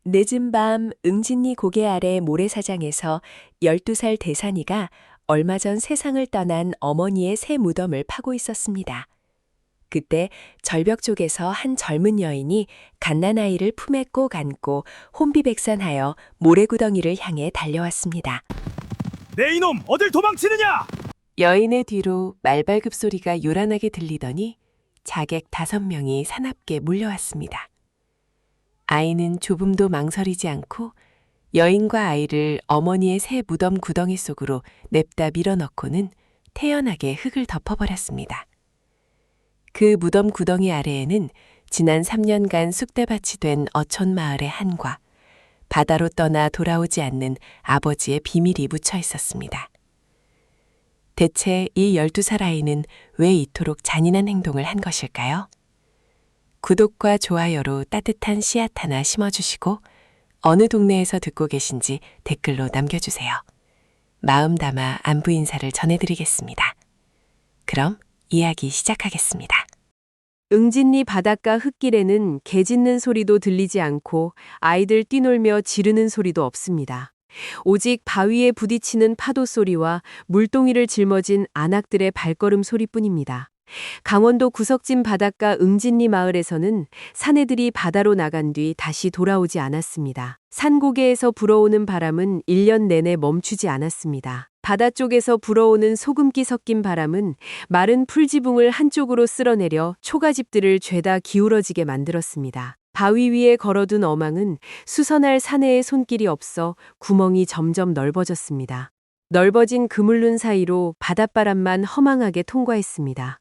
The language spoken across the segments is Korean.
늦은 밤 응진리 고개 아래 모래사장에서 12살 대산이가 얼마 전 세상을 떠난 어머니의 새 무덤을 파고 있었습니다. 그때 절벽 쪽에서 한 젊은 여인이 갓난아이를 품에 꼭 안고 혼비백산하여 모래구덩이를 향해 달려왔습니다. 내 이놈 어딜 도망치느냐? 여인의 뒤로 말발굽 소리가 요란하게 들리더니 자객 5명이 사납게 몰려왔습니다. 아이는 조금도 망설이지 않고 여인과 아이를 어머니의 새 무덤 구덩이 속으로 냅다 밀어넣고는 태연하게 흙을 덮어버렸습니다. 그 무덤 구덩이 아래에는 지난 3년간 쑥대밭이 된 어촌 마을의 한과 바다로 떠나 돌아오지 않는 아버지의 비밀이 묻혀 있었습니다. 대체 이 12살 아이는 왜 이토록 잔인한 행동을 한 것일까요? 구독과 좋아요로 따뜻한 씨앗 하나 심어주시고 어느 동네에서 듣고 계신지 댓글로 남겨주세요. 마음 담아 안부 인사를 전해드리겠습니다. 그럼 이야기 시작하겠습니다. 응진리 바닷가 흙길에는 개 짖는 소리도 들리지 않고 아이들 뛰놀며 지르는 소리도 없습니다. 오직 바위에 부딪히는 파도 소리와 물동이를 짊어진 안악들의 발걸음 소리뿐입니다. 강원도 구석진 바닷가 응진리 마을에서는 사내들이 바다로 나간 뒤 다시 돌아오지 않았습니다. 산고개에서 불어오는 바람은 1년 내내 멈추지 않았습니다. 바다 쪽에서 불어오는 소금기 섞인 바람은 마른 풀지붕을 한쪽으로 쓸어내려 초가집들을 죄다 기울어지게 만들었습니다. 바위 위에 걸어둔 어망은 수선할 사내의 손길이 없어 구멍이 점점 넓어졌습니다. 넓어진 그물눈 사이로 바닷바람만 허망하게 통과했습니다.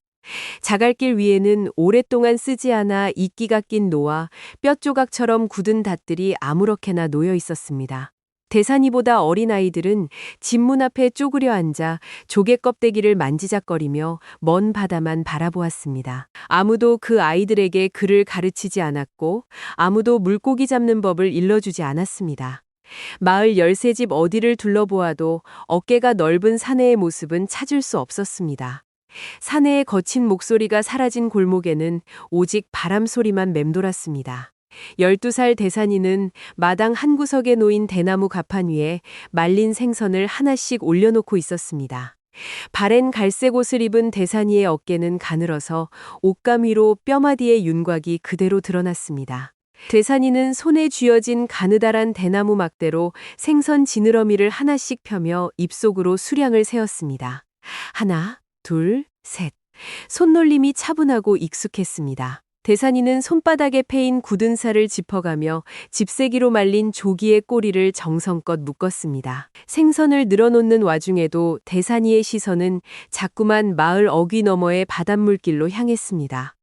자갈길 위에는 오랫동안 쓰지 않아 이끼가 낀 노와 뼈조각처럼 굳은 닷들이 아무렇게나 놓여 있었습니다. 대산이보다 어린 아이들은 집문 앞에 쪼그려 앉아 조개 껍데기를 만지작거리며 먼 바다만 바라보았습니다. 아무도 그 아이들에게 글을 가르치지 않았고 아무도 물고기 잡는 법을 일러주지 않았습니다. 마을 13집 어디를 둘러보아도 어깨가 넓은 사내의 모습은 찾을 수 없었습니다. 사내의 거친 목소리가 사라진 골목에는 오직 바람 소리만 맴돌았습니다. 12살 대산이는 마당 한 구석에 놓인 대나무 가판 위에 말린 생선을 하나씩 올려놓고 있었습니다. 바랜 갈색 옷을 입은 대산이의 어깨는 가늘어서 옷감 위로 뼈마디의 윤곽이 그대로 드러났습니다. 대산이는 손에 쥐어진 가느다란 대나무 막대로 생선 지느러미를 하나씩 펴며 입속으로 수량을 세었습니다. 하나, 둘, 셋. 손놀림이 차분하고 익숙했습니다. 대산이는 손바닥에 패인 굳은 살을 짚어가며 집세기로 말린 조기의 꼬리를 정성껏 묶었습니다. 생선을 늘어놓는 와중에도 대산이의 시선은 자꾸만 마을 어귀 너머의 바닷물길로 향했습니다.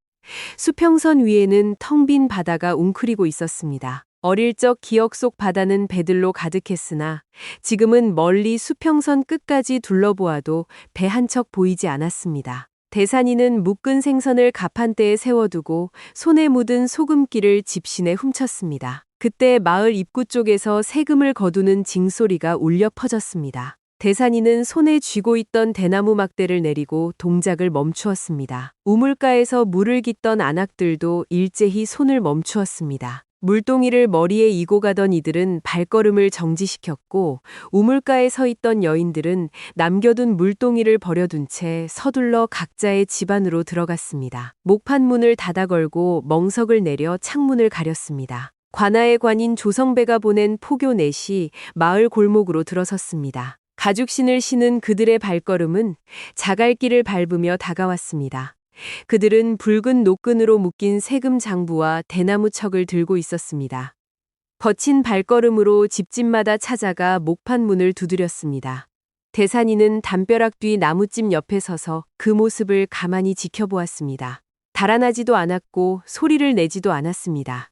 수평선 위에는 텅 빈 바다가 웅크리고 있었습니다. 어릴 적 기억 속 바다는 배들로 가득했으나 지금은 멀리 수평선 끝까지 둘러보아도 배 한 척 보이지 않았습니다. 대산이는 묶은 생선을 가판대에 세워두고 손에 묻은 소금기를 집신에 훔쳤습니다. 그때 마을 입구 쪽에서 세금을 거두는 징소리가 울려 퍼졌습니다. 대산이는 손에 쥐고 있던 대나무 막대를 내리고 동작을 멈추었습니다. 우물가에서 물을 깃던 안악들도 일제히 손을 멈추었습니다. 물동이를 머리에 이고 가던 이들은 발걸음을 정지시켰고 우물가에 서 있던 여인들은 남겨둔 물동이를 버려둔 채 서둘러 각자의 집 안으로 들어갔습니다. 목판문을 닫아 걸고 멍석을 내려 창문을 가렸습니다. 관아의 관인 조성배가 보낸 포교 넷이 마을 골목으로 들어섰습니다. 가죽신을 신은 그들의 발걸음은 자갈길을 밟으며 다가왔습니다. 그들은 붉은 노끈으로 묶인 세금 장부와 대나무 척을 들고 있었습니다. 거친 발걸음으로 집집마다 찾아가 목판문을 두드렸습니다. 대산이는 담벼락 뒤 나무집 옆에 서서 그 모습을 가만히 지켜보았습니다. 달아나지도 않았고 소리를 내지도 않았습니다.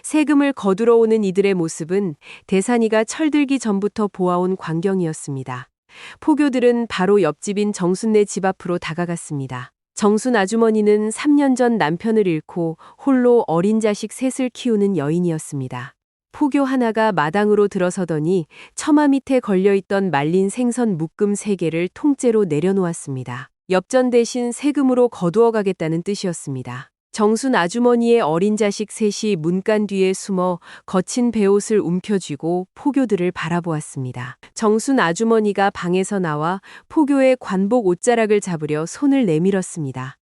세금을 거두러 오는 이들의 모습은 대산이가 철들기 전부터 보아온 광경이었습니다. 포교들은 바로 옆집인 정순네 집 앞으로 다가갔습니다. 정순 아주머니는 3년 전 남편을 잃고 홀로 어린 자식 셋을 키우는 여인이었습니다. 포교 하나가 마당으로 들어서더니 처마 밑에 걸려있던 말린 생선 묶음 3개를 통째로 내려놓았습니다. 엽전 대신 세금으로 거두어 가겠다는 뜻이었습니다. 정순 아주머니의 어린 자식 셋이 문간 뒤에 숨어 거친 베옷을 움켜쥐고 포교들을 바라보았습니다. 정순 아주머니가 방에서 나와 포교의 관복 옷자락을 잡으려 손을 내밀었습니다.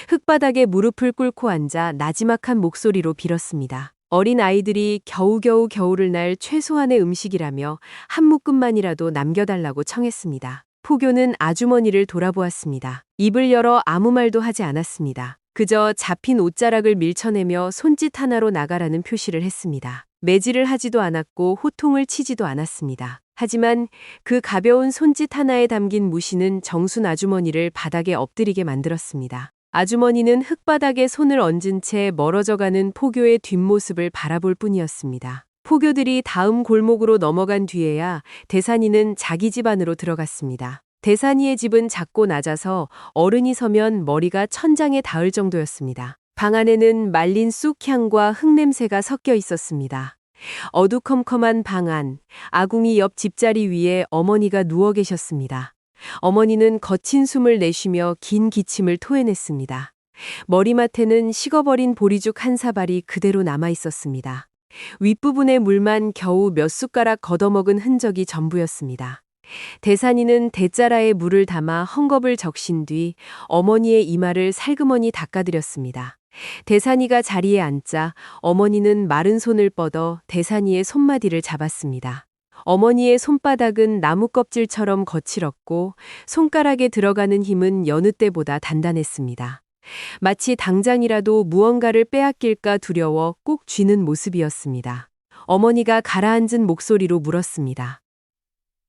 흙바닥에 무릎을 꿇고 앉아 나지막한 목소리로 빌었습니다. 어린 아이들이 겨우겨우 겨울을 날 최소한의 음식이라며 한 묶음만이라도 남겨달라고 청했습니다. 포교는 아주머니를 돌아보았습니다. 입을 열어 아무 말도 하지 않았습니다. 그저 잡힌 옷자락을 밀쳐내며 손짓 하나로 나가라는 표시를 했습니다. 매질을 하지도 않았고 호통을 치지도 않았습니다. 하지만 그 가벼운 손짓 하나에 담긴 무시는 정순 아주머니를 바닥에 엎드리게 만들었습니다. 아주머니는 흙바닥에 손을 얹은 채 멀어져가는 포교의 뒷모습을 바라볼 뿐이었습니다. 포교들이 다음 골목으로 넘어간 뒤에야 대산이는 자기 집 안으로 들어갔습니다. 대산이의 집은 작고 낮아서 어른이 서면 머리가 천장에 닿을 정도였습니다. 방 안에는 말린 쑥향과 흙냄새가 섞여 있었습니다. 어두컴컴한 방 안, 아궁이 옆 집자리 위에 어머니가 누워 계셨습니다. 어머니는 거친 숨을 내쉬며 긴 기침을 토해냈습니다. 머리맡에는 식어버린 보리죽 한 사발이 그대로 남아 있었습니다. 윗부분의 물만 겨우 몇 숟가락 걷어먹은 흔적이 전부였습니다. 대산이는 대짜라에 물을 담아 헝겊을 적신 뒤 어머니의 이마를 살그머니 닦아드렸습니다. 대산이가 자리에 앉자 어머니는 마른 손을 뻗어 대산이의 손마디를 잡았습니다. 어머니의 손바닥은 나무 껍질처럼 거칠었고 손가락에 들어가는 힘은 여느 때보다 단단했습니다. 마치 당장이라도 무언가를 빼앗길까 두려워 꼭 쥐는 모습이었습니다. 어머니가 가라앉은 목소리로 물었습니다.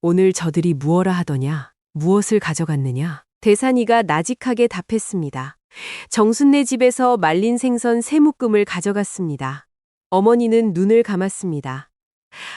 오늘 저들이 무엇라 하더냐? 무엇을 가져갔느냐? 대산이가 나직하게 답했습니다. 정순네 집에서 말린 생선 3묶음을 가져갔습니다. 어머니는 눈을 감았습니다.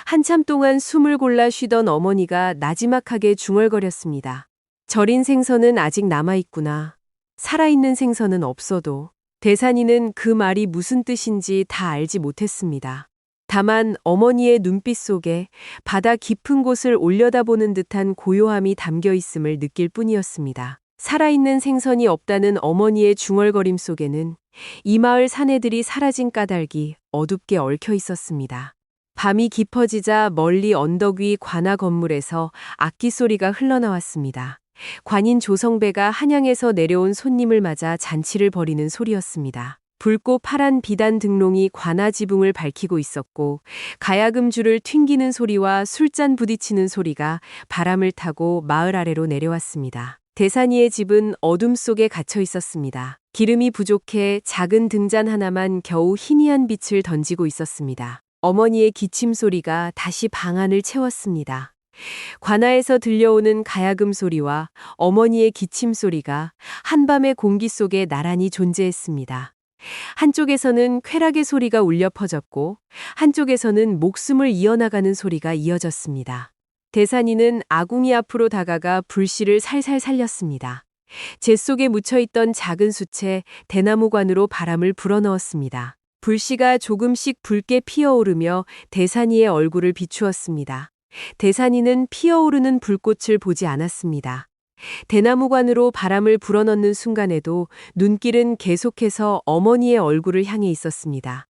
한참 동안 숨을 골라 쉬던 어머니가 나지막하게 중얼거렸습니다. 절인 생선은 아직 남아있구나. 살아있는 생선은 없어도. 대산이는 그 말이 무슨 뜻인지 다 알지 못했습니다. 다만 어머니의 눈빛 속에 바다 깊은 곳을 올려다보는 듯한 고요함이 담겨 있음을 느낄 뿐이었습니다. 살아있는 생선이 없다는 어머니의 중얼거림 속에는 이 마을 사내들이 사라진 까닭이 어둡게 얽혀 있었습니다. 밤이 깊어지자 멀리 언덕 위 관아 건물에서 악기 소리가 흘러나왔습니다. 관인 조성배가 한양에서 내려온 손님을 맞아 잔치를 벌이는 소리였습니다. 붉고 파란 비단 등롱이 관아 지붕을 밝히고 있었고 가야금 줄을 튕기는 소리와 술잔 부딪히는 소리가 바람을 타고 마을 아래로 내려왔습니다. 대산이의 집은 어둠 속에 갇혀 있었습니다. 기름이 부족해 작은 등잔 하나만 겨우 희미한 빛을 던지고 있었습니다. 어머니의 기침 소리가 다시 방 안을 채웠습니다. 관아에서 들려오는 가야금 소리와 어머니의 기침 소리가 한밤의 공기 속에 나란히 존재했습니다. 한쪽에서는 쾌락의 소리가 울려 퍼졌고 한쪽에서는 목숨을 이어나가는 소리가 이어졌습니다. 대산이는 아궁이 앞으로 다가가 불씨를 살살 살렸습니다. 재 속에 묻혀있던 작은 숯에 대나무관으로 바람을 불어넣었습니다. 불씨가 조금씩 붉게 피어오르며 대산이의 얼굴을 비추었습니다. 대산이는 피어오르는 불꽃을 보지 않았습니다. 대나무관으로 바람을 불어넣는 순간에도 눈길은 계속해서 어머니의 얼굴을 향해 있었습니다.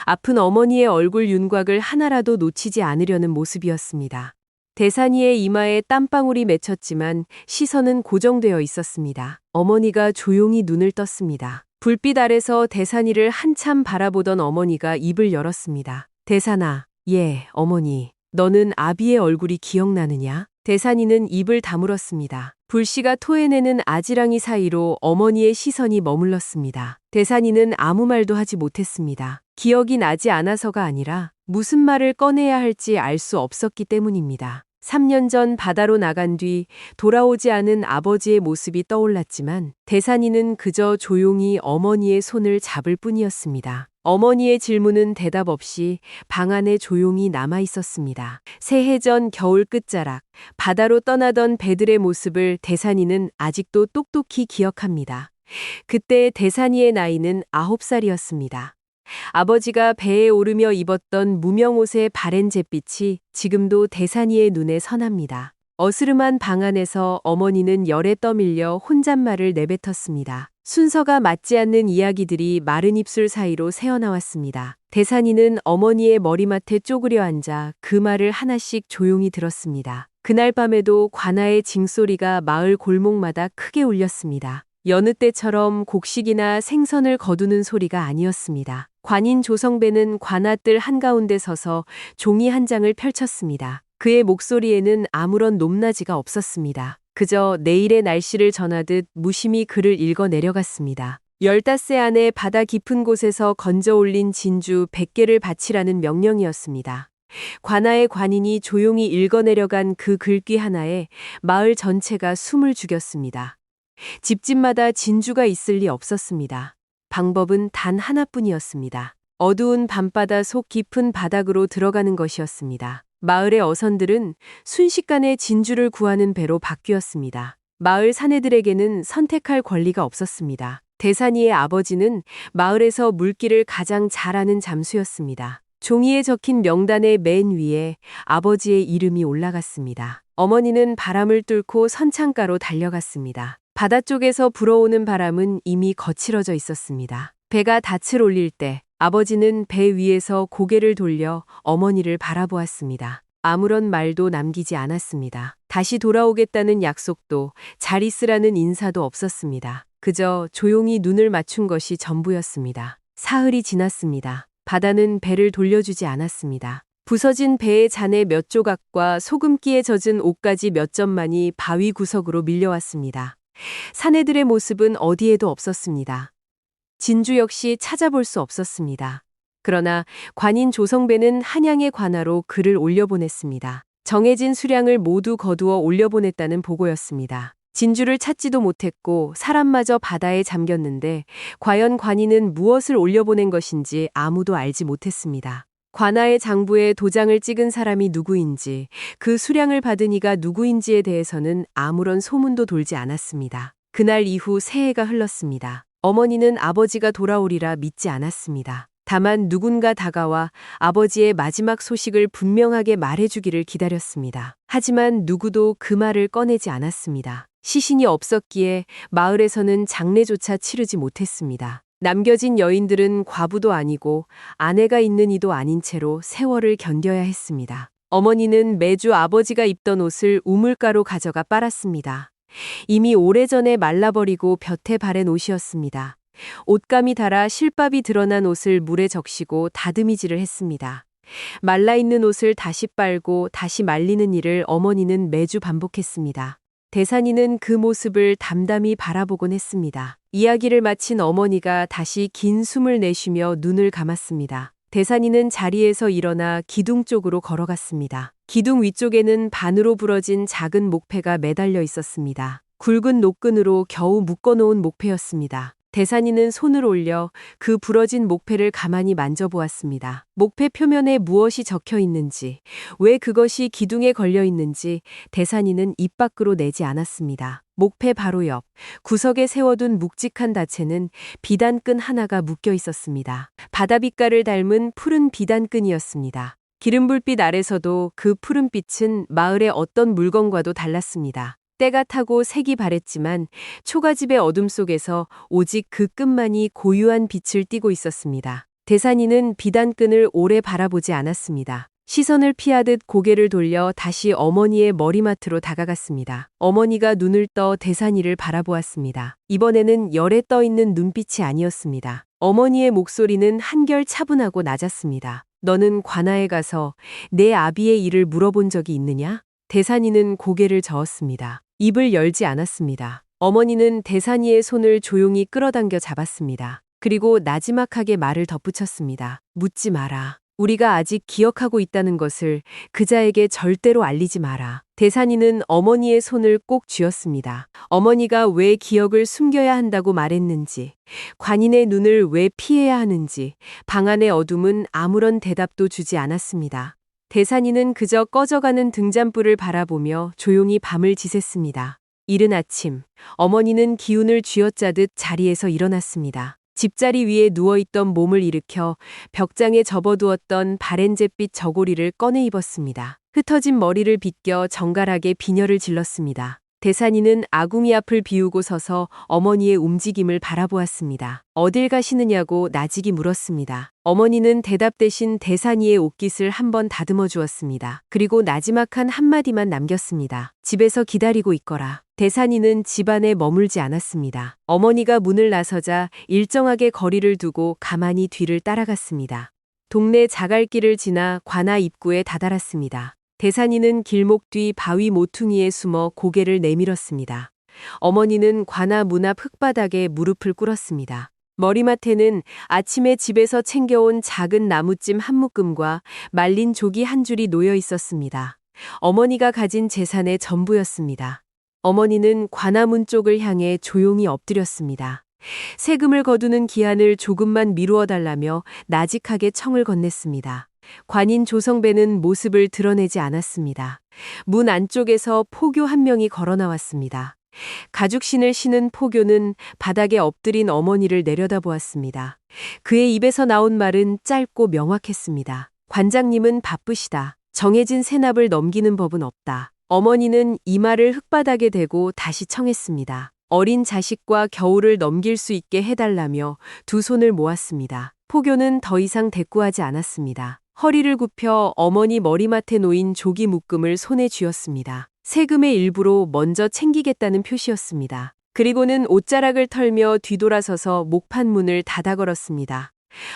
아픈 어머니의 얼굴 윤곽을 하나라도 놓치지 않으려는 모습이었습니다. 대산이의 이마에 땀방울이 맺혔지만 시선은 고정되어 있었습니다. 어머니가 조용히 눈을 떴습니다. 불빛 아래서 대산이를 한참 바라보던 어머니가 입을 열었습니다. 대산아, 예, 어머니. 너는 아비의 얼굴이 기억나느냐? 대산이는 입을 다물었습니다. 불씨가 토해내는 아지랑이 사이로 어머니의 시선이 머물렀습니다. 대산이는 아무 말도 하지 못했습니다. 기억이 나지 않아서가 아니라 무슨 말을 꺼내야 할지 알 수 없었기 때문입니다. 3년 전 바다로 나간 뒤 돌아오지 않은 아버지의 모습이 떠올랐지만 대산이는 그저 조용히 어머니의 손을 잡을 뿐이었습니다. 어머니의 질문은 대답 없이 방 안에 조용히 남아 있었습니다. 새해 전 겨울 끝자락, 바다로 떠나던 배들의 모습을 대산이는 아직도 똑똑히 기억합니다. 그때 대산이의 나이는 9살이었습니다. 아버지가 배에 오르며 입었던 무명옷의 바랜 잿빛이 지금도 대산이의 눈에 선합니다. 어스름한 방 안에서 어머니는 열에 떠밀려 혼잣말을 내뱉었습니다. 순서가 맞지 않는 이야기들이 마른 입술 사이로 새어나왔습니다. 대산이는 어머니의 머리맡에 쪼그려 앉아 그 말을 하나씩 조용히 들었습니다. 그날 밤에도 관아의 징소리가 마을 골목마다 크게 울렸습니다. 여느 때처럼 곡식이나 생선을 거두는 소리가 아니었습니다. 관인 조성배는 관아뜰 한가운데 서서 종이 한 장을 펼쳤습니다. 그의 목소리에는 아무런 높낮이가 없었습니다. 그저 내일의 날씨를 전하듯 무심히 글을 읽어 내려갔습니다. 15세 안에 바다 깊은 곳에서 건져 올린 진주 100개를 바치라는 명령이었습니다. 관아의 관인이 조용히 읽어 내려간 그 글귀 하나에 마을 전체가 숨을 죽였습니다. 집집마다 진주가 있을 리 없었습니다. 방법은 단 하나뿐이었습니다. 어두운 밤바다 속 깊은 바닥으로 들어가는 것이었습니다. 마을의 어선들은 순식간에 진주를 구하는 배로 바뀌었습니다. 마을 사내들에게는 선택할 권리가 없었습니다. 대산이의 아버지는 마을에서 물길을 가장 잘 아는 잠수였습니다. 종이에 적힌 명단의 맨 위에 아버지의 이름이 올라갔습니다. 어머니는 바람을 뚫고 선창가로 달려갔습니다. 바다 쪽에서 불어오는 바람은 이미 거칠어져 있었습니다. 배가 닻을 올릴 때 아버지는 배 위에서 고개를 돌려 어머니를 바라보았습니다. 아무런 말도 남기지 않았습니다. 다시 돌아오겠다는 약속도 잘 있으라는 인사도 없었습니다. 그저 조용히 눈을 맞춘 것이 전부였습니다. 사흘이 지났습니다. 바다는 배를 돌려주지 않았습니다. 부서진 배의 잔해 몇 조각과 소금기에 젖은 옷가지 몇 점만이 바위 구석으로 밀려왔습니다. 사내들의 모습은 어디에도 없었습니다. 진주 역시 찾아볼 수 없었습니다. 그러나 관인 조성배는 한양의 관아로 글을 올려보냈습니다. 정해진 수량을 모두 거두어 올려보냈다는 보고였습니다. 진주를 찾지도 못했고 사람마저 바다에 잠겼는데 과연 관인은 무엇을 올려보낸 것인지 아무도 알지 못했습니다. 관아의 장부에 도장을 찍은 사람이 누구인지, 그 수량을 받은 이가 누구인지에 대해서는 아무런 소문도 돌지 않았습니다. 그날 이후 새해가 흘렀습니다. 어머니는 아버지가 돌아오리라 믿지 않았습니다. 다만 누군가 다가와 아버지의 마지막 소식을 분명하게 말해주기를 기다렸습니다. 하지만 누구도 그 말을 꺼내지 않았습니다. 시신이 없었기에 마을에서는 장례조차 치르지 못했습니다. 남겨진 여인들은 과부도 아니고 아내가 있는 이도 아닌 채로 세월을 견뎌야 했습니다. 어머니는 매주 아버지가 입던 옷을 우물가로 가져가 빨았습니다. 이미 오래전에 말라버리고 볕에 바랜 옷이었습니다. 옷감이 닳아 실밥이 드러난 옷을 물에 적시고 다듬이질을 했습니다. 말라있는 옷을 다시 빨고 다시 말리는 일을 어머니는 매주 반복했습니다. 대산이는 그 모습을 담담히 바라보곤 했습니다. 이야기를 마친 어머니가 다시 긴 숨을 내쉬며 눈을 감았습니다. 대산이는 자리에서 일어나 기둥 쪽으로 걸어갔습니다. 기둥 위쪽에는 반으로 부러진 작은 목패가 매달려 있었습니다. 굵은 노끈으로 겨우 묶어놓은 목패였습니다. 대산이는 손을 올려 그 부러진 목패를 가만히 만져보았습니다. 목패 표면에 무엇이 적혀 있는지, 왜 그것이 기둥에 걸려 있는지 대산이는 입 밖으로 내지 않았습니다. 목패 바로 옆, 구석에 세워둔 묵직한 다체는 비단끈 하나가 묶여 있었습니다. 바다빛깔을 닮은 푸른 비단끈이었습니다. 기름불빛 아래서도 그 푸른빛은 마을의 어떤 물건과도 달랐습니다. 때가 타고 색이 바랬지만 초가집의 어둠 속에서 오직 그 끈만이 고유한 빛을 띠고 있었습니다. 대산이는 비단끈을 오래 바라보지 않았습니다. 시선을 피하듯 고개를 돌려 다시 어머니의 머리맡으로 다가갔습니다. 어머니가 눈을 떠 대산이를 바라보았습니다. 이번에는 열에 떠있는 눈빛이 아니었습니다. 어머니의 목소리는 한결 차분하고 낮았습니다. 너는 관아에 가서 내 아비의 일을 물어본 적이 있느냐? 대산이는 고개를 저었습니다. 입을 열지 않았습니다. 어머니는 대산이의 손을 조용히 끌어당겨 잡았습니다. 그리고 나지막하게 말을 덧붙였습니다. 묻지 마라. 우리가 아직 기억하고 있다는 것을 그자에게 절대로 알리지 마라. 대산이는 어머니의 손을 꼭 쥐었습니다. 어머니가 왜 기억을 숨겨야 한다고 말했는지, 관인의 눈을 왜 피해야 하는지, 방 안의 어둠은 아무런 대답도 주지 않았습니다. 대산이는 그저 꺼져가는 등잔불을 바라보며 조용히 밤을 지샜습니다. 이른 아침, 어머니는 기운을 쥐어짜듯 자리에서 일어났습니다. 집자리 위에 누워있던 몸을 일으켜 벽장에 접어두었던 바렌젯빛 저고리를 꺼내 입었습니다. 흩어진 머리를 빗겨 정갈하게 비녀를 질렀습니다. 대산이는 아궁이 앞을 비우고 서서 어머니의 움직임을 바라보았습니다. 어딜 가시느냐고 나직이 물었습니다. 어머니는 대답 대신 대산이의 옷깃을 한번 다듬어 주었습니다. 그리고 나지막한 한마디만 남겼습니다. 집에서 기다리고 있거라. 대산이는 집안에 머물지 않았습니다. 어머니가 문을 나서자 일정하게 거리를 두고 가만히 뒤를 따라갔습니다. 동네 자갈길을 지나 관아 입구에 다다랐습니다. 대산이는 길목 뒤 바위 모퉁이에 숨어 고개를 내밀었습니다. 어머니는 관아 문 앞 흙바닥에 무릎을 꿇었습니다. 머리맡에는 아침에 집에서 챙겨온 작은 나무찜 한 묶음과 말린 조기 한 줄이 놓여 있었습니다. 어머니가 가진 재산의 전부였습니다. 어머니는 관아 문 쪽을 향해 조용히 엎드렸습니다. 세금을 거두는 기한을 조금만 미루어 달라며 나직하게 청을 건넸습니다. 관인 조성배는 모습을 드러내지 않았습니다. 문 안쪽에서 포교 한 명이 걸어 나왔습니다. 가죽신을 신은 포교는 바닥에 엎드린 어머니를 내려다보았습니다. 그의 입에서 나온 말은 짧고 명확했습니다. 관장님은 바쁘시다. 정해진 세납을 넘기는 법은 없다. 어머니는 이마를 흙바닥에 대고 다시 청했습니다. 어린 자식과 겨울을 넘길 수 있게 해달라며 두 손을 모았습니다. 포교는 더 이상 대꾸하지 않았습니다. 허리를 굽혀 어머니 머리맡에 놓인 조기 묶음을 손에 쥐었습니다. 세금의 일부로 먼저 챙기겠다는 표시였습니다. 그리고는 옷자락을 털며 뒤돌아서서 목판 문을 닫아 걸었습니다.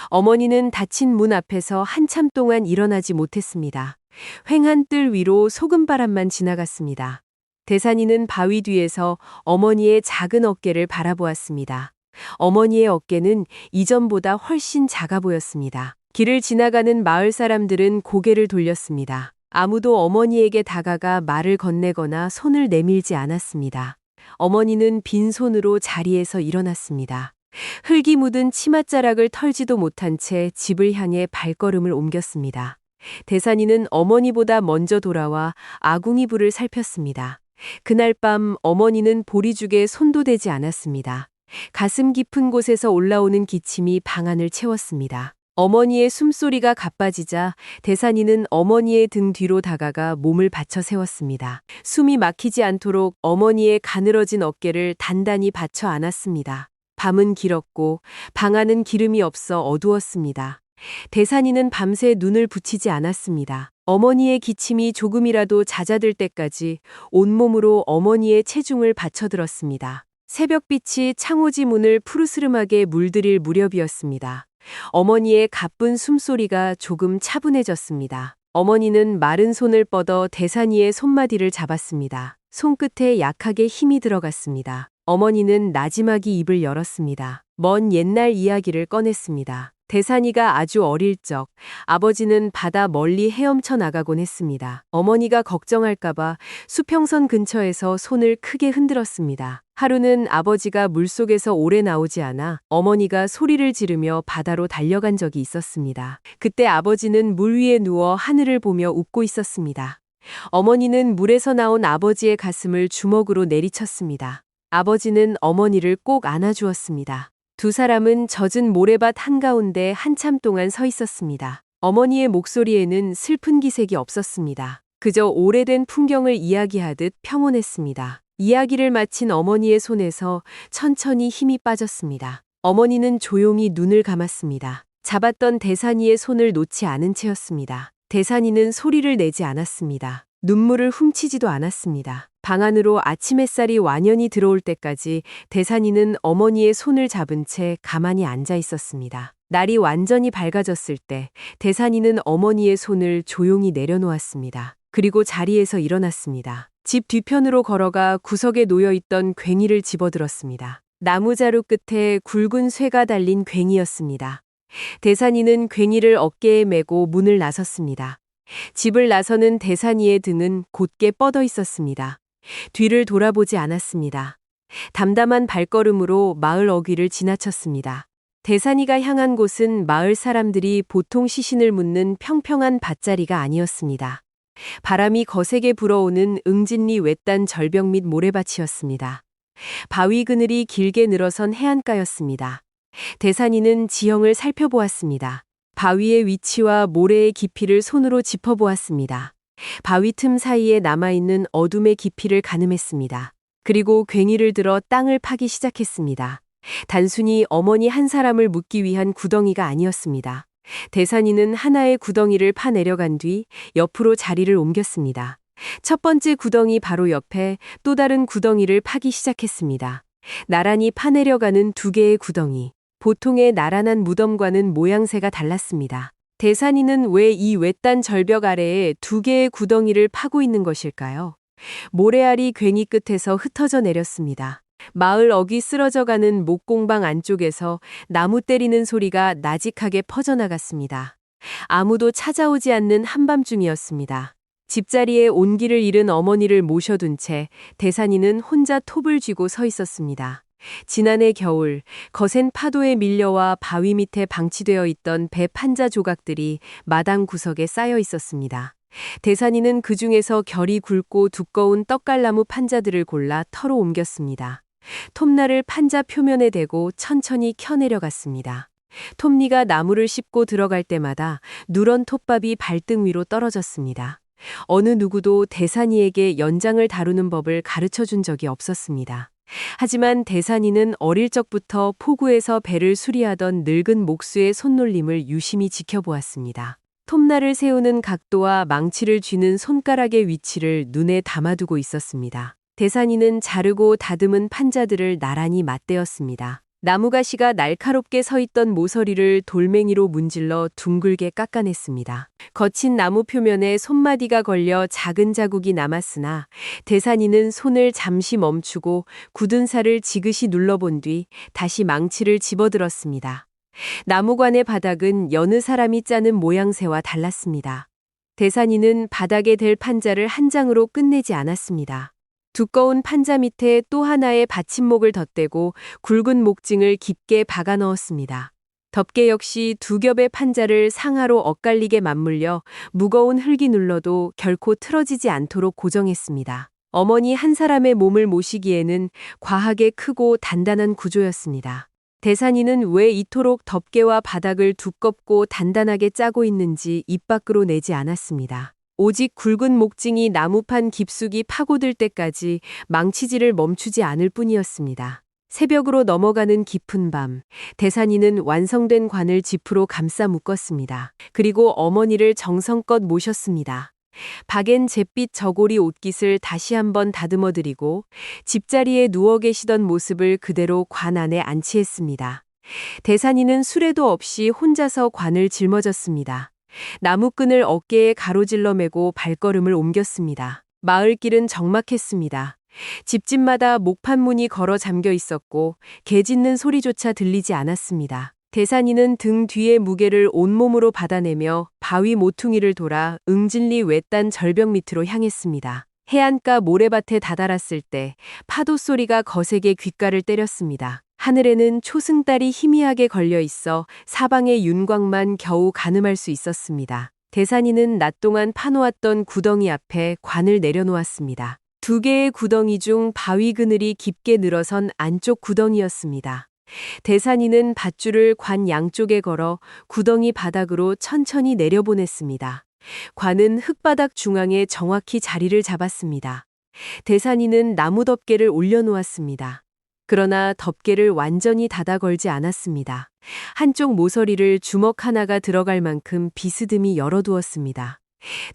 어머니는 닫힌 문 앞에서 한참 동안 일어나지 못했습니다. 휑한 뜰 위로 소금바람만 지나갔습니다. 대산이는 바위 뒤에서 어머니의 작은 어깨를 바라보았습니다. 어머니의 어깨는 이전보다 훨씬 작아 보였습니다. 길을 지나가는 마을 사람들은 고개를 돌렸습니다. 아무도 어머니에게 다가가 말을 건네거나 손을 내밀지 않았습니다. 어머니는 빈손으로 자리에서 일어났습니다. 흙이 묻은 치맛자락을 털지도 못한 채 집을 향해 발걸음을 옮겼습니다. 대산이는 어머니보다 먼저 돌아와 아궁이 불을 살폈습니다. 그날 밤 어머니는 보리죽에 손도 대지 않았습니다. 가슴 깊은 곳에서 올라오는 기침이 방안을 채웠습니다. 어머니의 숨소리가 가빠지자 대산이는 어머니의 등 뒤로 다가가 몸을 받쳐 세웠습니다. 숨이 막히지 않도록 어머니의 가늘어진 어깨를 단단히 받쳐 안았습니다. 밤은 길었고 방안은 기름이 없어 어두웠습니다. 대산이는 밤새 눈을 붙이지 않았습니다. 어머니의 기침이 조금이라도 잦아들 때까지 온몸으로 어머니의 체중을 받쳐들었습니다. 새벽빛이 창호지 문을 푸르스름하게 물들일 무렵이었습니다. 어머니의 가쁜 숨소리가 조금 차분해졌습니다. 어머니는 마른 손을 뻗어 대산이의 손마디를 잡았습니다. 손끝에 약하게 힘이 들어갔습니다. 어머니는 나지막이 입을 열었습니다. 먼 옛날 이야기를 꺼냈습니다. 대산이가 아주 어릴 적 아버지는 바다 멀리 헤엄쳐 나가곤 했습니다. 어머니가 걱정할까봐 수평선 근처에서 손을 크게 흔들었습니다. 하루는 아버지가 물속에서 오래 나오지 않아 어머니가 소리를 지르며 바다로 달려간 적이 있었습니다. 그때 아버지는 물 위에 누워 하늘을 보며 웃고 있었습니다. 어머니는 물에서 나온 아버지의 가슴을 주먹으로 내리쳤습니다. 아버지는 어머니를 꼭 안아주었습니다. 두 사람은 젖은 모래밭 한가운데 한참 동안 서 있었습니다. 어머니의 목소리에는 슬픈 기색이 없었습니다. 그저 오래된 풍경을 이야기하듯 평온했습니다. 이야기를 마친 어머니의 손에서 천천히 힘이 빠졌습니다. 어머니는 조용히 눈을 감았습니다. 잡았던 대산이의 손을 놓지 않은 채였습니다. 대산이는 소리를 내지 않았습니다. 눈물을 훔치지도 않았습니다. 방 안으로 아침 햇살이 완연히 들어올 때까지 대산이는 어머니의 손을 잡은 채 가만히 앉아 있었습니다. 날이 완전히 밝아졌을 때 대산이는 어머니의 손을 조용히 내려놓았습니다. 그리고 자리에서 일어났습니다. 집 뒤편으로 걸어가 구석에 놓여있던 괭이를 집어들었습니다. 나무자루 끝에 굵은 쇠가 달린 괭이였습니다. 대산이는 괭이를 어깨에 메고 문을 나섰습니다. 집을 나서는 대산이의 등은 곧게 뻗어 있었습니다. 뒤를 돌아보지 않았습니다. 담담한 발걸음으로 마을 어귀를 지나쳤습니다. 대산이가 향한 곳은 마을 사람들이 보통 시신을 묻는 평평한 밭자리가 아니었습니다. 바람이 거세게 불어오는 응진리 외딴 절벽 밑 모래밭이었습니다. 바위 그늘이 길게 늘어선 해안가였습니다. 대산이는 지형을 살펴보았습니다. 바위의 위치와 모래의 깊이를 손으로 짚어보았습니다. 바위 틈 사이에 남아있는 어둠의 깊이를 가늠했습니다. 그리고 괭이를 들어 땅을 파기 시작했습니다. 단순히 어머니 한 사람을 묻기 위한 구덩이가 아니었습니다. 대산이는 하나의 구덩이를 파내려간 뒤 옆으로 자리를 옮겼습니다. 첫 번째 구덩이 바로 옆에 또 다른 구덩이를 파기 시작했습니다. 나란히 파내려가는 두 개의 구덩이. 보통의 나란한 무덤과는 모양새가 달랐습니다. 대산이는 왜 이 외딴 절벽 아래에 두 개의 구덩이를 파고 있는 것일까요? 모래알이 괭이 끝에서 흩어져 내렸습니다. 마을 어귀 쓰러져가는 목공방 안쪽에서 나무 때리는 소리가 나직하게 퍼져나갔습니다. 아무도 찾아오지 않는 한밤중이었습니다. 집자리에 온기를 잃은 어머니를 모셔둔 채 대산이는 혼자 톱을 쥐고 서 있었습니다. 지난해 겨울 거센 파도에 밀려와 바위 밑에 방치되어 있던 배 판자 조각들이 마당 구석에 쌓여 있었습니다. 대산이는 그 중에서 결이 굵고 두꺼운 떡갈나무 판자들을 골라 터로 옮겼습니다. 톱날을 판자 표면에 대고 천천히 켜내려갔습니다. 톱니가 나무를 씹고 들어갈 때마다 누런 톱밥이 발등 위로 떨어졌습니다. 어느 누구도 대산이에게 연장을 다루는 법을 가르쳐 준 적이 없었습니다. 하지만 대산이는 어릴 적부터 포구에서 배를 수리하던 늙은 목수의 손놀림을 유심히 지켜보았습니다. 톱날을 세우는 각도와 망치를 쥐는 손가락의 위치를 눈에 담아두고 있었습니다. 대산이는 자르고 다듬은 판자들을 나란히 맞대었습니다. 나무가시가 날카롭게 서 있던 모서리를 돌멩이로 문질러 둥글게 깎아냈습니다. 거친 나무 표면에 손마디가 걸려 작은 자국이 남았으나 대산이는 손을 잠시 멈추고 굳은 살을 지그시 눌러본 뒤 다시 망치를 집어들었습니다. 나무관의 바닥은 여느 사람이 짜는 모양새와 달랐습니다. 대산이는 바닥에 댈 판자를 한 장으로 끝내지 않았습니다. 두꺼운 판자 밑에 또 하나의 받침목을 덧대고 굵은 목징을 깊게 박아 넣었습니다. 덮개 역시 두 겹의 판자를 상하로 엇갈리게 맞물려 무거운 흙이 눌러도 결코 틀어지지 않도록 고정했습니다. 어머니 한 사람의 몸을 모시기에는 과하게 크고 단단한 구조였습니다. 대산이는 왜 이토록 덮개와 바닥을 두껍고 단단하게 짜고 있는지 입 밖으로 내지 않았습니다. 오직 굵은 목징이 나무판 깊숙이 파고들 때까지 망치질을 멈추지 않을 뿐이었습니다. 새벽으로 넘어가는 깊은 밤, 대산이는 완성된 관을 지프로 감싸 묶었습니다. 그리고 어머니를 정성껏 모셨습니다. 박엔 잿빛 저고리 옷깃을 다시 한번 다듬어드리고 집자리에 누워 계시던 모습을 그대로 관 안에 안치했습니다. 대산이는 수레도 없이 혼자서 관을 짊어졌습니다. 나무끈을 어깨에 가로질러 매고 발걸음을 옮겼습니다. 마을길은 적막했습니다. 집집마다 목판문이 걸어 잠겨 있었고 개 짖는 소리조차 들리지 않았습니다. 대산이는 등 뒤의 무게를 온몸으로 받아내며 바위 모퉁이를 돌아 응진리 외딴 절벽 밑으로 향했습니다. 해안가 모래밭에 다다랐을 때 파도 소리가 거세게 귓가를 때렸습니다. 하늘에는 초승달이 희미하게 걸려 있어 사방의 윤곽만 겨우 가늠할 수 있었습니다. 대산이는 낮 동안 파놓았던 구덩이 앞에 관을 내려놓았습니다. 두 개의 구덩이 중 바위 그늘이 깊게 늘어선 안쪽 구덩이였습니다. 대산이는 밧줄을 관 양쪽에 걸어 구덩이 바닥으로 천천히 내려보냈습니다. 관은 흙바닥 중앙에 정확히 자리를 잡았습니다. 대산이는 나무 덮개를 올려놓았습니다. 그러나 덮개를 완전히 닫아 걸지 않았습니다. 한쪽 모서리를 주먹 하나가 들어갈 만큼 비스듬히 열어두었습니다.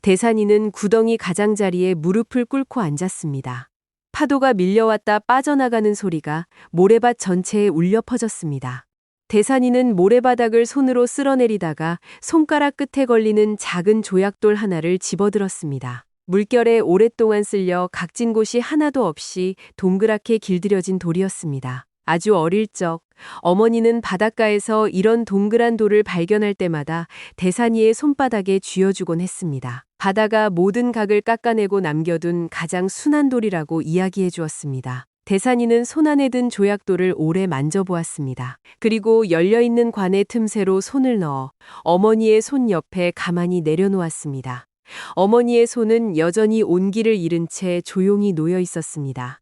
대산이는 구덩이 가장자리에 무릎을 꿇고 앉았습니다. 파도가 밀려왔다 빠져나가는 소리가 모래밭 전체에 울려 퍼졌습니다. 대산이는 모래바닥을 손으로 쓸어내리다가 손가락 끝에 걸리는 작은 조약돌 하나를 집어들었습니다. 물결에 오랫동안 쓸려 각진 곳이 하나도 없이 동그랗게 길들여진 돌이었습니다. 아주 어릴 적 어머니는 바닷가에서 이런 동그란 돌을 발견할 때마다 대산이의 손바닥에 쥐어주곤 했습니다. 바다가 모든 각을 깎아내고 남겨둔 가장 순한 돌이라고 이야기해 주었습니다. 대산이는 손 안에 든 조약돌을 오래 만져보았습니다. 그리고 열려있는 관의 틈새로 손을 넣어 어머니의 손 옆에 가만히 내려놓았습니다. 어머니의 손은 여전히 온기를 잃은 채 조용히 놓여 있었습니다.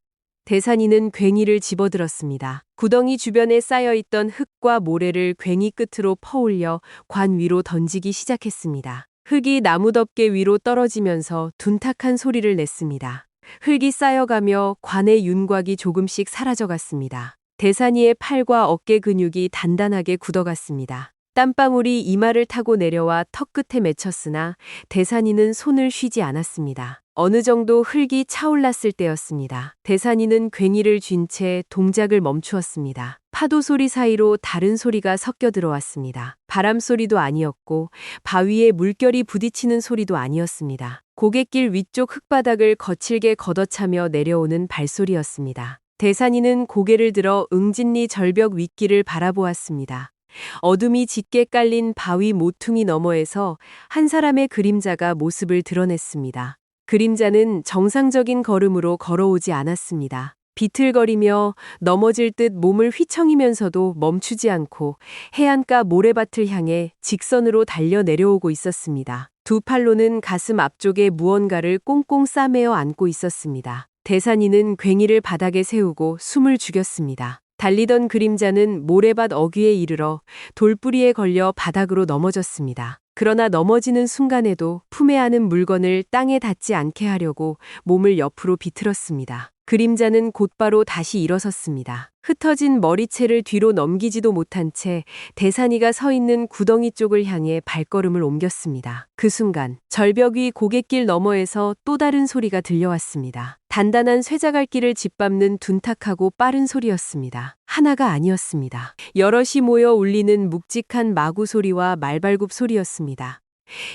대산이는 괭이를 집어들었습니다. 구덩이 주변에 쌓여있던 흙과 모래를 괭이 끝으로 퍼올려 관 위로 던지기 시작했습니다. 흙이 나무덮개 위로 떨어지면서 둔탁한 소리를 냈습니다. 흙이 쌓여가며 관의 윤곽이 조금씩 사라져갔습니다. 대산이의 팔과 어깨 근육이 단단하게 굳어갔습니다. 땀방울이 이마를 타고 내려와 턱끝에 맺혔으나 대산이는 손을 쉬지 않았습니다. 어느 정도 흙이 차올랐을 때였습니다. 대산이는 괭이를 쥔 채 동작을 멈추었습니다. 파도 소리 사이로 다른 소리가 섞여 들어왔습니다. 바람 소리도 아니었고 바위에 물결이 부딪히는 소리도 아니었습니다. 고갯길 위쪽 흙바닥을 거칠게 걷어차며 내려오는 발소리였습니다. 대산이는 고개를 들어 응진리 절벽 윗길을 바라보았습니다. 어둠이 짙게 깔린 바위 모퉁이 너머에서 한 사람의 그림자가 모습을 드러냈습니다. 그림자는 정상적인 걸음으로 걸어오지 않았습니다. 비틀거리며 넘어질 듯 몸을 휘청이면서도 멈추지 않고 해안가 모래밭을 향해 직선으로 달려 내려오고 있었습니다. 두 팔로는 가슴 앞쪽에 무언가를 꽁꽁 싸매어 안고 있었습니다. 대산이는 괭이를 바닥에 세우고 숨을 죽였습니다. 달리던 그림자는 모래밭 어귀에 이르러 돌뿌리에 걸려 바닥으로 넘어졌습니다. 그러나 넘어지는 순간에도 품에 안은 물건을 땅에 닿지 않게 하려고 몸을 옆으로 비틀었습니다. 그림자는 곧바로 다시 일어섰습니다. 흩어진 머리채를 뒤로 넘기지도 못한 채 대산이가 서 있는 구덩이 쪽을 향해 발걸음을 옮겼습니다. 그 순간 절벽 위 고갯길 너머에서 또 다른 소리가 들려왔습니다. 단단한 쇠자갈길을 짓밟는 둔탁하고 빠른 소리였습니다. 하나가 아니었습니다. 여럿이 모여 울리는 묵직한 마구 소리와 말발굽 소리였습니다.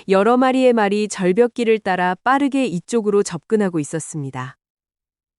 여러 마리의 말이 절벽길을 따라 빠르게 이쪽으로 접근하고 있었습니다.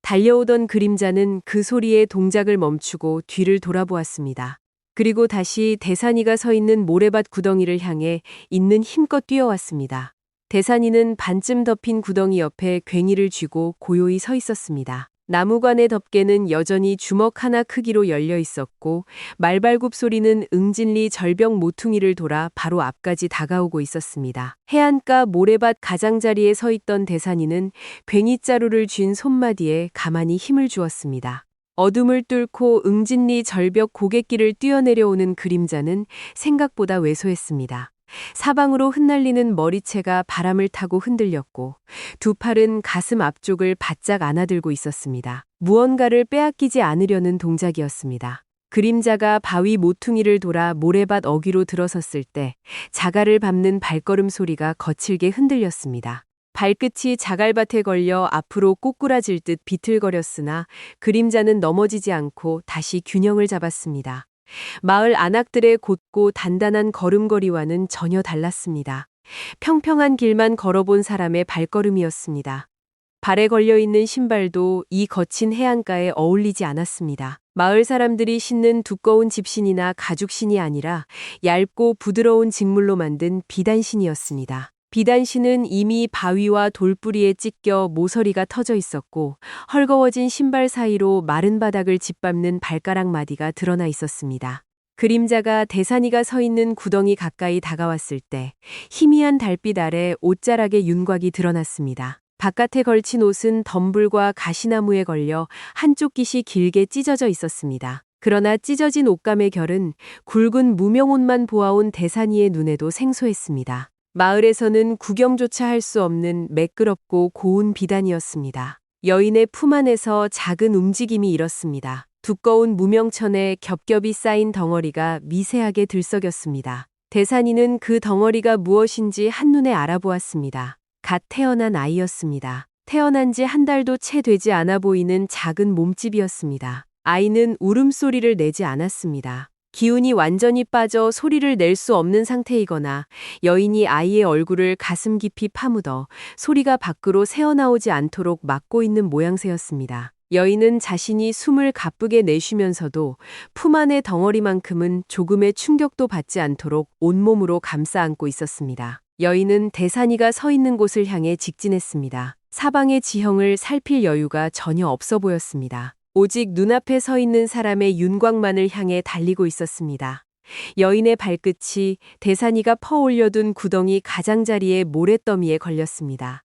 달려오던 그림자는 그 소리에 동작을 멈추고 뒤를 돌아보았습니다. 그리고 다시 대산이가 서 있는 모래밭 구덩이를 향해 있는 힘껏 뛰어왔습니다. 대산이는 반쯤 덮인 구덩이 옆에 괭이를 쥐고 고요히 서 있었습니다. 나무관의 덮개는 여전히 주먹 하나 크기로 열려 있었고 말발굽 소리는 응진리 절벽 모퉁이를 돌아 바로 앞까지 다가오고 있었습니다. 해안가 모래밭 가장자리에 서 있던 대산이는 괭이자루를 쥔 손마디에 가만히 힘을 주었습니다. 어둠을 뚫고 응진리 절벽 고갯길을 뛰어내려오는 그림자는 생각보다 왜소했습니다. 사방으로 흩날리는 머리채가 바람을 타고 흔들렸고 두 팔은 가슴 앞쪽을 바짝 안아들고 있었습니다. 무언가를 빼앗기지 않으려는 동작이었습니다. 그림자가 바위 모퉁이를 돌아 모래밭 어귀로 들어섰을 때 자갈을 밟는 발걸음 소리가 거칠게 흔들렸습니다. 발끝이 자갈밭에 걸려 앞으로 꼬꾸라질 듯 비틀거렸으나 그림자는 넘어지지 않고 다시 균형을 잡았습니다. 마을 안악들의 곧고 단단한 걸음걸이와는 전혀 달랐습니다. 평평한 길만 걸어본 사람의 발걸음이었습니다. 발에 걸려있는 신발도 이 거친 해안가에 어울리지 않았습니다. 마을 사람들이 신는 두꺼운 집신이나 가죽신이 아니라 얇고 부드러운 직물로 만든 비단신이었습니다. 비단신은 이미 바위와 돌뿌리에 찢겨 모서리가 터져 있었고 헐거워진 신발 사이로 마른 바닥을 짓밟는 발가락 마디가 드러나 있었습니다. 그림자가 대산이가 서 있는 구덩이 가까이 다가왔을 때 희미한 달빛 아래 옷자락의 윤곽이 드러났습니다. 바깥에 걸친 옷은 덤불과 가시나무에 걸려 한쪽 깃이 길게 찢어져 있었습니다. 그러나 찢어진 옷감의 결은 굵은 무명옷만 보아온 대산이의 눈에도 생소했습니다. 마을에서는 구경조차 할 수 없는 매끄럽고 고운 비단이었습니다. 여인의 품 안에서 작은 움직임이 일었습니다. 두꺼운 무명천에 겹겹이 쌓인 덩어리가 미세하게 들썩였습니다. 대산이는 그 덩어리가 무엇인지 한눈에 알아보았습니다. 갓 태어난 아이였습니다. 태어난 지 한 달도 채 되지 않아 보이는 작은 몸집이었습니다. 아이는 울음소리를 내지 않았습니다. 기운이 완전히 빠져 소리를 낼 수 없는 상태이거나 여인이 아이의 얼굴을 가슴 깊이 파묻어 소리가 밖으로 새어나오지 않도록 막고 있는 모양새였습니다. 여인은 자신이 숨을 가쁘게 내쉬면서도 품 안의 덩어리만큼은 조금의 충격도 받지 않도록 온몸으로 감싸 안고 있었습니다. 여인은 대산이가 서 있는 곳을 향해 직진했습니다. 사방의 지형을 살필 여유가 전혀 없어 보였습니다. 오직 눈앞에 서 있는 사람의 윤곽만을 향해 달리고 있었습니다. 여인의 발끝이 대산이가 퍼올려둔 구덩이 가장자리의 모래더미에 걸렸습니다.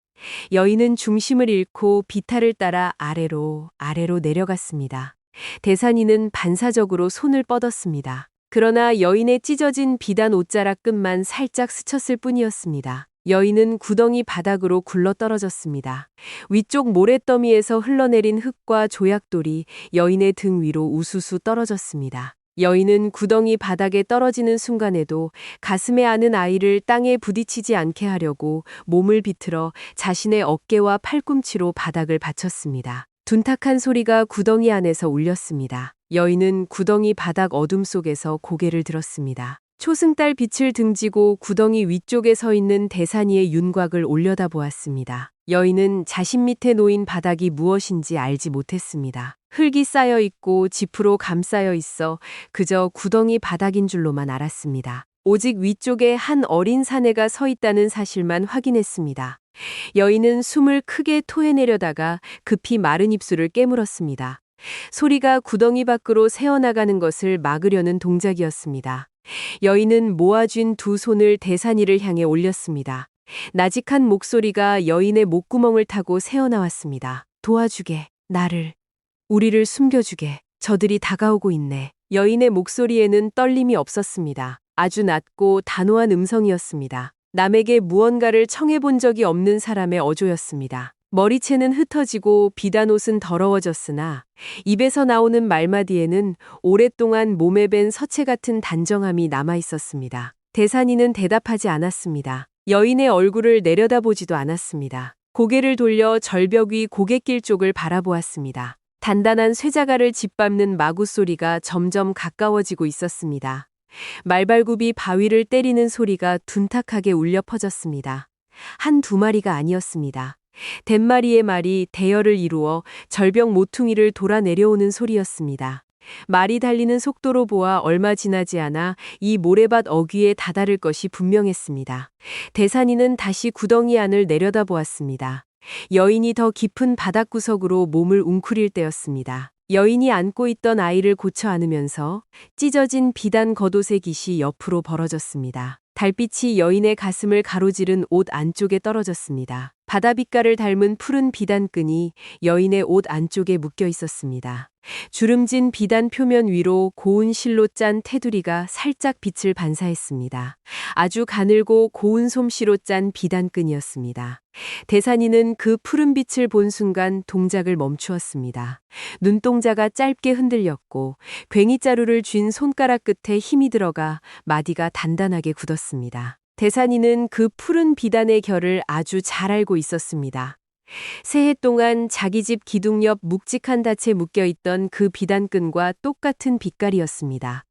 여인은 중심을 잃고 비탈을 따라 아래로 내려갔습니다. 대산이는 반사적으로 손을 뻗었습니다. 그러나 여인의 찢어진 비단 옷자락 끝만 살짝 스쳤을 뿐이었습니다. 여인은 구덩이 바닥으로 굴러 떨어졌습니다. 위쪽 모래더미에서 흘러내린 흙과 조약돌이 여인의 등 위로 우수수 떨어졌습니다. 여인은 구덩이 바닥에 떨어지는 순간에도 가슴에 안은 아이를 땅에 부딪히지 않게 하려고 몸을 비틀어 자신의 어깨와 팔꿈치로 바닥을 받쳤습니다. 둔탁한 소리가 구덩이 안에서 울렸습니다. 여인은 구덩이 바닥 어둠 속에서 고개를 들었습니다. 초승달 빛을 등지고 구덩이 위쪽에 서 있는 대산이의 윤곽을 올려다보았습니다. 여인은 자신 밑에 놓인 바닥이 무엇인지 알지 못했습니다. 흙이 쌓여 있고 지프로 감싸여 있어 그저 구덩이 바닥인 줄로만 알았습니다. 오직 위쪽에 한 어린 사내가 서 있다는 사실만 확인했습니다. 여인은 숨을 크게 토해내려다가 급히 마른 입술을 깨물었습니다. 소리가 구덩이 밖으로 새어나가는 것을 막으려는 동작이었습니다. 여인은 모아쥔 두 손을 대산이를 향해 올렸습니다. 나직한 목소리가 여인의 목구멍을 타고 새어나왔습니다. 도와주게, 나를, 우리를 숨겨주게, 저들이 다가오고 있네. 여인의 목소리에는 떨림이 없었습니다. 아주 낮고 단호한 음성이었습니다. 남에게 무언가를 청해본 적이 없는 사람의 어조였습니다. 머리채는 흩어지고 비단옷은 더러워졌으나 입에서 나오는 말마디에는 오랫동안 몸에 밴 서체 같은 단정함이 남아 있었습니다. 대산이는 대답하지 않았습니다. 여인의 얼굴을 내려다보지도 않았습니다. 고개를 돌려 절벽 위 고갯길 쪽을 바라보았습니다. 단단한 쇠자갈을 짓밟는 마구 소리가 점점 가까워지고 있었습니다. 말발굽이 바위를 때리는 소리가 둔탁하게 울려 퍼졌습니다. 한두 마리가 아니었습니다. 댓마리의 말이 대열을 이루어 절벽 모퉁이를 돌아 내려오는 소리였습니다. 말이 달리는 속도로 보아 얼마 지나지 않아 이 모래밭 어귀에 다다를 것이 분명했습니다. 대산이는 다시 구덩이 안을 내려다보았습니다. 여인이 더 깊은 바닥구석으로 몸을 웅크릴 때였습니다. 여인이 안고 있던 아이를 고쳐 안으면서 찢어진 비단 겉옷의 깃이 옆으로 벌어졌습니다. 달빛이 여인의 가슴을 가로지른 옷 안쪽에 떨어졌습니다. 바다 빛깔을 닮은 푸른 비단끈이 여인의 옷 안쪽에 묶여 있었습니다. 주름진 비단 표면 위로 고운 실로 짠 테두리가 살짝 빛을 반사했습니다. 아주 가늘고 고운 솜씨로 짠 비단끈이었습니다. 대산이는 그 푸른 빛을 본 순간 동작을 멈추었습니다. 눈동자가 짧게 흔들렸고 괭이자루를 쥔 손가락 끝에 힘이 들어가 마디가 단단하게 굳었습니다. 대산이는 그 푸른 비단의 결을 아주 잘 알고 있었습니다. 새해 동안 자기 집 기둥 옆 묵직한 닻에 묶여있던 그 비단끈과 똑같은 빛깔이었습니다.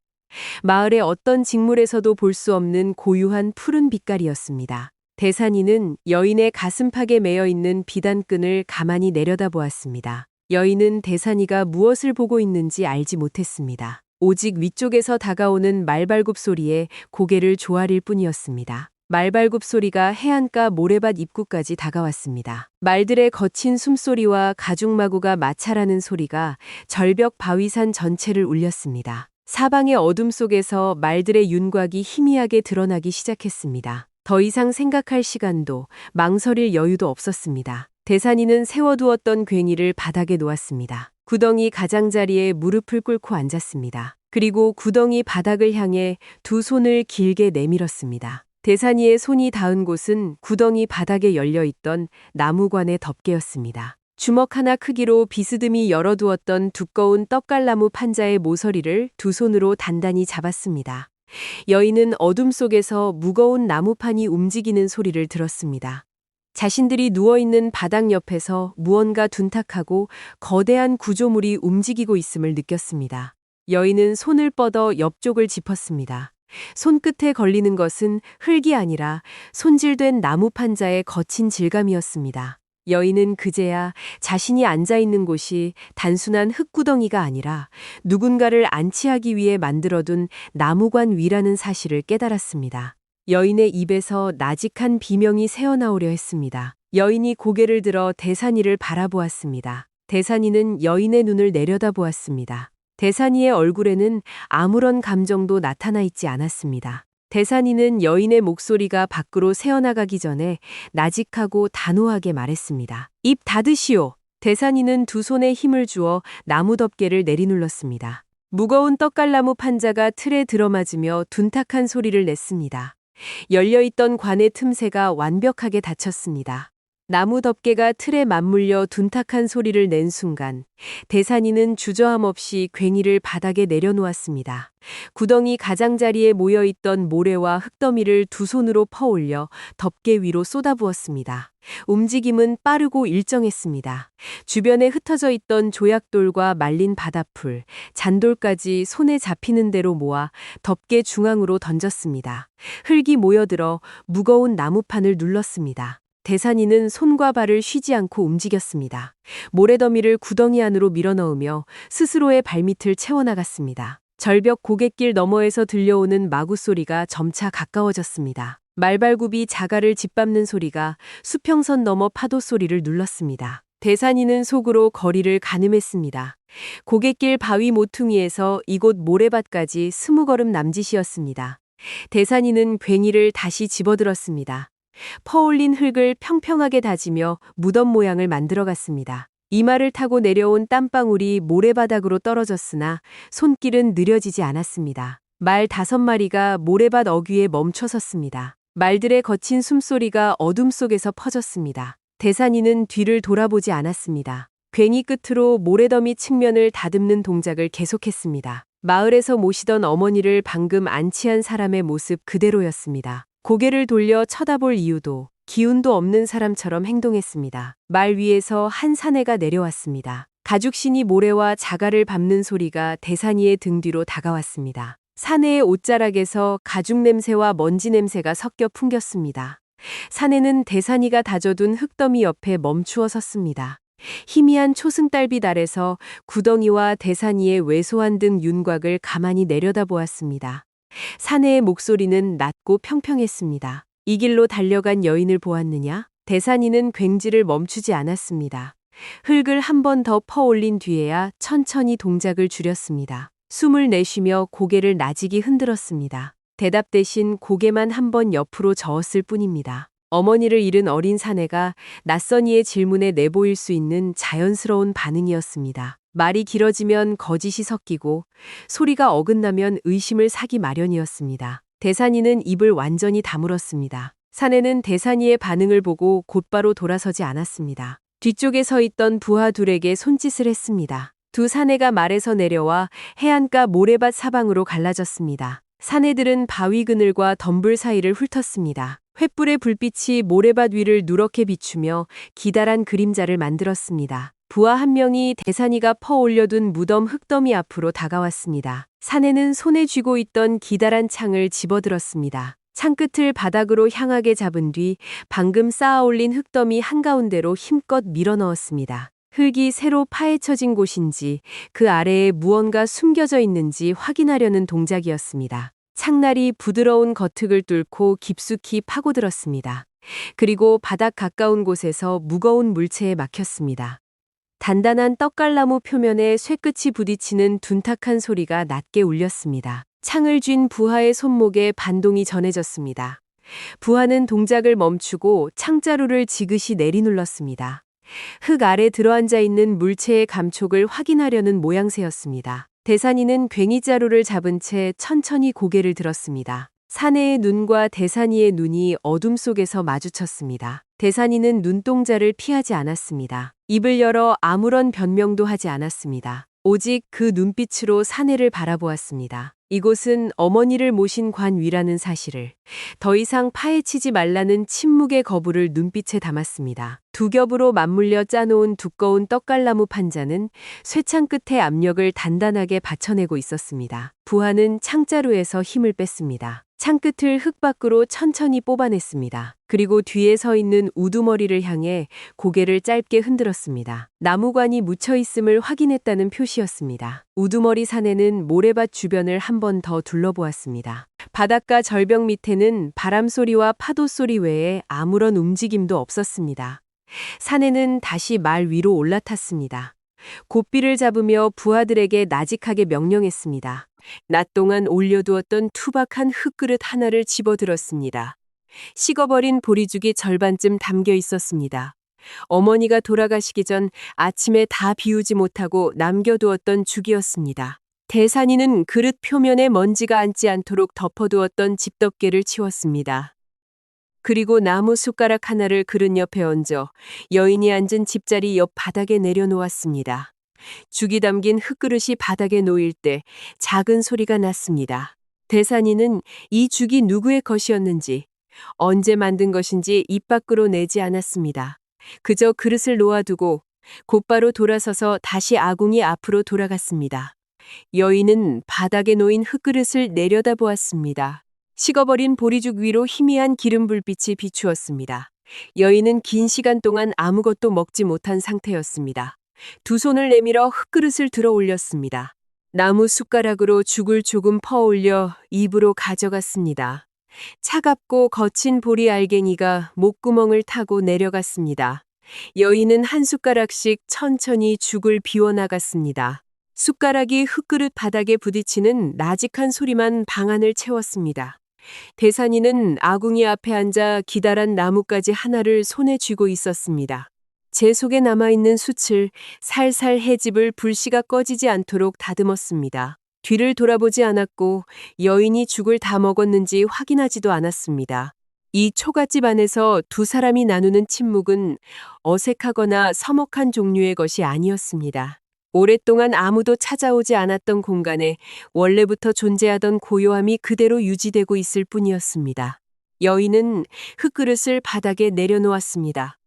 마을의 어떤 직물에서도 볼 수 없는 고유한 푸른 빛깔이었습니다. 대산이는 여인의 가슴팍에 매여 있는 비단끈을 가만히 내려다보았습니다. 여인은 대산이가 무엇을 보고 있는지 알지 못했습니다. 오직 위쪽에서 다가오는 말발굽 소리에 고개를 조아릴 뿐이었습니다. 말발굽 소리가 해안가 모래밭 입구까지 다가왔습니다. 말들의 거친 숨소리와 가죽마구가 마찰하는 소리가 절벽 바위산 전체를 울렸습니다. 사방의 어둠 속에서 말들의 윤곽이 희미하게 드러나기 시작했습니다. 더 이상 생각할 시간도 망설일 여유도 없었습니다. 대산이는 세워두었던 괭이를 바닥에 놓았습니다. 구덩이 가장자리에 무릎을 꿇고 앉았습니다. 그리고 구덩이 바닥을 향해 두 손을 길게 내밀었습니다. 대산이의 손이 닿은 곳은 구덩이 바닥에 열려있던 나무관의 덮개였습니다. 주먹 하나 크기로 비스듬히 열어두었던 두꺼운 떡갈나무 판자의 모서리를 두 손으로 단단히 잡았습니다. 여인은 어둠 속에서 무거운 나무판이 움직이는 소리를 들었습니다. 자신들이 누워있는 바닥 옆에서 무언가 둔탁하고 거대한 구조물이 움직이고 있음을 느꼈습니다. 여인은 손을 뻗어 옆쪽을 짚었습니다. 손끝에 걸리는 것은 흙이 아니라 손질된 나무 판자의 거친 질감이었습니다. 여인은 그제야 자신이 앉아있는 곳이 단순한 흙구덩이가 아니라 누군가를 안치하기 위해 만들어둔 나무관 위라는 사실을 깨달았습니다. 여인의 입에서 나직한 비명이 새어나오려 했습니다. 여인이 고개를 들어 대산이를 바라보았습니다. 대산이는 여인의 눈을 내려다보았습니다. 대산이의 얼굴에는 아무런 감정도 나타나 있지 않았습니다. 대산이는 여인의 목소리가 밖으로 새어나가기 전에 나직하고 단호하게 말했습니다. 입 닫으시오. 대산이는 두 손에 힘을 주어 나무 덮개를 내리눌렀습니다. 무거운 떡갈나무 판자가 틀에 들어맞으며 둔탁한 소리를 냈습니다. 열려있던 관의 틈새가 완벽하게 닫혔습니다. 나무 덮개가 틀에 맞물려 둔탁한 소리를 낸 순간 대산이는 주저함 없이 괭이를 바닥에 내려놓았습니다. 구덩이 가장자리에 모여있던 모래와 흙더미를 두 손으로 퍼올려 덮개 위로 쏟아부었습니다. 움직임은 빠르고 일정했습니다. 주변에 흩어져 있던 조약돌과 말린 바닷풀, 잔돌까지 손에 잡히는 대로 모아 덮개 중앙으로 던졌습니다. 흙이 모여들어 무거운 나무판을 눌렀습니다. 대산이는 손과 발을 쉬지 않고 움직였습니다. 모래더미를 구덩이 안으로 밀어넣으며 스스로의 발밑을 채워나갔습니다. 절벽 고갯길 너머에서 들려오는 마구 소리가 점차 가까워졌습니다. 말발굽이 자갈을 짓밟는 소리가 수평선 너머 파도 소리를 눌렀습니다. 대산이는 속으로 거리를 가늠했습니다. 고갯길 바위 모퉁이에서 이곳 모래밭까지 20걸음 남짓이었습니다. 대산이는 괭이를 다시 집어들었습니다. 퍼올린 흙을 평평하게 다지며 무덤 모양을 만들어갔습니다. 이마를 타고 내려온 땀방울이 모래바닥으로 떨어졌으나 손길은 느려지지 않았습니다. 말 5마리가 모래밭 어귀에 멈춰 섰습니다. 말들의 거친 숨소리가 어둠 속에서 퍼졌습니다. 대산이는 뒤를 돌아보지 않았습니다. 괭이 끝으로 모래더미 측면을 다듬는 동작을 계속했습니다. 마을에서 모시던 어머니를 방금 안치한 사람의 모습 그대로였습니다. 고개를 돌려 쳐다볼 이유도 기운도 없는 사람처럼 행동했습니다. 말 위에서 한 사내가 내려왔습니다. 가죽신이 모래와 자갈을 밟는 소리가 대산이의 등 뒤로 다가왔습니다. 사내의 옷자락에서 가죽 냄새와 먼지 냄새가 섞여 풍겼습니다. 사내는 대산이가 다져둔 흙더미 옆에 멈추어 섰습니다. 희미한 초승달빛 아래서 구덩이와 대산이의 왜소한 등 윤곽을 가만히 내려다보았습니다. 사내의 목소리는 낮고 평평했습니다. 이 길로 달려간 여인을 보았느냐? 대산이는 괭지를 멈추지 않았습니다. 흙을 한 번 더 퍼올린 뒤에야 천천히 동작을 줄였습니다. 숨을 내쉬며 고개를 나직이 흔들었습니다. 대답 대신 고개만 한 번 옆으로 저었을 뿐입니다. 어머니를 잃은 어린 사내가 낯선 이의 질문에 내보일 수 있는 자연스러운 반응이었습니다. 말이 길어지면 거짓이 섞이고 소리가 어긋나면 의심을 사기 마련이었습니다. 대산이는 입을 완전히 다물었습니다. 사내는 대산이의 반응을 보고 곧바로 돌아서지 않았습니다. 뒤쪽에 서 있던 부하 둘에게 손짓을 했습니다. 두 사내가 말에서 내려와 해안가 모래밭 사방으로 갈라졌습니다. 사내들은 바위 그늘과 덤불 사이를 훑었습니다. 횃불의 불빛이 모래밭 위를 누렇게 비추며 기다란 그림자를 만들었습니다. 부하 한 명이 대산이가 퍼올려둔 무덤 흙더미 앞으로 다가왔습니다. 사내는 손에 쥐고 있던 기다란 창을 집어들었습니다. 창끝을 바닥으로 향하게 잡은 뒤 방금 쌓아올린 흙더미 한가운데로 힘껏 밀어넣었습니다. 흙이 새로 파헤쳐진 곳인지 그 아래에 무언가 숨겨져 있는지 확인하려는 동작이었습니다. 창날이 부드러운 겉흙을 뚫고 깊숙이 파고들었습니다. 그리고 바닥 가까운 곳에서 무거운 물체에 막혔습니다. 단단한 떡갈나무 표면에 쇠끝이 부딪히는 둔탁한 소리가 낮게 울렸습니다. 창을 쥔 부하의 손목에 반동이 전해졌습니다. 부하는 동작을 멈추고 창자루를 지그시 내리눌렀습니다. 흙 아래 들어앉아 있는 물체의 감촉을 확인하려는 모양새였습니다. 대산이는 괭이자루를 잡은 채 천천히 고개를 들었습니다. 사내의 눈과 대산이의 눈이 어둠 속에서 마주쳤습니다. 대산이는 눈동자를 피하지 않았습니다. 입을 열어 아무런 변명도 하지 않았습니다. 오직 그 눈빛으로 사내를 바라보았습니다. 이곳은 어머니를 모신 관 위라는 사실을, 더 이상 파헤치지 말라는 침묵의 거부를 눈빛에 담았습니다. 두 겹으로 맞물려 짜놓은 두꺼운 떡갈나무 판자는 쇠창 끝의 압력을 단단하게 받쳐내고 있었습니다. 부하는 창자루에서 힘을 뺐습니다. 창끝을 흙 밖으로 천천히 뽑아냈습니다. 그리고 뒤에 서 있는 우두머리를 향해 고개를 짧게 흔들었습니다. 나무관이 묻혀 있음을 확인했다는 표시였습니다. 우두머리 사내는 모래밭 주변을 한 번 더 둘러보았습니다. 바닷가 절벽 밑에는 바람소리와 파도소리 외에 아무런 움직임도 없었습니다. 사내는 다시 말 위로 올라탔습니다. 고삐를 잡으며 부하들에게 나직하게 명령했습니다. 낮 동안 올려두었던 투박한 흙그릇 하나를 집어들었습니다. 식어버린 보리죽이 절반쯤 담겨 있었습니다. 어머니가 돌아가시기 전 아침에 다 비우지 못하고 남겨두었던 죽이었습니다. 대산이는 그릇 표면에 먼지가 앉지 않도록 덮어두었던 집덮개를 치웠습니다. 그리고 나무 숟가락 하나를 그릇 옆에 얹어 여인이 앉은 집자리 옆 바닥에 내려놓았습니다. 죽이 담긴 흙그릇이 바닥에 놓일 때 작은 소리가 났습니다. 대산이는 이 죽이 누구의 것이었는지, 언제 만든 것인지 입 밖으로 내지 않았습니다. 그저 그릇을 놓아두고 곧바로 돌아서서 다시 아궁이 앞으로 돌아갔습니다. 여인은 바닥에 놓인 흙그릇을 내려다보았습니다. 식어버린 보리죽 위로 희미한 기름 불빛이 비추었습니다. 여인은 긴 시간 동안 아무것도 먹지 못한 상태였습니다. 두 손을 내밀어 흙그릇을 들어 올렸습니다. 나무 숟가락으로 죽을 조금 퍼올려 입으로 가져갔습니다. 차갑고 거친 보리 알갱이가 목구멍을 타고 내려갔습니다. 여인은 한 숟가락씩 천천히 죽을 비워나갔습니다. 숟가락이 흙그릇 바닥에 부딪히는 나직한 소리만 방안을 채웠습니다. 대산이는 아궁이 앞에 앉아 기다란 나뭇가지 하나를 손에 쥐고 있었습니다. 제 속에 남아있는 숯을 살살 해집을 불씨가 꺼지지 않도록 다듬었습니다. 뒤를 돌아보지 않았고 여인이 죽을 다 먹었는지 확인하지도 않았습니다. 이 초가집 안에서 두 사람이 나누는 침묵은 어색하거나 서먹한 종류의 것이 아니었습니다. 오랫동안 아무도 찾아오지 않았던 공간에 원래부터 존재하던 고요함이 그대로 유지되고 있을 뿐이었습니다. 여인은 흙그릇을 바닥에 내려놓았습니다.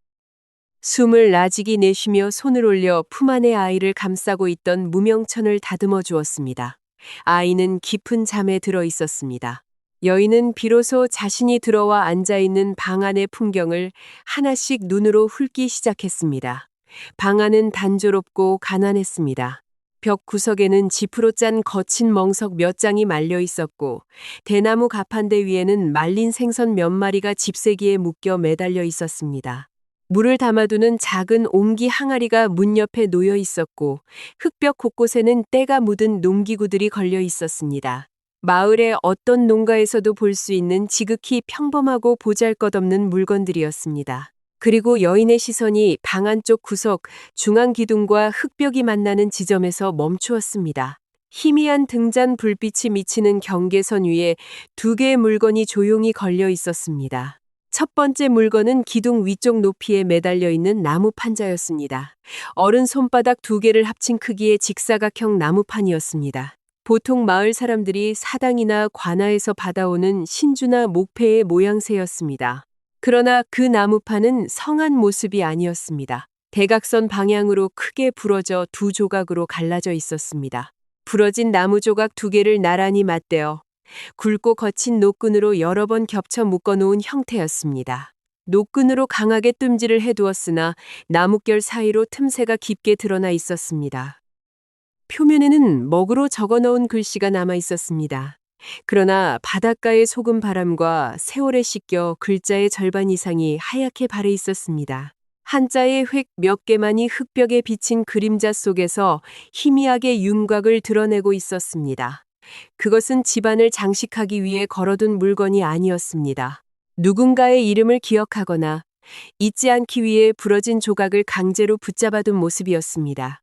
숨을 나직이 내쉬며 손을 올려 품 안에 아이를 감싸고 있던 무명천을 다듬어 주었습니다. 아이는 깊은 잠에 들어 있었습니다. 여인은 비로소 자신이 들어와 앉아있는 방 안의 풍경을 하나씩 눈으로 훑기 시작했습니다. 방 안은 단조롭고 가난했습니다. 벽 구석에는 지프로 짠 거친 멍석 몇 장이 말려 있었고 대나무 가판대 위에는 말린 생선 몇 마리가 집세기에 묶여 매달려 있었습니다. 물을 담아두는 작은 옹기 항아리가 문 옆에 놓여 있었고 흙벽 곳곳에는 때가 묻은 농기구들이 걸려 있었습니다. 마을의 어떤 농가에서도 볼 수 있는 지극히 평범하고 보잘것없는 물건들이었습니다. 그리고 여인의 시선이 방 안쪽 구석 중앙 기둥과 흙벽이 만나는 지점에서 멈추었습니다. 희미한 등잔 불빛이 미치는 경계선 위에 두 개의 물건이 조용히 걸려 있었습니다. 첫 번째 물건은 기둥 위쪽 높이에 매달려 있는 나무 판자였습니다. 어른 손바닥 두 개를 합친 크기의 직사각형 나무판이었습니다. 보통 마을 사람들이 사당이나 관아에서 받아오는 신주나 목패의 모양새였습니다. 그러나 그 나무판은 성한 모습이 아니었습니다. 대각선 방향으로 크게 부러져 두 조각으로 갈라져 있었습니다. 부러진 나무 조각 두 개를 나란히 맞대어 굵고 거친 노끈으로 여러 번 겹쳐 묶어놓은 형태였습니다. 노끈으로 강하게 뜸질을 해두었으나 나뭇결 사이로 틈새가 깊게 드러나 있었습니다. 표면에는 먹으로 적어놓은 글씨가 남아 있었습니다. 그러나 바닷가의 소금 바람과 세월에 씻겨 글자의 절반 이상이 하얗게 발해 있었습니다. 한자의 획 몇 개만이 흙벽에 비친 그림자 속에서 희미하게 윤곽을 드러내고 있었습니다. 그것은 집안을 장식하기 위해 걸어둔 물건이 아니었습니다. 누군가의 이름을 기억하거나 잊지 않기 위해 부러진 조각을 강제로 붙잡아둔 모습이었습니다.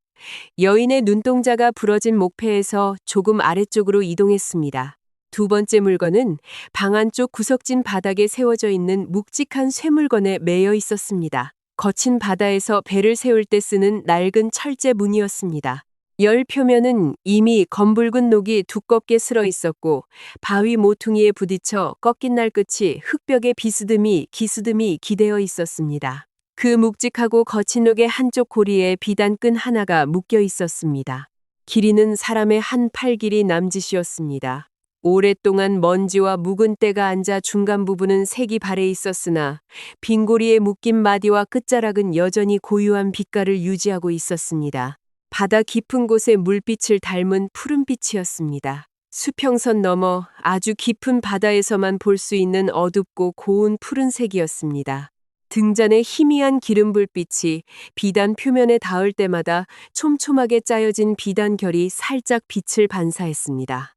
여인의 눈동자가 부러진 목패에서 조금 아래쪽으로 이동했습니다. 두 번째 물건은 방 안쪽 구석진 바닥에 세워져 있는 묵직한 쇠물건에 매여 있었습니다. 거친 바다에서 배를 세울 때 쓰는 낡은 철제 문이었습니다. 열 표면은 이미 검붉은 녹이 두껍게 슬어 있었고 바위 모퉁이에 부딪혀 꺾인 날 끝이 흙벽에 비스듬히 기스듬히 기대어 있었습니다. 그 묵직하고 거친 녹의 한쪽 고리에 비단 끈 하나가 묶여 있었습니다. 길이는 사람의 한 팔 길이 남짓이었습니다. 오랫동안 먼지와 묵은 때가 앉아 중간 부분은 색이 바래 있었으나 빈고리에 묶인 마디와 끝자락은 여전히 고유한 빛깔을 유지하고 있었습니다. 바다 깊은 곳의 물빛을 닮은 푸른빛이었습니다. 수평선 너머 아주 깊은 바다에서만 볼 수 있는 어둡고 고운 푸른색이었습니다. 등잔의 희미한 기름불빛이 비단 표면에 닿을 때마다 촘촘하게 짜여진 비단결이 살짝 빛을 반사했습니다.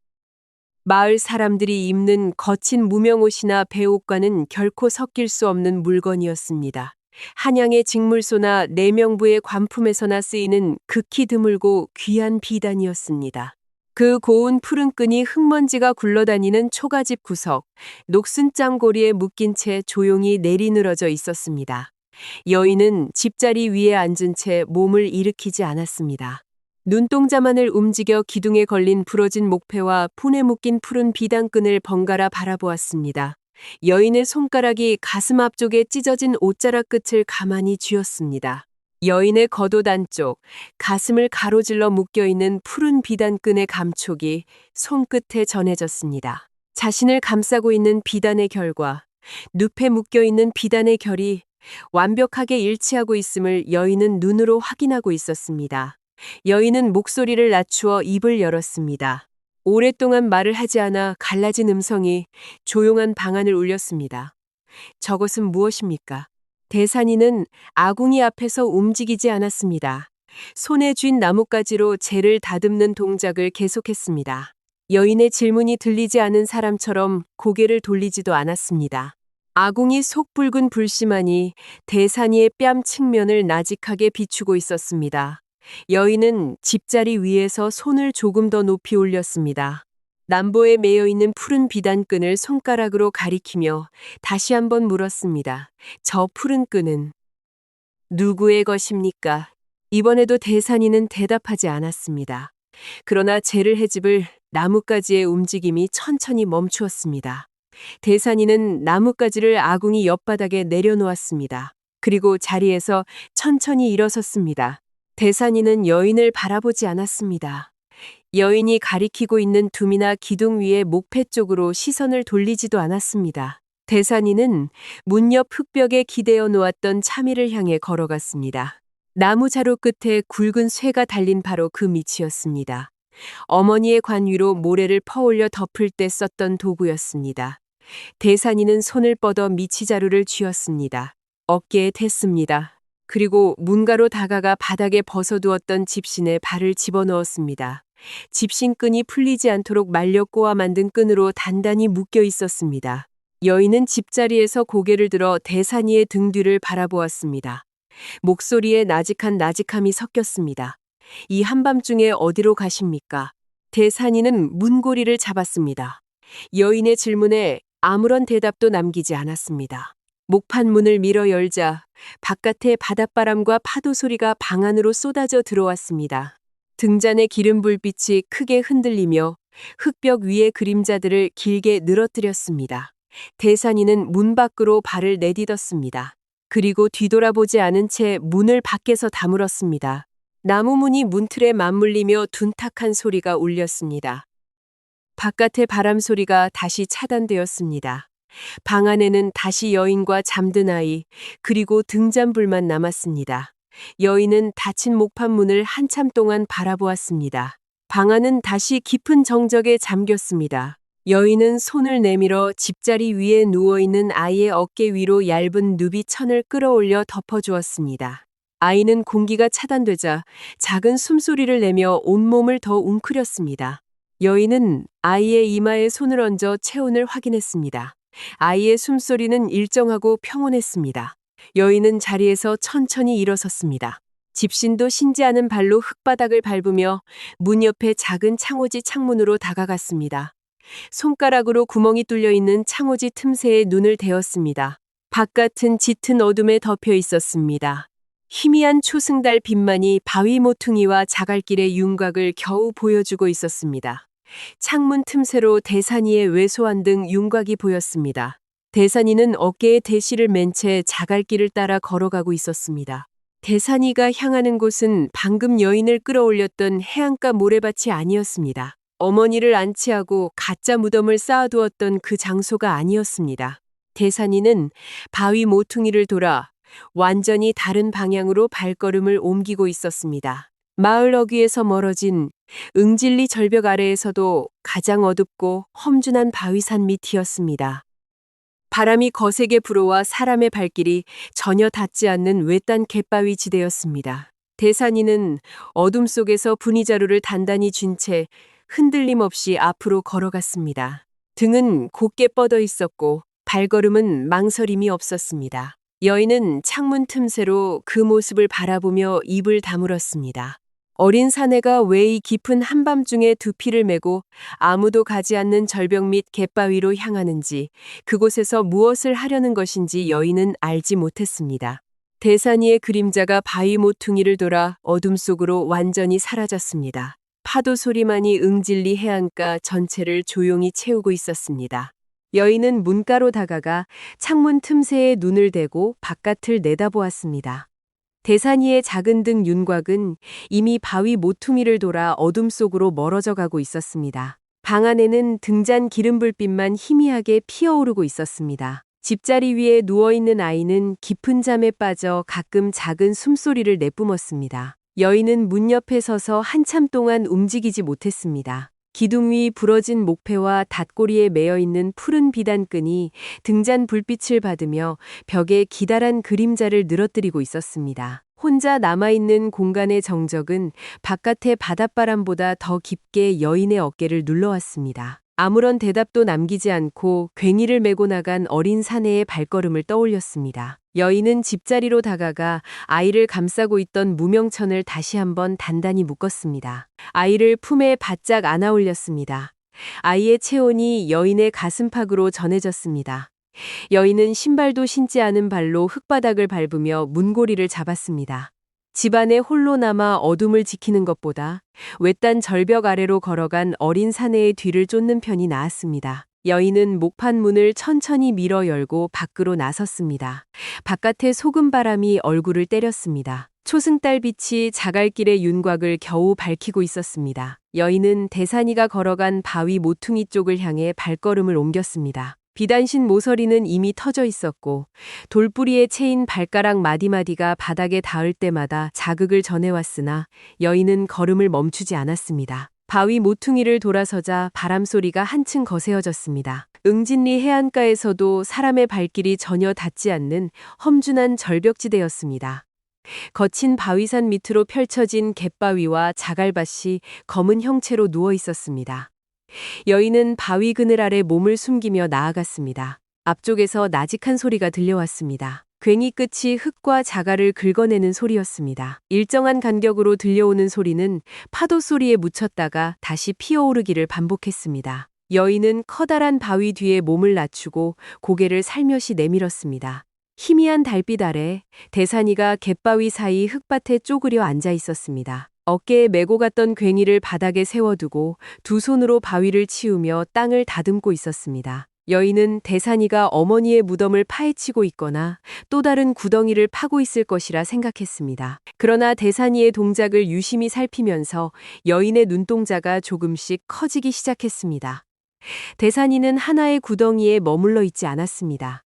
마을 사람들이 입는 거친 무명옷이나 배옷과는 결코 섞일 수 없는 물건이었습니다. 한양의 직물소나 내명부의 관품에서나 쓰이는 극히 드물고 귀한 비단이었습니다. 그 고운 푸른 끈이 흙먼지가 굴러다니는 초가집 구석, 녹슨 짱고리에 묶인 채 조용히 내리늘어져 있었습니다. 여인은 집자리 위에 앉은 채 몸을 일으키지 않았습니다. 눈동자만을 움직여 기둥에 걸린 부러진 목패와 푼에 묶인 푸른 비단끈을 번갈아 바라보았습니다. 여인의 손가락이 가슴 앞쪽에 찢어진 옷자락 끝을 가만히 쥐었습니다. 여인의 겉옷 안쪽, 가슴을 가로질러 묶여있는 푸른 비단끈의 감촉이 손끝에 전해졌습니다. 자신을 감싸고 있는 비단의 결과, 늪에 묶여있는 비단의 결이 완벽하게 일치하고 있음을 여인은 눈으로 확인하고 있었습니다. 여인은 목소리를 낮추어 입을 열었습니다. 오랫동안 말을 하지 않아 갈라진 음성이 조용한 방안을 울렸습니다. 저것은 무엇입니까? 대산이는 아궁이 앞에서 움직이지 않았습니다. 손에 쥔 나뭇가지로 재를 다듬는 동작을 계속했습니다. 여인의 질문이 들리지 않은 사람처럼 고개를 돌리지도 않았습니다. 아궁이 속 붉은 불씨만이 대산이의 뺨 측면을 나직하게 비추고 있었습니다. 여인은 집자리 위에서 손을 조금 더 높이 올렸습니다. 남보에 매여 있는 푸른 비단끈을 손가락으로 가리키며 다시 한번 물었습니다. 저 푸른 끈은 누구의 것입니까? 이번에도 대산이는 대답하지 않았습니다. 그러나 재를 헤집을 나뭇가지의 움직임이 천천히 멈추었습니다. 대산이는 나뭇가지를 아궁이 옆바닥에 내려놓았습니다. 그리고 자리에서 천천히 일어섰습니다. 대산이는 여인을 바라보지 않았습니다. 여인이 가리키고 있는 둠이나 기둥 위의 목패 쪽으로 시선을 돌리지도 않았습니다. 대산이는 문 옆 흙벽에 기대어 놓았던 차미를 향해 걸어갔습니다. 나무 자루 끝에 굵은 쇠가 달린 바로 그 밑이었습니다. 어머니의 관 위로 모래를 퍼올려 덮을 때 썼던 도구였습니다. 대산이는 손을 뻗어 미치자루를 쥐었습니다. 어깨에 댔습니다. 그리고 문가로 다가가 바닥에 벗어두었던 집신에 발을 집어넣었습니다. 집신끈이 풀리지 않도록 말려 꼬아 만든 끈으로 단단히 묶여 있었습니다. 여인은 집자리에서 고개를 들어 대산이의 등 뒤를 바라보았습니다. 목소리에 나직함이 섞였습니다. 이 한밤중에 어디로 가십니까? 대산이는 문고리를 잡았습니다. 여인의 질문에 아무런 대답도 남기지 않았습니다. 목판 문을 밀어 열자 바깥의 바닷바람과 파도 소리가 방 안으로 쏟아져 들어왔습니다. 등잔의 기름 불빛이 크게 흔들리며 흙벽 위의 그림자들을 길게 늘어뜨렸습니다. 대산이는 문 밖으로 발을 내디뎠습니다. 그리고 뒤돌아보지 않은 채 문을 밖에서 다물었습니다. 나무 문이 문틀에 맞물리며 둔탁한 소리가 울렸습니다. 바깥의 바람 소리가 다시 차단되었습니다. 방 안에는 다시 여인과 잠든 아이, 그리고 등잔불만 남았습니다. 여인은 닫힌 목판 문을 한참 동안 바라보았습니다. 방 안은 다시 깊은 정적에 잠겼습니다. 여인은 손을 내밀어 집자리 위에 누워있는 아이의 어깨 위로 얇은 누비천을 끌어올려 덮어주었습니다. 아이는 공기가 차단되자 작은 숨소리를 내며 온몸을 더 웅크렸습니다. 여인은 아이의 이마에 손을 얹어 체온을 확인했습니다. 아이의 숨소리는 일정하고 평온했습니다. 여인은 자리에서 천천히 일어섰습니다. 집신도 신지 않은 발로 흙바닥을 밟으며 문 옆에 작은 창호지 창문으로 다가갔습니다. 손가락으로 구멍이 뚫려 있는 창호지 틈새에 눈을 대었습니다. 바깥은 짙은 어둠에 덮여 있었습니다. 희미한 초승달 빛만이 바위 모퉁이와 자갈길의 윤곽을 겨우 보여주고 있었습니다. 창문 틈새로 대산이의 왜소한 등 윤곽이 보였습니다. 대산이는 어깨에 대시를 맨 채 자갈길을 따라 걸어가고 있었습니다. 대산이가 향하는 곳은 방금 여인을 끌어올렸던 해안가 모래밭이 아니었습니다. 어머니를 안치하고 가짜 무덤을 쌓아두었던 그 장소가 아니었습니다. 대산이는 바위 모퉁이를 돌아 완전히 다른 방향으로 발걸음을 옮기고 있었습니다. 마을 어귀에서 멀어진 응진리 절벽 아래에서도 가장 어둡고 험준한 바위산 밑이었습니다. 바람이 거세게 불어와 사람의 발길이 전혀 닿지 않는 외딴 갯바위 지대였습니다. 대산이는 어둠 속에서 분이자루를 단단히 쥔 채 흔들림 없이 앞으로 걸어갔습니다. 등은 곧게 뻗어 있었고 발걸음은 망설임이 없었습니다. 여인은 창문 틈새로 그 모습을 바라보며 입을 다물었습니다. 어린 사내가 왜 이 깊은 한밤중에 두피를 메고 아무도 가지 않는 절벽 밑 갯바위로 향하는지, 그곳에서 무엇을 하려는 것인지 여인은 알지 못했습니다. 대산이의 그림자가 바위 모퉁이를 돌아 어둠 속으로 완전히 사라졌습니다. 파도 소리만이 응질리 해안가 전체를 조용히 채우고 있었습니다. 여인은 문가로 다가가 창문 틈새에 눈을 대고 바깥을 내다보았습니다. 대산이의 작은 등 윤곽은 이미 바위 모퉁이를 돌아 어둠 속으로 멀어져 가고 있었습니다. 방 안에는 등잔 기름불빛만 희미하게 피어오르고 있었습니다. 집자리 위에 누워있는 아이는 깊은 잠에 빠져 가끔 작은 숨소리를 내뿜었습니다. 여인은 문 옆에 서서 한참 동안 움직이지 못했습니다. 기둥 위 부러진 목패와 닷고리에 매여있는 푸른 비단끈이 등잔 불빛을 받으며 벽에 기다란 그림자를 늘어뜨리고 있었습니다. 혼자 남아있는 공간의 정적은 바깥의 바닷바람보다 더 깊게 여인의 어깨를 눌러왔습니다. 아무런 대답도 남기지 않고 괭이를 메고 나간 어린 사내의 발걸음을 떠올렸습니다. 여인은 집자리로 다가가 아이를 감싸고 있던 무명천을 다시 한번 단단히 묶었습니다. 아이를 품에 바짝 안아 올렸습니다. 아이의 체온이 여인의 가슴팍으로 전해졌습니다. 여인은 신발도 신지 않은 발로 흙바닥을 밟으며 문고리를 잡았습니다. 집안에 홀로 남아 어둠을 지키는 것보다 외딴 절벽 아래로 걸어간 어린 사내의 뒤를 쫓는 편이 나았습니다. 여인은 목판 문을 천천히 밀어 열고 밖으로 나섰습니다. 바깥의 소금바람이 얼굴을 때렸습니다. 초승달빛이 자갈길의 윤곽을 겨우 밝히고 있었습니다. 여인은 대산이가 걸어간 바위 모퉁이 쪽을 향해 발걸음을 옮겼습니다. 비단신 모서리는 이미 터져 있었고 돌뿌리에 채인 발가락 마디마디가 바닥에 닿을 때마다 자극을 전해왔으나 여인은 걸음을 멈추지 않았습니다. 바위 모퉁이를 돌아서자 바람소리가 한층 거세어졌습니다. 응진리 해안가에서도 사람의 발길이 전혀 닿지 않는 험준한 절벽지대였습니다. 거친 바위산 밑으로 펼쳐진 갯바위와 자갈밭이 검은 형체로 누워 있었습니다. 여인은 바위 그늘 아래 몸을 숨기며 나아갔습니다. 앞쪽에서 나직한 소리가 들려왔습니다. 괭이 끝이 흙과 자갈을 긁어내는 소리였습니다. 일정한 간격으로 들려오는 소리는 파도 소리에 묻혔다가 다시 피어오르기를 반복했습니다. 여인은 커다란 바위 뒤에 몸을 낮추고 고개를 살며시 내밀었습니다. 희미한 달빛 아래 대산이가 갯바위 사이 흙밭에 쪼그려 앉아 있었습니다. 어깨에 메고 갔던 괭이를 바닥에 세워두고 두 손으로 바위를 치우며 땅을 다듬고 있었습니다. 여인은 대산이가 어머니의 무덤을 파헤치고 있거나 또 다른 구덩이를 파고 있을 것이라 생각했습니다. 그러나 대산이의 동작을 유심히 살피면서 여인의 눈동자가 조금씩 커지기 시작했습니다. 대산이는 하나의 구덩이에 머물러 있지 않았습니다.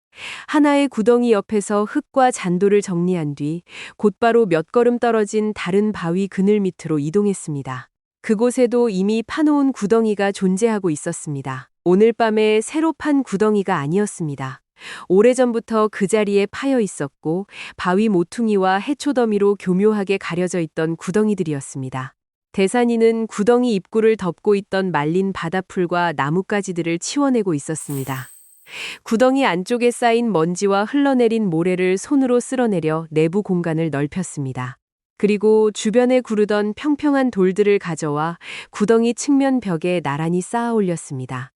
하나의 구덩이 옆에서 흙과 잔돌을 정리한 뒤 곧바로 몇 걸음 떨어진 다른 바위 그늘 밑으로 이동했습니다. 그곳에도 이미 파놓은 구덩이가 존재하고 있었습니다. 오늘 밤에 새로 판 구덩이가 아니었습니다. 오래전부터 그 자리에 파여 있었고 바위 모퉁이와 해초더미로 교묘하게 가려져 있던 구덩이들이었습니다. 대산이는 구덩이 입구를 덮고 있던 말린 바다풀과 나뭇가지들을 치워내고 있었습니다. 구덩이 안쪽에 쌓인 먼지와 흘러내린 모래를 손으로 쓸어내려 내부 공간을 넓혔습니다. 그리고 주변에 구르던 평평한 돌들을 가져와 구덩이 측면 벽에 나란히 쌓아 올렸습니다.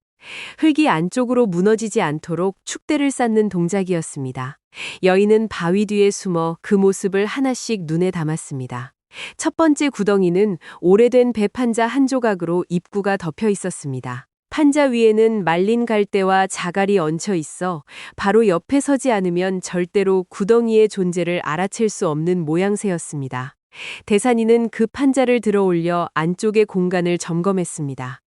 흙이 안쪽으로 무너지지 않도록 축대를 쌓는 동작이었습니다. 여인은 바위 뒤에 숨어 그 모습을 하나씩 눈에 담았습니다. 첫 번째 구덩이는 오래된 배 판자 한 조각으로 입구가 덮여 있었습니다. 판자 위에는 말린 갈대와 자갈이 얹혀 있어 바로 옆에 서지 않으면 절대로 구덩이의 존재를 알아챌 수 없는 모양새였습니다. 대산이는 그 판자를 들어 올려 안쪽의 공간을 점검했습니다.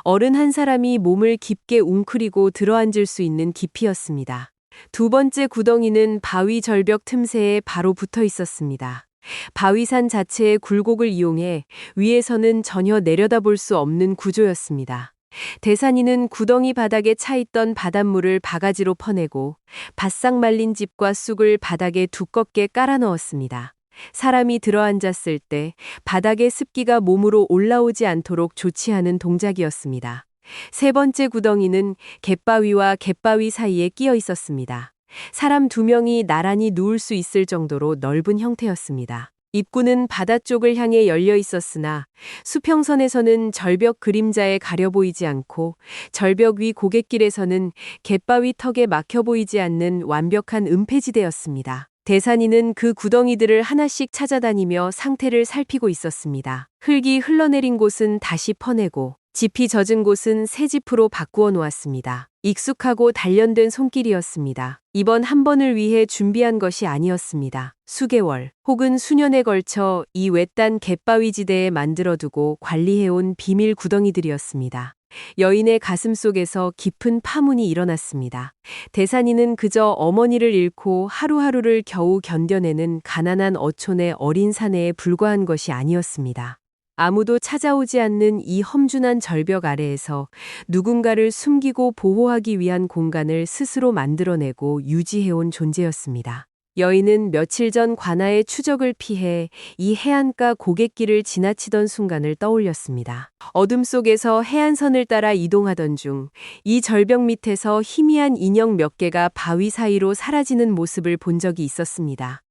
어른 한 사람이 몸을 깊게 웅크리고 들어앉을 수 있는 깊이였습니다. 두 번째 구덩이는 바위 절벽 틈새에 바로 붙어 있었습니다. 바위산 자체의 굴곡을 이용해 위에서는 전혀 내려다볼 수 없는 구조였습니다. 대산이는 구덩이 바닥에 차있던 바닷물을 바가지로 퍼내고 바싹 말린 짚과 쑥을 바닥에 두껍게 깔아 넣었습니다. 사람이 들어앉았을 때 바닥의 습기가 몸으로 올라오지 않도록 조치하는 동작이었습니다. 세 번째 구덩이는 갯바위와 갯바위 사이에 끼어 있었습니다. 사람 2명이 나란히 누울 수 있을 정도로 넓은 형태였습니다. 입구는 바다 쪽을 향해 열려 있었으나 수평선에서는 절벽 그림자에 가려 보이지 않고 절벽 위 고갯길에서는 갯바위 턱에 막혀 보이지 않는 완벽한 은폐지대였습니다. 대산이는 그 구덩이들을 하나씩 찾아다니며 상태를 살피고 있었습니다. 흙이 흘러내린 곳은 다시 퍼내고 짚이 젖은 곳은 새 짚으로 바꾸어 놓았습니다. 익숙하고 단련된 손길이었습니다. 이번 한 번을 위해 준비한 것이 아니었습니다. 수개월 혹은 수년에 걸쳐 이 외딴 갯바위 지대에 만들어두고 관리해온 비밀 구덩이들이었습니다. 여인의 가슴 속에서 깊은 파문이 일어났습니다. 대산이는 그저 어머니를 잃고 하루하루를 겨우 견뎌내는 가난한 어촌의 어린 사내에 불과한 것이 아니었습니다. 아무도 찾아오지 않는 이 험준한 절벽 아래에서 누군가를 숨기고 보호하기 위한 공간을 스스로 만들어내고 유지해온 존재였습니다. 여인은 며칠 전 관아의 추적을 피해 이 해안가 고갯길을 지나치던 순간을 떠올렸습니다. 어둠 속에서 해안선을 따라 이동하던 중 이 절벽 밑에서 희미한 인형 몇 개가 바위 사이로 사라지는 모습을 본 적이 있었습니다.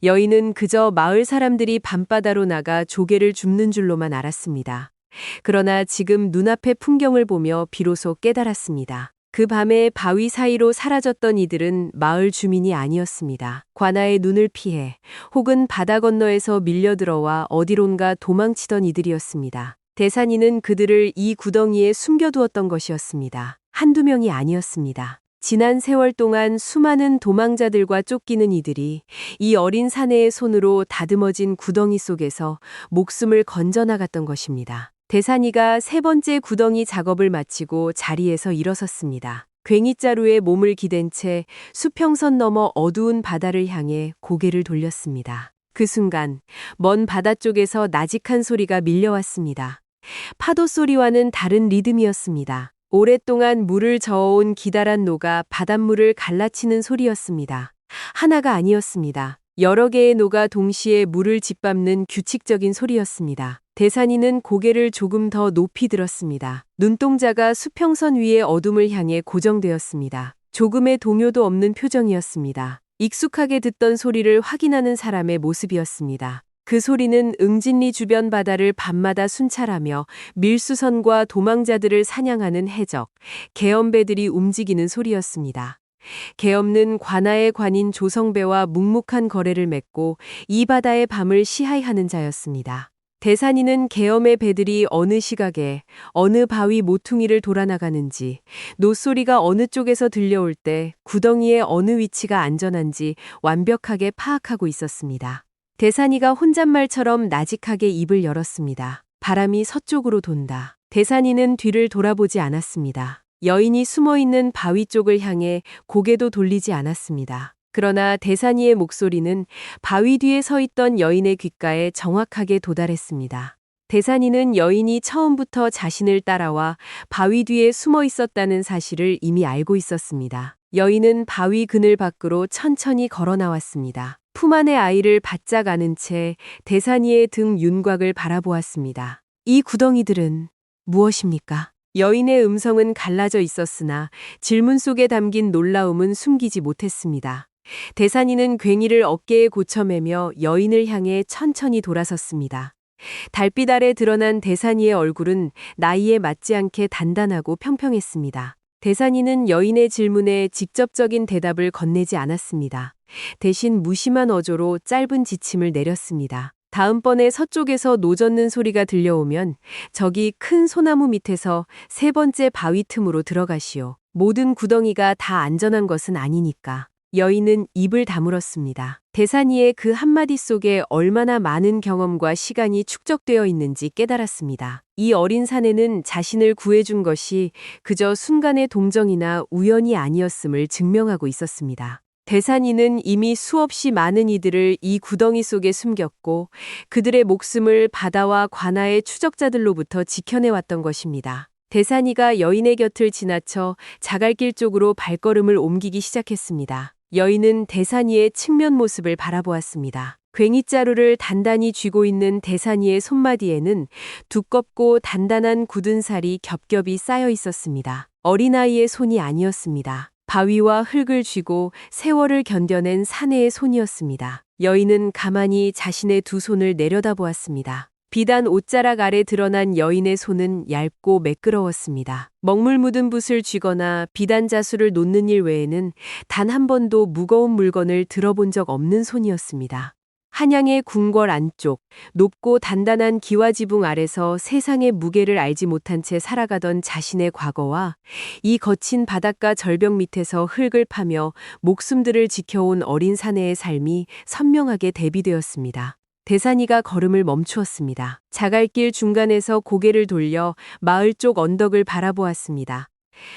여인은 그저 마을 사람들이 밤바다로 나가 조개를 줍는 줄로만 알았습니다. 그러나 지금 눈앞의 풍경을 보며 비로소 깨달았습니다. 그 밤에 바위 사이로 사라졌던 이들은 마을 주민이 아니었습니다. 관아의 눈을 피해 혹은 바다 건너에서 밀려들어와 어디론가 도망치던 이들이었습니다. 대산이는 그들을 이 구덩이에 숨겨두었던 것이었습니다. 한두 명이 아니었습니다. 지난 세월 동안 수많은 도망자들과 쫓기는 이들이 이 어린 사내의 손으로 다듬어진 구덩이 속에서 목숨을 건져나갔던 것입니다. 대산이가 세 번째 구덩이 작업을 마치고 자리에서 일어섰습니다. 괭이자루에 몸을 기댄 채 수평선 너머 어두운 바다를 향해 고개를 돌렸습니다. 그 순간 먼 바다 쪽에서 나직한 소리가 밀려왔습니다. 파도 소리와는 다른 리듬이었습니다. 오랫동안 물을 저어온 기다란 노가 바닷물을 갈라치는 소리였습니다. 하나가 아니었습니다. 여러 개의 노가 동시에 물을 짓밟는 규칙적인 소리였습니다. 대산이는 고개를 조금 더 높이 들었습니다. 눈동자가 수평선 위의 어둠을 향해 고정되었습니다. 조금의 동요도 없는 표정이었습니다. 익숙하게 듣던 소리를 확인하는 사람의 모습이었습니다. 그 소리는 응진리 주변 바다를 밤마다 순찰하며 밀수선과 도망자들을 사냥하는 해적, 계엄배들이 움직이는 소리였습니다. 계엄는 관아의 관인 조성배와 묵묵한 거래를 맺고 이 바다의 밤을 시하이하는 자였습니다. 대산이는 계엄의 배들이 어느 시각에 어느 바위 모퉁이를 돌아나가는지, 노소리가 어느 쪽에서 들려올 때 구덩이의 어느 위치가 안전한지 완벽하게 파악하고 있었습니다. 대산이가 혼잣말처럼 나직하게 입을 열었습니다. 바람이 서쪽으로 돈다. 대산이는 뒤를 돌아보지 않았습니다. 여인이 숨어있는 바위 쪽을 향해 고개도 돌리지 않았습니다. 그러나 대산이의 목소리는 바위 뒤에 서 있던 여인의 귓가에 정확하게 도달했습니다. 대산이는 여인이 처음부터 자신을 따라와 바위 뒤에 숨어 있었다는 사실을 이미 알고 있었습니다. 여인은 바위 그늘 밖으로 천천히 걸어 나왔습니다. 품 안의 아이를 바짝 안은 채 대산이의 등 윤곽을 바라보았습니다. 이 구덩이들은 무엇입니까? 여인의 음성은 갈라져 있었으나 질문 속에 담긴 놀라움은 숨기지 못했습니다. 대산이는 괭이를 어깨에 고쳐매며 여인을 향해 천천히 돌아섰습니다. 달빛 아래 드러난 대산이의 얼굴은 나이에 맞지 않게 단단하고 평평했습니다. 대산이는 여인의 질문에 직접적인 대답을 건네지 않았습니다. 대신 무심한 어조로 짧은 지침을 내렸습니다. 다음번에 서쪽에서 노 젓는 소리가 들려오면 저기 큰 소나무 밑에서 세 번째 바위 틈으로 들어가시오. 모든 구덩이가 다 안전한 것은 아니니까. 여인은 입을 다물었습니다. 대산이의 그 한마디 속에 얼마나 많은 경험과 시간이 축적되어 있는지 깨달았습니다. 이 어린 사내는 자신을 구해준 것이 그저 순간의 동정이나 우연이 아니었음을 증명하고 있었습니다. 대산이는 이미 수없이 많은 이들을 이 구덩이 속에 숨겼고 그들의 목숨을 바다와 관아의 추적자들로부터 지켜내왔던 것입니다. 대산이가 여인의 곁을 지나쳐 자갈길 쪽으로 발걸음을 옮기기 시작했습니다. 여인은 대산이의 측면 모습을 바라보았습니다. 괭이자루를 단단히 쥐고 있는 대산이의 손마디에는 두껍고 단단한 굳은 살이 겹겹이 쌓여 있었습니다. 어린아이의 손이 아니었습니다. 바위와 흙을 쥐고 세월을 견뎌낸 사내의 손이었습니다. 여인은 가만히 자신의 두 손을 내려다보았습니다. 비단 옷자락 아래 드러난 여인의 손은 얇고 매끄러웠습니다. 먹물 묻은 붓을 쥐거나 비단 자수를 놓는 일 외에는 단 한 번도 무거운 물건을 들어본 적 없는 손이었습니다. 한양의 궁궐 안쪽, 높고 단단한 기와지붕 아래서 세상의 무게를 알지 못한 채 살아가던 자신의 과거와 이 거친 바닷가 절벽 밑에서 흙을 파며 목숨들을 지켜온 어린 사내의 삶이 선명하게 대비되었습니다. 대산이가 걸음을 멈추었습니다. 자갈길 중간에서 고개를 돌려 마을 쪽 언덕을 바라보았습니다.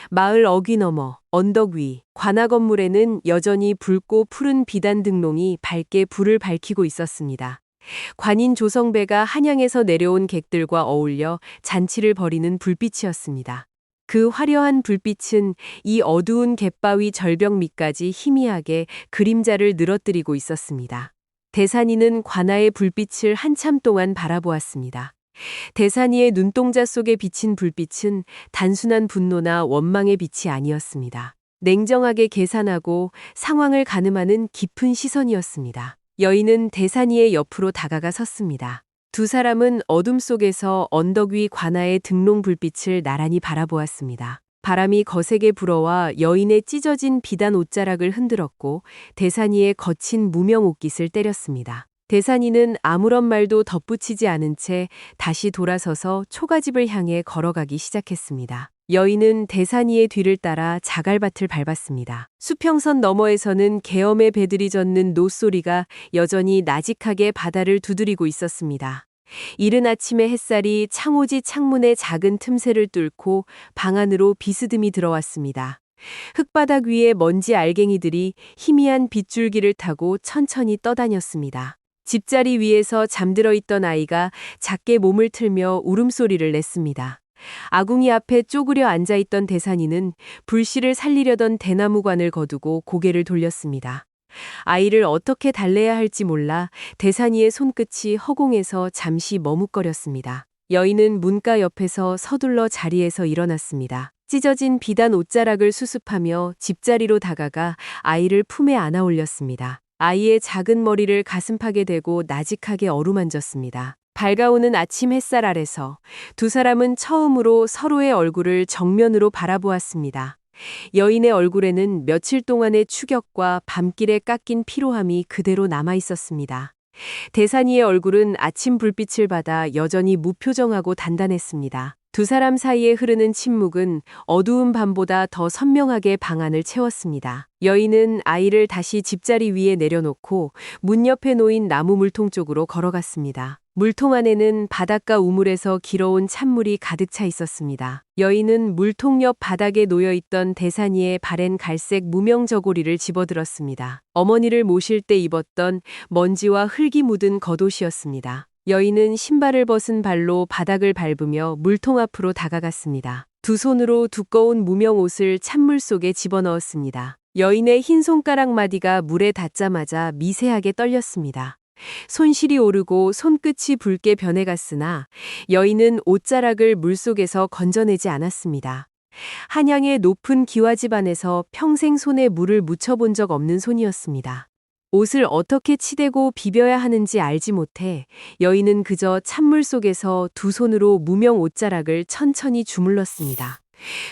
마을 어귀 너머, 언덕 위, 관아 건물에는 여전히 붉고 푸른 비단 등롱이 밝게 불을 밝히고 있었습니다. 관인 조성배가 한양에서 내려온 객들과 어울려 잔치를 벌이는 불빛이었습니다. 그 화려한 불빛은 이 어두운 갯바위 절벽 밑까지 희미하게 그림자를 늘어뜨리고 있었습니다. 대산이는 관아의 불빛을 한참 동안 바라보았습니다. 대산이의 눈동자 속에 비친 불빛은 단순한 분노나 원망의 빛이 아니었습니다. 냉정하게 계산하고 상황을 가늠하는 깊은 시선이었습니다. 여인은 대산이의 옆으로 다가가 섰습니다. 두 사람은 어둠 속에서 언덕 위 관아의 등롱 불빛을 나란히 바라보았습니다. 바람이 거세게 불어와 여인의 찢어진 비단 옷자락을 흔들었고 대산이의 거친 무명 옷깃을 때렸습니다. 대산이는 아무런 말도 덧붙이지 않은 채 다시 돌아서서 초가집을 향해 걸어가기 시작했습니다. 여인은 대산이의 뒤를 따라 자갈밭을 밟았습니다. 수평선 너머에서는 계엄의 배들이 젓는 노소리가 여전히 나직하게 바다를 두드리고 있었습니다. 이른 아침의 햇살이 창호지 창문의 작은 틈새를 뚫고 방 안으로 비스듬히 들어왔습니다. 흙바닥 위에 먼지 알갱이들이 희미한 빗줄기를 타고 천천히 떠다녔습니다. 집자리 위에서 잠들어 있던 아이가 작게 몸을 틀며 울음소리를 냈습니다. 아궁이 앞에 쪼그려 앉아있던 대산이는 불씨를 살리려던 대나무관을 거두고 고개를 돌렸습니다. 아이를 어떻게 달래야 할지 몰라 대산이의 손끝이 허공에서 잠시 머뭇거렸습니다. 여인은 문가 옆에서 서둘러 자리에서 일어났습니다. 찢어진 비단 옷자락을 수습하며 집자리로 다가가 아이를 품에 안아 올렸습니다. 아이의 작은 머리를 가슴팍에 대고 나직하게 어루만졌습니다. 밝아오는 아침 햇살 아래서 두 사람은 처음으로 서로의 얼굴을 정면으로 바라보았습니다. 여인의 얼굴에는 며칠 동안의 추격과 밤길에 깎인 피로함이 그대로 남아 있었습니다. 대산이의 얼굴은 아침 불빛을 받아 여전히 무표정하고 단단했습니다. 두 사람 사이에 흐르는 침묵은 어두운 밤보다 더 선명하게 방 안을 채웠습니다. 여인은 아이를 다시 집자리 위에 내려놓고 문 옆에 놓인 나무 물통 쪽으로 걸어갔습니다. 물통 안에는 바닷가 우물에서 길어온 찬물이 가득 차 있었습니다. 여인은 물통 옆 바닥에 놓여있던 대산이의 바랜 갈색 무명 저고리를 집어들었습니다. 어머니를 모실 때 입었던 먼지와 흙이 묻은 겉옷이었습니다. 여인은 신발을 벗은 발로 바닥을 밟으며 물통 앞으로 다가갔습니다. 두 손으로 두꺼운 무명 옷을 찬물 속에 집어넣었습니다. 여인의 흰 손가락 마디가 물에 닿자마자 미세하게 떨렸습니다. 손실이 오르고 손끝이 붉게 변해갔으나 여인은 옷자락을 물속에서 건져내지 않았습니다. 한양의 높은 기와집 안에서 평생 손에 물을 묻혀본 적 없는 손이었습니다. 옷을 어떻게 치대고 비벼야 하는지 알지 못해 여인은 그저 찬물 속에서 두 손으로 무명 옷자락을 천천히 주물렀습니다.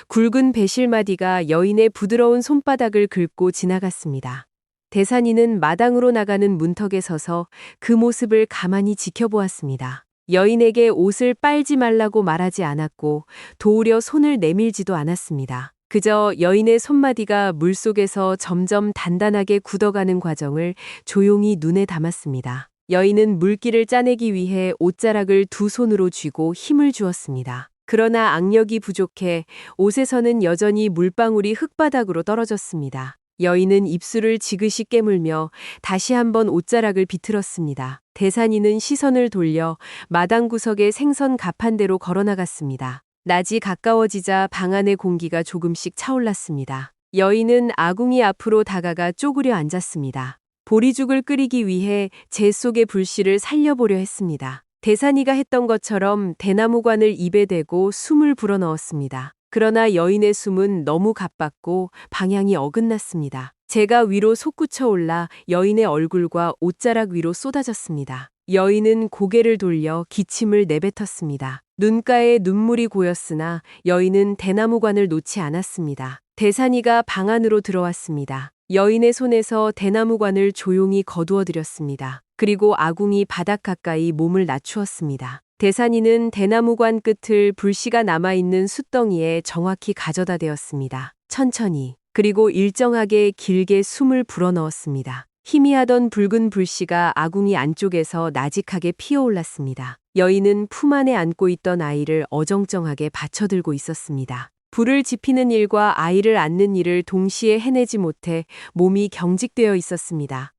굵은 배실마디가 여인의 부드러운 손바닥을 긁고 지나갔습니다. 대산이는 마당으로 나가는 문턱에 서서 그 모습을 가만히 지켜보았습니다. 여인에게 옷을 빨지 말라고 말하지 않았고 도우려 손을 내밀지도 않았습니다. 그저 여인의 손마디가 물속에서 점점 단단하게 굳어가는 과정을 조용히 눈에 담았습니다. 여인은 물기를 짜내기 위해 옷자락을 두 손으로 쥐고 힘을 주었습니다. 그러나 악력이 부족해 옷에서는 여전히 물방울이 흙바닥으로 떨어졌습니다. 여인은 입술을 지그시 깨물며 다시 한번 옷자락을 비틀었습니다. 대산이는 시선을 돌려 마당 구석의 생선 가판대로 걸어나갔습니다. 낮이 가까워지자 방 안의 공기가 조금씩 차올랐습니다. 여인은 아궁이 앞으로 다가가 쪼그려 앉았습니다. 보리죽을 끓이기 위해 재 속의 불씨를 살려보려 했습니다. 대산이가 했던 것처럼 대나무관을 입에 대고 숨을 불어넣었습니다. 그러나 여인의 숨은 너무 가빴고 방향이 어긋났습니다. 재가 위로 솟구쳐 올라 여인의 얼굴과 옷자락 위로 쏟아졌습니다. 여인은 고개를 돌려 기침을 내뱉었습니다. 눈가에 눈물이 고였으나 여인은 대나무관을 놓지 않았습니다. 대산이가 방 안으로 들어왔습니다. 여인의 손에서 대나무관을 조용히 거두어들였습니다. 그리고 아궁이 바닥 가까이 몸을 낮추었습니다. 대산이는 대나무관 끝을 불씨가 남아있는 숯덩이에 정확히 가져다 대었습니다. 천천히, 그리고 일정하게 길게 숨을 불어넣었습니다. 희미하던 붉은 불씨가 아궁이 안쪽에서 나직하게 피어올랐습니다. 여인은 품 안에 안고 있던 아이를 어정쩡하게 받쳐들고 있었습니다. 불을 지피는 일과 아이를 안는 일을 동시에 해내지 못해 몸이 경직되어 있었습니다.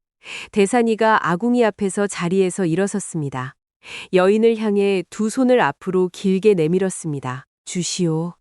대산이가 아궁이 앞에서 자리에서 일어섰습니다. 여인을 향해 두 손을 앞으로 길게 내밀었습니다. 주시오.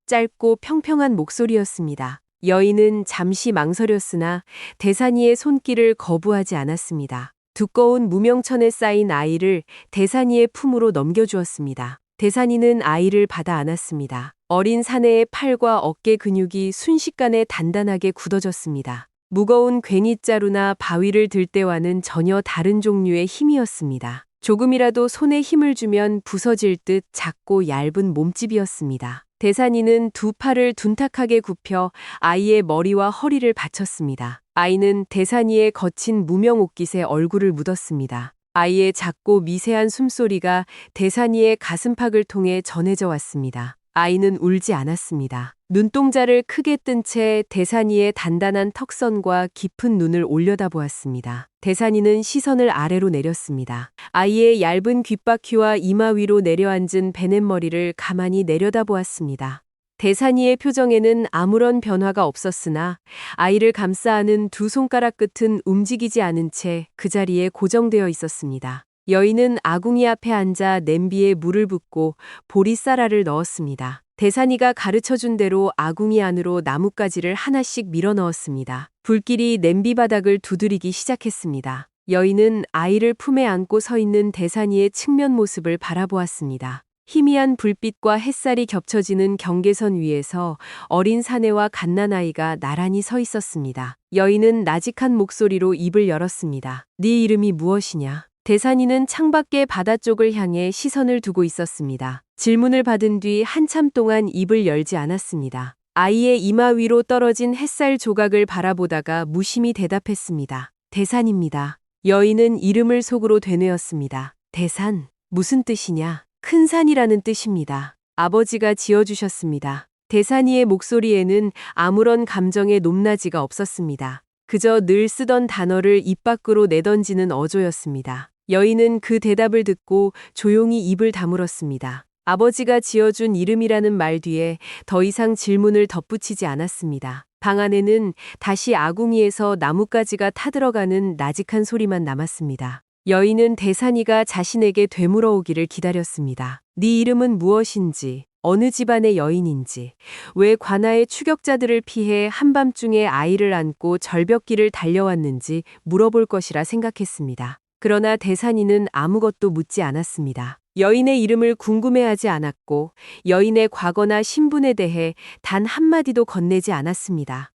짧고 평평한 목소리였습니다. 여인은 잠시 망설였으나 대산이의 손길을 거부하지 않았습니다. 두꺼운 무명천에 쌓인 아이를 대산이의 품으로 넘겨주었습니다. 대산이는 아이를 받아 안았습니다. 어린 사내의 팔과 어깨 근육이 순식간에 단단하게 굳어졌습니다. 무거운 괭이자루나 바위를 들 때와는 전혀 다른 종류의 힘이었습니다. 조금이라도 손에 힘을 주면 부서질 듯 작고 얇은 몸집이었습니다. 대산이는 두 팔을 둔탁하게 굽혀 아이의 머리와 허리를 받쳤습니다. 아이는 대산이의 거친 무명 옷깃에 얼굴을 묻었습니다. 아이의 작고 미세한 숨소리가 대산이의 가슴팍을 통해 전해져 왔습니다. 아이는 울지 않았습니다. 눈동자를 크게 뜬 채 대산이의 단단한 턱선과 깊은 눈을 올려다보았습니다. 대산이는 시선을 아래로 내렸습니다. 아이의 얇은 귓바퀴와 이마 위로 내려앉은 베넷머리를 가만히 내려다보았습니다. 대산이의 표정에는 아무런 변화가 없었으나 아이를 감싸 안은 두 손가락 끝은 움직이지 않은 채 그 자리에 고정되어 있었습니다. 여인은 아궁이 앞에 앉아 냄비에 물을 붓고 보리쌀알을 넣었습니다. 대산이가 가르쳐준 대로 아궁이 안으로 나뭇가지를 하나씩 밀어 넣었습니다. 불길이 냄비 바닥을 두드리기 시작했습니다. 여인은 아이를 품에 안고 서 있는 대산이의 측면 모습을 바라보았습니다. 희미한 불빛과 햇살이 겹쳐지는 경계선 위에서 어린 사내와 갓난아이가 나란히 서 있었습니다. 여인은 나직한 목소리로 입을 열었습니다. 네 이름이 무엇이냐? 대산이는 창밖의 바다 쪽을 향해 시선을 두고 있었습니다. 질문을 받은 뒤 한참 동안 입을 열지 않았습니다. 아이의 이마 위로 떨어진 햇살 조각을 바라보다가 무심히 대답했습니다. 대산입니다. 여인은 이름을 속으로 되뇌었습니다. 대산, 무슨 뜻이냐? 큰 산이라는 뜻입니다. 아버지가 지어주셨습니다. 대산이의 목소리에는 아무런 감정의 높낮이가 없었습니다. 그저 늘 쓰던 단어를 입 밖으로 내던지는 어조였습니다. 여인은 그 대답을 듣고 조용히 입을 다물었습니다. 아버지가 지어준 이름이라는 말 뒤에 더 이상 질문을 덧붙이지 않았습니다. 방 안에는 다시 아궁이에서 나뭇가지가 타들어가는 나직한 소리만 남았습니다. 여인은 대산이가 자신에게 되물어오기를 기다렸습니다. 네 이름은 무엇인지, 어느 집안의 여인인지, 왜 관아의 추격자들을 피해 한밤중에 아이를 안고 절벽길을 달려왔는지 물어볼 것이라 생각했습니다. 그러나 대산이는 아무것도 묻지 않았습니다. 여인의 이름을 궁금해하지 않았고 여인의 과거나 신분에 대해 단 한마디도 건네지 않았습니다.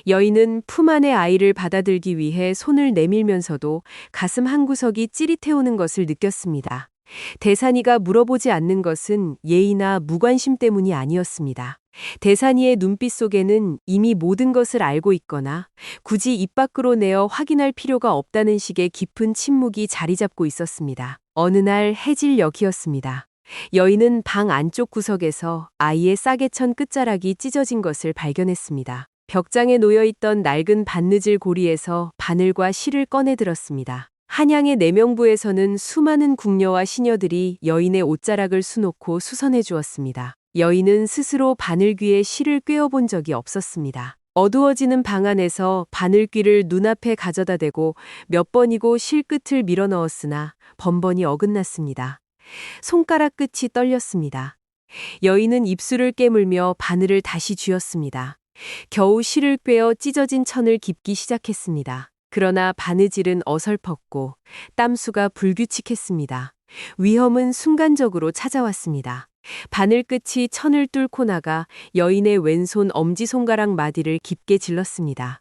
여인은 품 안의 아이를 받아들기 위해 손을 내밀면서도 가슴 한구석이 찌릿해오는 것을 느꼈습니다. 대산이가 물어보지 않는 것은 예의나 무관심 때문이 아니었습니다. 대산이의 눈빛 속에는 이미 모든 것을 알고 있거나 굳이 입 밖으로 내어 확인할 필요가 없다는 식의 깊은 침묵이 자리 잡고 있었습니다. 어느 날 해질녘이었습니다. 여인은 방 안쪽 구석에서 아이의 싸게 천 끝자락이 찢어진 것을 발견했습니다. 벽장에 놓여있던 낡은 밭느질 고리에서 바늘과 실을 꺼내들었습니다. 한양의 내명부에서는 수많은 궁녀와 시녀들이 여인의 옷자락을 수놓고 수선해 주었습니다. 여인은 스스로 바늘귀에 실을 꿰어본 적이 없었습니다. 어두워지는 방 안에서 바늘귀를 눈앞에 가져다 대고 몇 번이고 실끝을 밀어 넣었으나 번번이 어긋났습니다. 손가락 끝이 떨렸습니다. 여인은 입술을 깨물며 바늘을 다시 쥐었습니다. 겨우 실을 꿰어 찢어진 천을 깁기 시작했습니다. 그러나 바느질은 어설펐고 땀수가 불규칙했습니다. 위험은 순간적으로 찾아왔습니다. 바늘 끝이 천을 뚫고 나가 여인의 왼손 엄지손가락 마디를 깊게 질렀습니다.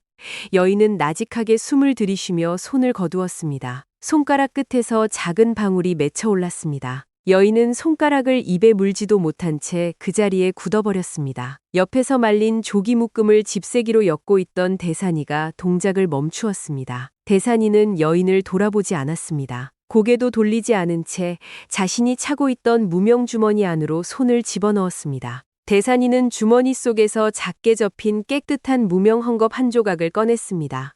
여인은 나직하게 숨을 들이쉬며 손을 거두었습니다. 손가락 끝에서 작은 방울이 맺혀 올랐습니다. 여인은 손가락을 입에 물지도 못한 채 그 자리에 굳어버렸습니다. 옆에서 말린 조기 묶음을 집세기로 엮고 있던 대산이가 동작을 멈추었습니다. 대산이는 여인을 돌아보지 않았습니다. 고개도 돌리지 않은 채 자신이 차고 있던 무명 주머니 안으로 손을 집어넣었습니다. 대산이는 주머니 속에서 작게 접힌 깨끗한 무명 헝겊 한 조각을 꺼냈습니다.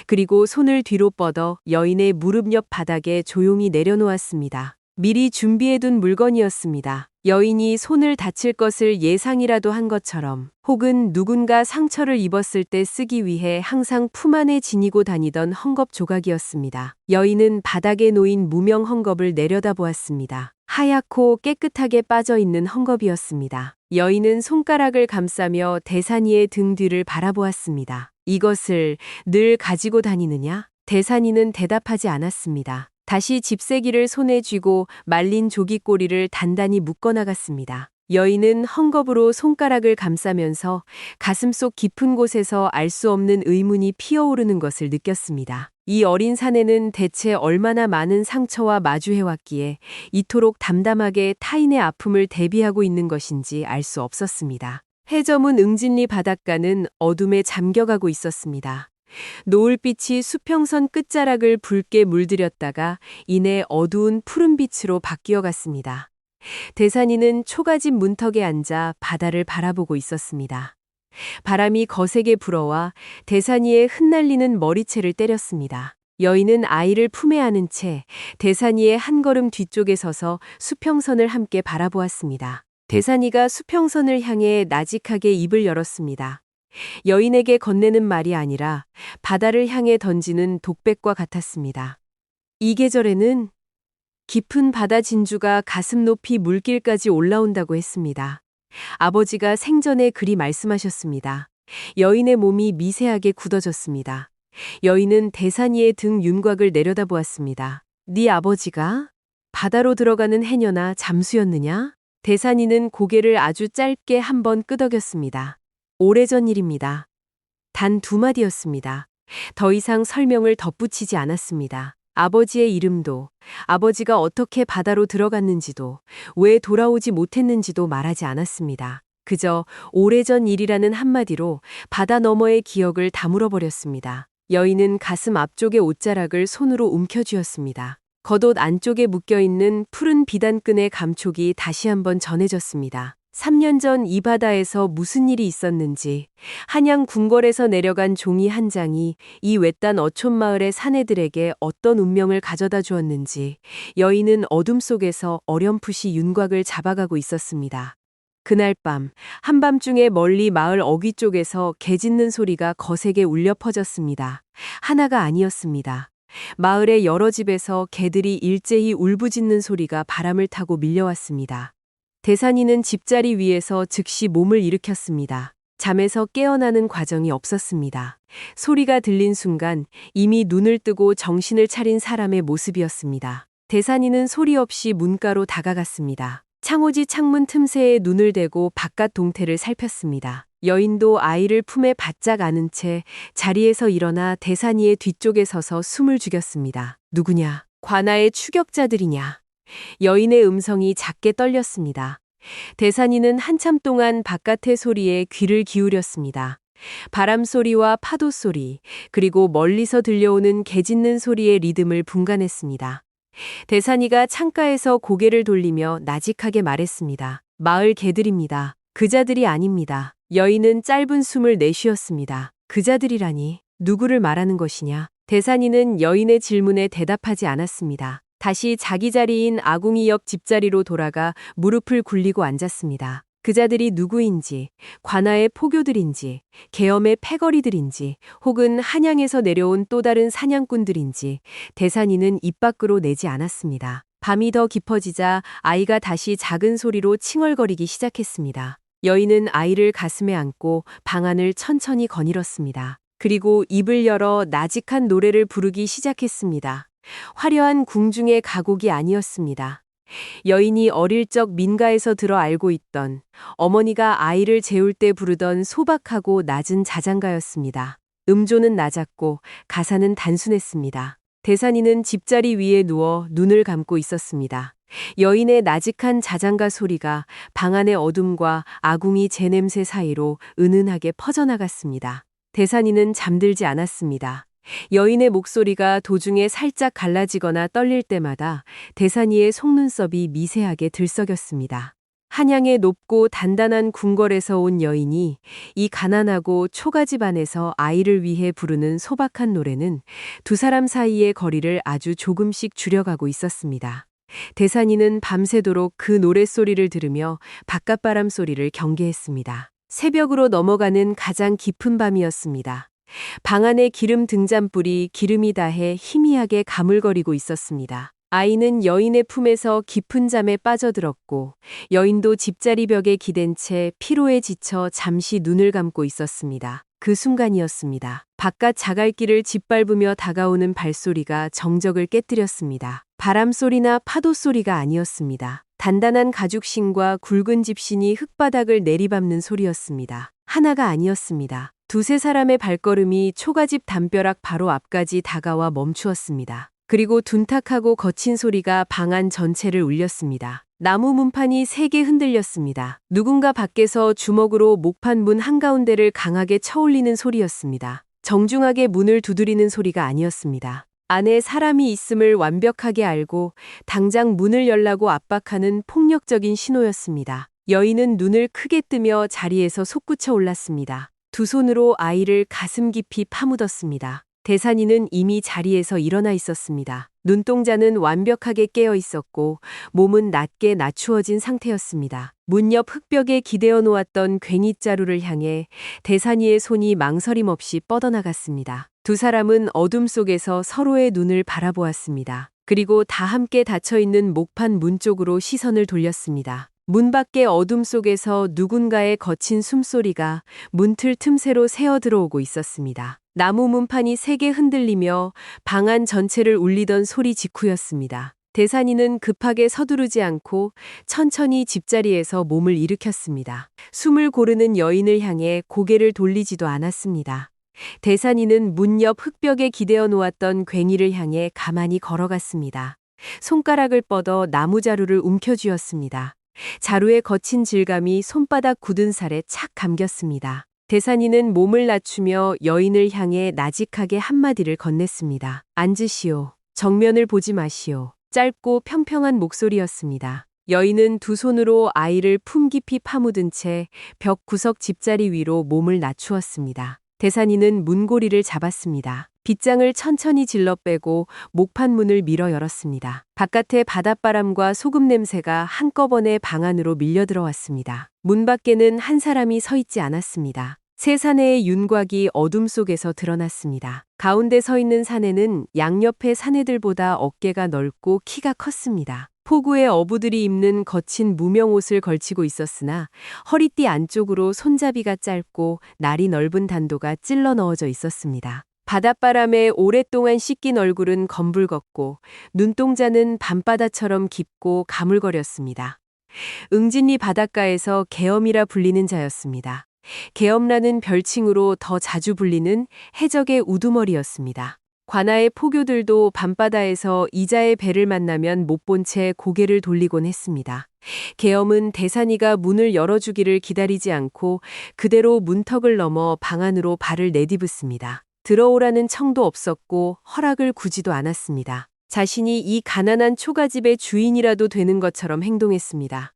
그리고 손을 뒤로 뻗어 여인의 무릎 옆 바닥에 조용히 내려놓았습니다. 미리 준비해둔 물건이었습니다. 여인이 손을 다칠 것을 예상이라도 한 것처럼, 혹은 누군가 상처를 입었을 때 쓰기 위해 항상 품 안에 지니고 다니던 헝겊 조각이었습니다. 여인은 바닥에 놓인 무명 헝겊을 내려다보았습니다. 하얗고 깨끗하게 빠져있는 헝겊이었습니다. 여인은 손가락을 감싸며 대산이의 등 뒤를 바라보았습니다. 이것을 늘 가지고 다니느냐? 대산이는 대답하지 않았습니다. 다시 집세기를 손에 쥐고 말린 조깃꼬리를 단단히 묶어나갔습니다. 여인은 헝겊으로 손가락을 감싸면서 가슴속 깊은 곳에서 알 수 없는 의문이 피어오르는 것을 느꼈습니다. 이 어린 사내는 대체 얼마나 많은 상처와 마주해왔기에 이토록 담담하게 타인의 아픔을 대비하고 있는 것인지 알 수 없었습니다. 해저문 응진리 바닷가는 어둠에 잠겨가고 있었습니다. 노을빛이 수평선 끝자락을 붉게 물들였다가 이내 어두운 푸른빛으로 바뀌어갔습니다. 대산이는 초가집 문턱에 앉아 바다를 바라보고 있었습니다. 바람이 거세게 불어와 대산이의 흩날리는 머리채를 때렸습니다. 여인은 아이를 품에 안은 채 대산이의 한 걸음 뒤쪽에 서서 수평선을 함께 바라보았습니다. 대산이가 수평선을 향해 나직하게 입을 열었습니다. 여인에게 건네는 말이 아니라 바다를 향해 던지는 독백과 같았습니다. 이 계절에는 깊은 바다 진주가 가슴 높이 물길까지 올라온다고 했습니다. 아버지가 생전에 그리 말씀하셨습니다. 여인의 몸이 미세하게 굳어졌습니다. 여인은 대산이의 등 윤곽을 내려다보았습니다. 네 아버지가 바다로 들어가는 해녀나 잠수였느냐? 대산이는 고개를 아주 짧게 한번 끄덕였습니다. 오래전 일입니다. 단 2마디였습니다. 더 이상 설명을 덧붙이지 않았습니다. 아버지의 이름도, 아버지가 어떻게 바다로 들어갔는지도, 왜 돌아오지 못했는지도 말하지 않았습니다. 그저 오래전 일이라는 한마디로 바다 너머의 기억을 다물어버렸습니다. 여인은 가슴 앞쪽의 옷자락을 손으로 움켜쥐었습니다. 겉옷 안쪽에 묶여있는 푸른 비단끈의 감촉이 다시 한번 전해졌습니다. 3년 전 이 바다에서 무슨 일이 있었는지, 한양 궁궐에서 내려간 종이 한 장이 이 외딴 어촌마을의 사내들에게 어떤 운명을 가져다 주었는지 여인은 어둠 속에서 어렴풋이 윤곽을 잡아가고 있었습니다. 그날 밤, 한밤중에 멀리 마을 어귀 쪽에서 개 짖는 소리가 거세게 울려 퍼졌습니다. 하나가 아니었습니다. 마을의 여러 집에서 개들이 일제히 울부짖는 소리가 바람을 타고 밀려왔습니다. 대산이는 집자리 위에서 즉시 몸을 일으켰습니다. 잠에서 깨어나는 과정이 없었습니다. 소리가 들린 순간 이미 눈을 뜨고 정신을 차린 사람의 모습이었습니다. 대산이는 소리 없이 문가로 다가갔습니다. 창호지 창문 틈새에 눈을 대고 바깥 동태를 살폈습니다. 여인도 아이를 품에 바짝 안은 채 자리에서 일어나 대산이의 뒤쪽에 서서 숨을 죽였습니다. 누구냐? 관아의 추격자들이냐? 여인의 음성이 작게 떨렸습니다. 대산이는 한참 동안 바깥의 소리에 귀를 기울였습니다. 바람 소리와 파도 소리, 그리고 멀리서 들려오는 개 짖는 소리의 리듬을 분간했습니다. 대산이가 창가에서 고개를 돌리며 나직하게 말했습니다. 마을 개들입니다. 그자들이 아닙니다. 여인은 짧은 숨을 내쉬었습니다. 그자들이라니 누구를 말하는 것이냐? 대산이는 여인의 질문에 대답하지 않았습니다. 다시 자기 자리인 아궁이 옆 집자리로 돌아가 무릎을 굴리고 앉았습니다. 그자들이 누구인지, 관아의 포교들인지, 계엄의 패거리들인지, 혹은 한양에서 내려온 또 다른 사냥꾼들인지 대산이는 입 밖으로 내지 않았습니다. 밤이 더 깊어지자 아이가 다시 작은 소리로 칭얼거리기 시작했습니다. 여인은 아이를 가슴에 안고 방 안을 천천히 거닐었습니다. 그리고 입을 열어 나직한 노래를 부르기 시작했습니다. 화려한 궁중의 가곡이 아니었습니다. 여인이 어릴 적 민가에서 들어 알고 있던 어머니가 아이를 재울 때 부르던 소박하고 낮은 자장가였습니다. 음조는 낮았고 가사는 단순했습니다. 대산이는 집자리 위에 누워 눈을 감고 있었습니다. 여인의 나직한 자장가 소리가 방 안의 어둠과 아궁이 재냄새 사이로 은은하게 퍼져나갔습니다. 대산이는 잠들지 않았습니다. 여인의 목소리가 도중에 살짝 갈라지거나 떨릴 때마다 대산이의 속눈썹이 미세하게 들썩였습니다. 한양의 높고 단단한 궁궐에서 온 여인이 이 가난하고 초가집 안에서 아이를 위해 부르는 소박한 노래는 두 사람 사이의 거리를 아주 조금씩 줄여가고 있었습니다. 대산이는 밤새도록 그 노랫소리를 들으며 바깥바람 소리를 경계했습니다. 새벽으로 넘어가는 가장 깊은 밤이었습니다. 방 안에 기름 등잔불이 기름이 다해 희미하게 가물거리고 있었습니다. 아이는 여인의 품에서 깊은 잠에 빠져들었고 여인도 집자리 벽에 기댄 채 피로에 지쳐 잠시 눈을 감고 있었습니다. 그 순간이었습니다. 바깥 자갈길을 짓밟으며 다가오는 발소리가 정적을 깨뜨렸습니다. 바람소리나 파도소리가 아니었습니다. 단단한 가죽신과 굵은 집신이 흙바닥을 내리밟는 소리였습니다. 하나가 아니었습니다. 두세 사람의 발걸음이 초가집 담벼락 바로 앞까지 다가와 멈추었습니다. 그리고 둔탁하고 거친 소리가 방 안 전체를 울렸습니다. 나무 문판이 세게 흔들렸습니다. 누군가 밖에서 주먹으로 목판 문 한가운데를 강하게 쳐올리는 소리였습니다. 정중하게 문을 두드리는 소리가 아니었습니다. 안에 사람이 있음을 완벽하게 알고 당장 문을 열라고 압박하는 폭력적인 신호였습니다. 여인은 눈을 크게 뜨며 자리에서 솟구쳐 올랐습니다. 두 손으로 아이를 가슴 깊이 파묻었습니다. 대산이는 이미 자리에서 일어나 있었습니다. 눈동자는 완벽하게 깨어 있었고 몸은 낮게 낮추어진 상태였습니다. 문 옆 흙벽에 기대어 놓았던 괭이자루를 향해 대산이의 손이 망설임 없이 뻗어나갔습니다. 두 사람은 어둠 속에서 서로의 눈을 바라보았습니다. 그리고 다 함께 닫혀있는 목판 문 쪽으로 시선을 돌렸습니다. 문 밖의 어둠 속에서 누군가의 거친 숨소리가 문틀 틈새로 새어 들어오고 있었습니다. 나무 문판이 세게 흔들리며 방 안 전체를 울리던 소리 직후였습니다. 대산이는 급하게 서두르지 않고 천천히 집자리에서 몸을 일으켰습니다. 숨을 고르는 여인을 향해 고개를 돌리지도 않았습니다. 대산이는 문 옆 흙벽에 기대어 놓았던 괭이를 향해 가만히 걸어갔습니다. 손가락을 뻗어 나무자루를 움켜쥐었습니다. 자루의 거친 질감이 손바닥 굳은 살에 착 감겼습니다. 대산이는 몸을 낮추며 여인을 향해 나직하게 한마디를 건넸습니다. 앉으시오. 정면을 보지 마시오. 짧고 평평한 목소리였습니다. 여인은 두 손으로 아이를 품 깊이 파묻은 채 벽 구석 집자리 위로 몸을 낮추었습니다. 대산이는 문고리를 잡았습니다. 빗장을 천천히 질러 빼고 목판 문을 밀어 열었습니다. 바깥의 바닷바람과 소금 냄새가 한꺼번에 방 안으로 밀려 들어왔습니다. 문 밖에는 한 사람이 서 있지 않았습니다. 새 사내의 윤곽이 어둠 속에서 드러났습니다. 가운데 서 있는 사내는 양옆의 사내들보다 어깨가 넓고 키가 컸습니다. 포구의 어부들이 입는 거친 무명 옷을 걸치고 있었으나 허리띠 안쪽으로 손잡이가 짧고 날이 넓은 단도가 찔러 넣어져 있었습니다. 바닷바람에 오랫동안 씻긴 얼굴은 검붉었고 눈동자는 밤바다처럼 깊고 가물거렸습니다. 응진리 바닷가에서 계엄이라 불리는 자였습니다. 계엄라는 별칭으로 더 자주 불리는 해적의 우두머리였습니다. 관아의 포교들도 밤바다에서 이자의 배를 만나면 못 본 채 고개를 돌리곤 했습니다. 계엄은 대산이가 문을 열어주기를 기다리지 않고 그대로 문턱을 넘어 방 안으로 발을 내디붓습니다. 들어오라는 청도 없었고 허락을 구지도 않았습니다. 자신이 이 가난한 초가집의 주인이라도 되는 것처럼 행동했습니다.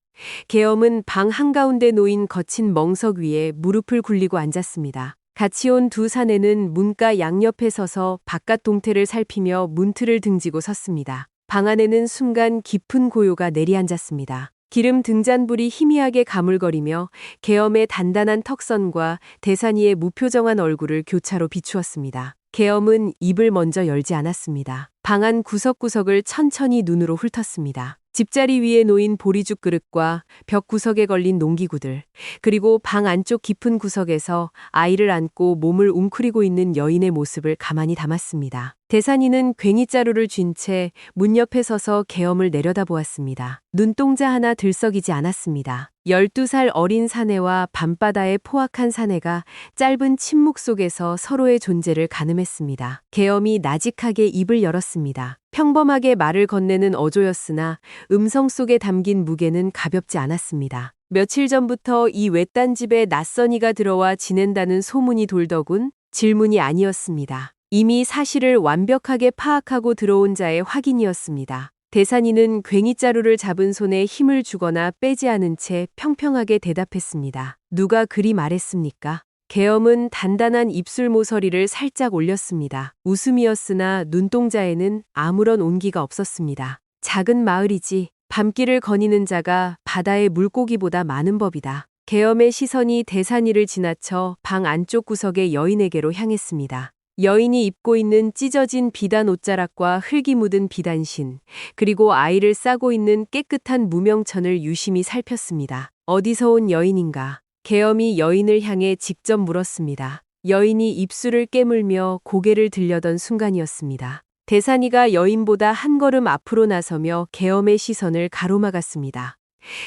계엄은 방 한가운데 놓인 거친 멍석 위에 무릎을 굴리고 앉았습니다. 같이 온 두 사내는 문가 양옆에 서서 바깥 동태를 살피며 문틀을 등지고 섰습니다. 방 안에는 순간 깊은 고요가 내리앉았습니다. 기름 등잔불이 희미하게 가물거리며 계엄의 단단한 턱선과 대산이의 무표정한 얼굴을 교차로 비추었습니다. 계엄은 입을 먼저 열지 않았습니다. 방 안 구석구석을 천천히 눈으로 훑었습니다. 집자리 위에 놓인 보리죽 그릇과 벽 구석에 걸린 농기구들, 그리고 방 안쪽 깊은 구석에서 아이를 안고 몸을 웅크리고 있는 여인의 모습을 가만히 담았습니다. 대산이는 괭이자루를 쥔 채 문 옆에 서서 계엄을 내려다보았습니다. 눈동자 하나 들썩이지 않았습니다. 12살 어린 사내와 밤바다의 포악한 사내가 짧은 침묵 속에서 서로의 존재를 가늠했습니다. 계엄이 나직하게 입을 열었습니다. 평범하게 말을 건네는 어조였으나 음성 속에 담긴 무게는 가볍지 않았습니다. 며칠 전부터 이 외딴 집에 낯선 이가 들어와 지낸다는 소문이 돌더군 질문이 아니었습니다. 이미 사실을 완벽하게 파악하고 들어온 자의 확인이었습니다. 대산이는 괭이자루를 잡은 손에 힘을 주거나 빼지 않은 채 평평하게 대답했습니다. 누가 그리 말했습니까? 계엄은 단단한 입술 모서리를 살짝 올렸습니다. 웃음이었으나 눈동자에는 아무런 온기가 없었습니다. 작은 마을이지 밤길을 거니는 자가 바다의 물고기보다 많은 법이다. 계엄의 시선이 대산이를 지나쳐 방 안쪽 구석의 여인에게로 향했습니다. 여인이 입고 있는 찢어진 비단 옷자락과 흙이 묻은 비단신, 그리고 아이를 싸고 있는 깨끗한 무명천을 유심히 살폈습니다. 어디서 온 여인인가? 계엄이 여인을 향해 직접 물었습니다. 여인이 입술을 깨물며 고개를 들려던 순간이었습니다. 대산이가 여인보다 한 걸음 앞으로 나서며 계엄의 시선을 가로막았습니다.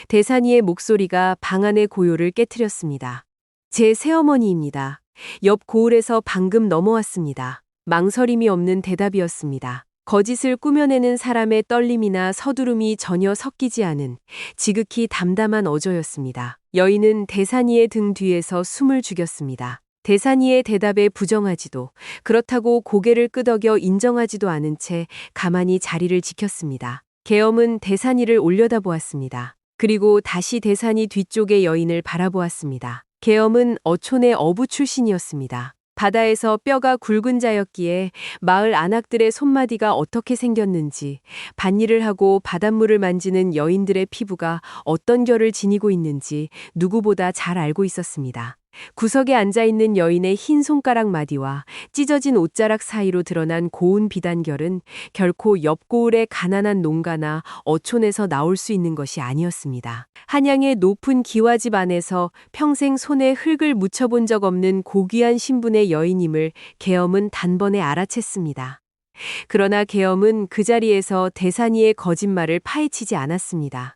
대산이의 목소리가 방 안의 고요를 깨트렸습니다. 제 새어머니입니다. 옆 고을에서 방금 넘어왔습니다. 망설임이 없는 대답이었습니다. 거짓을 꾸며내는 사람의 떨림이나 서두름이 전혀 섞이지 않은 지극히 담담한 어조였습니다. 여인은 대산이의 등 뒤에서 숨을 죽였습니다. 대산이의 대답에 부정하지도 그렇다고 고개를 끄덕여 인정하지도 않은 채 가만히 자리를 지켰습니다. 계엄은 대산이를 올려다보았습니다. 그리고 다시 대산이 뒤쪽의 여인을 바라보았습니다. 계엄은 어촌의 어부 출신이었습니다. 바다에서 뼈가 굵은 자였기에 마을 안악들의 손마디가 어떻게 생겼는지, 밭일을 하고 바닷물을 만지는 여인들의 피부가 어떤 결을 지니고 있는지 누구보다 잘 알고 있었습니다. 구석에 앉아있는 여인의 흰 손가락 마디와 찢어진 옷자락 사이로 드러난 고운 비단결은 결코 옆 고을의 가난한 농가나 어촌에서 나올 수 있는 것이 아니었습니다. 한양의 높은 기와집 안에서 평생 손에 흙을 묻혀본 적 없는 고귀한 신분의 여인임을 계엄은 단번에 알아챘습니다. 그러나 계엄은 그 자리에서 대산이의 거짓말을 파헤치지 않았습니다.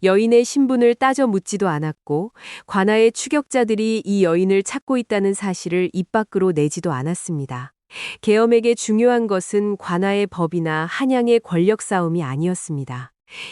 여인의 신분을 따져 묻지도 않았고 관아의 추격자들이 이 여인을 찾고 있다는 사실을 입 밖으로 내지도 않았습니다. 계엄에게 중요한 것은 관아의 법이나 한양의 권력 싸움이 아니었습니다.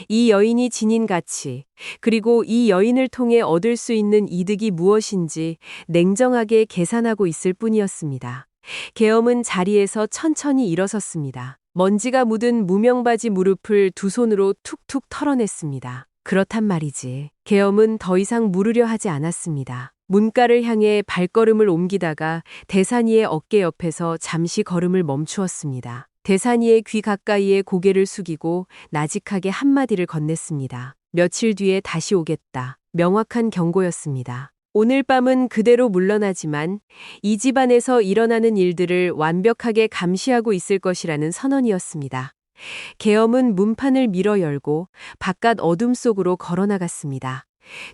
이 여인이 지닌 가치, 그리고 이 여인을 통해 얻을 수 있는 이득이 무엇인지 냉정하게 계산하고 있을 뿐이었습니다. 계엄은 자리에서 천천히 일어섰습니다. 먼지가 묻은 무명바지 무릎을 두 손으로 툭툭 털어냈습니다. 그렇단 말이지. 계엄은 더 이상 물으려 하지 않았습니다. 문가를 향해 발걸음을 옮기다가 대산이의 어깨 옆에서 잠시 걸음을 멈추었습니다. 대산이의 귀 가까이에 고개를 숙이고 나직하게 한마디를 건넸습니다. 며칠 뒤에 다시 오겠다. 명확한 경고였습니다. 오늘 밤은 그대로 물러나지만 이 집안에서 일어나는 일들을 완벽하게 감시하고 있을 것이라는 선언이었습니다. 계엄은 문판을 밀어 열고 바깥 어둠 속으로 걸어나갔습니다.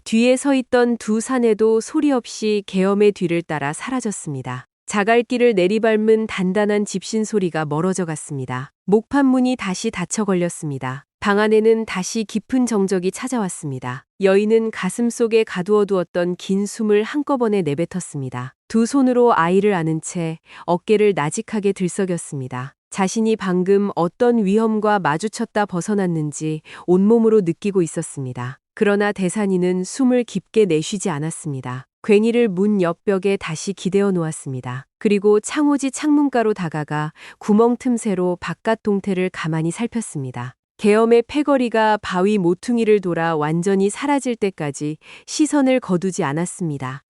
뒤에 서 있던 두 사내도 소리 없이 계엄의 뒤를 따라 사라졌습니다. 자갈길을 내리밟은 단단한 집신 소리가 멀어져 갔습니다. 목판문이 다시 닫혀 걸렸습니다. 방 안에는 다시 깊은 정적이 찾아왔습니다. 여인은 가슴 속에 가두어두었던 긴 숨을 한꺼번에 내뱉었습니다. 두 손으로 아이를 안은 채 어깨를 나직하게 들썩였습니다. 자신이 방금 어떤 위험과 마주쳤다 벗어났는지 온몸으로 느끼고 있었습니다. 그러나 대산이는 숨을 깊게 내쉬지 않았습니다. 괭이를 문 옆벽에 다시 기대어 놓았습니다. 그리고 창호지 창문가로 다가가 구멍 틈새로 바깥 동태를 가만히 살폈습니다. 계엄의 패거리가 바위 모퉁이를 돌아 완전히 사라질 때까지 시선을 거두지 않았습니다.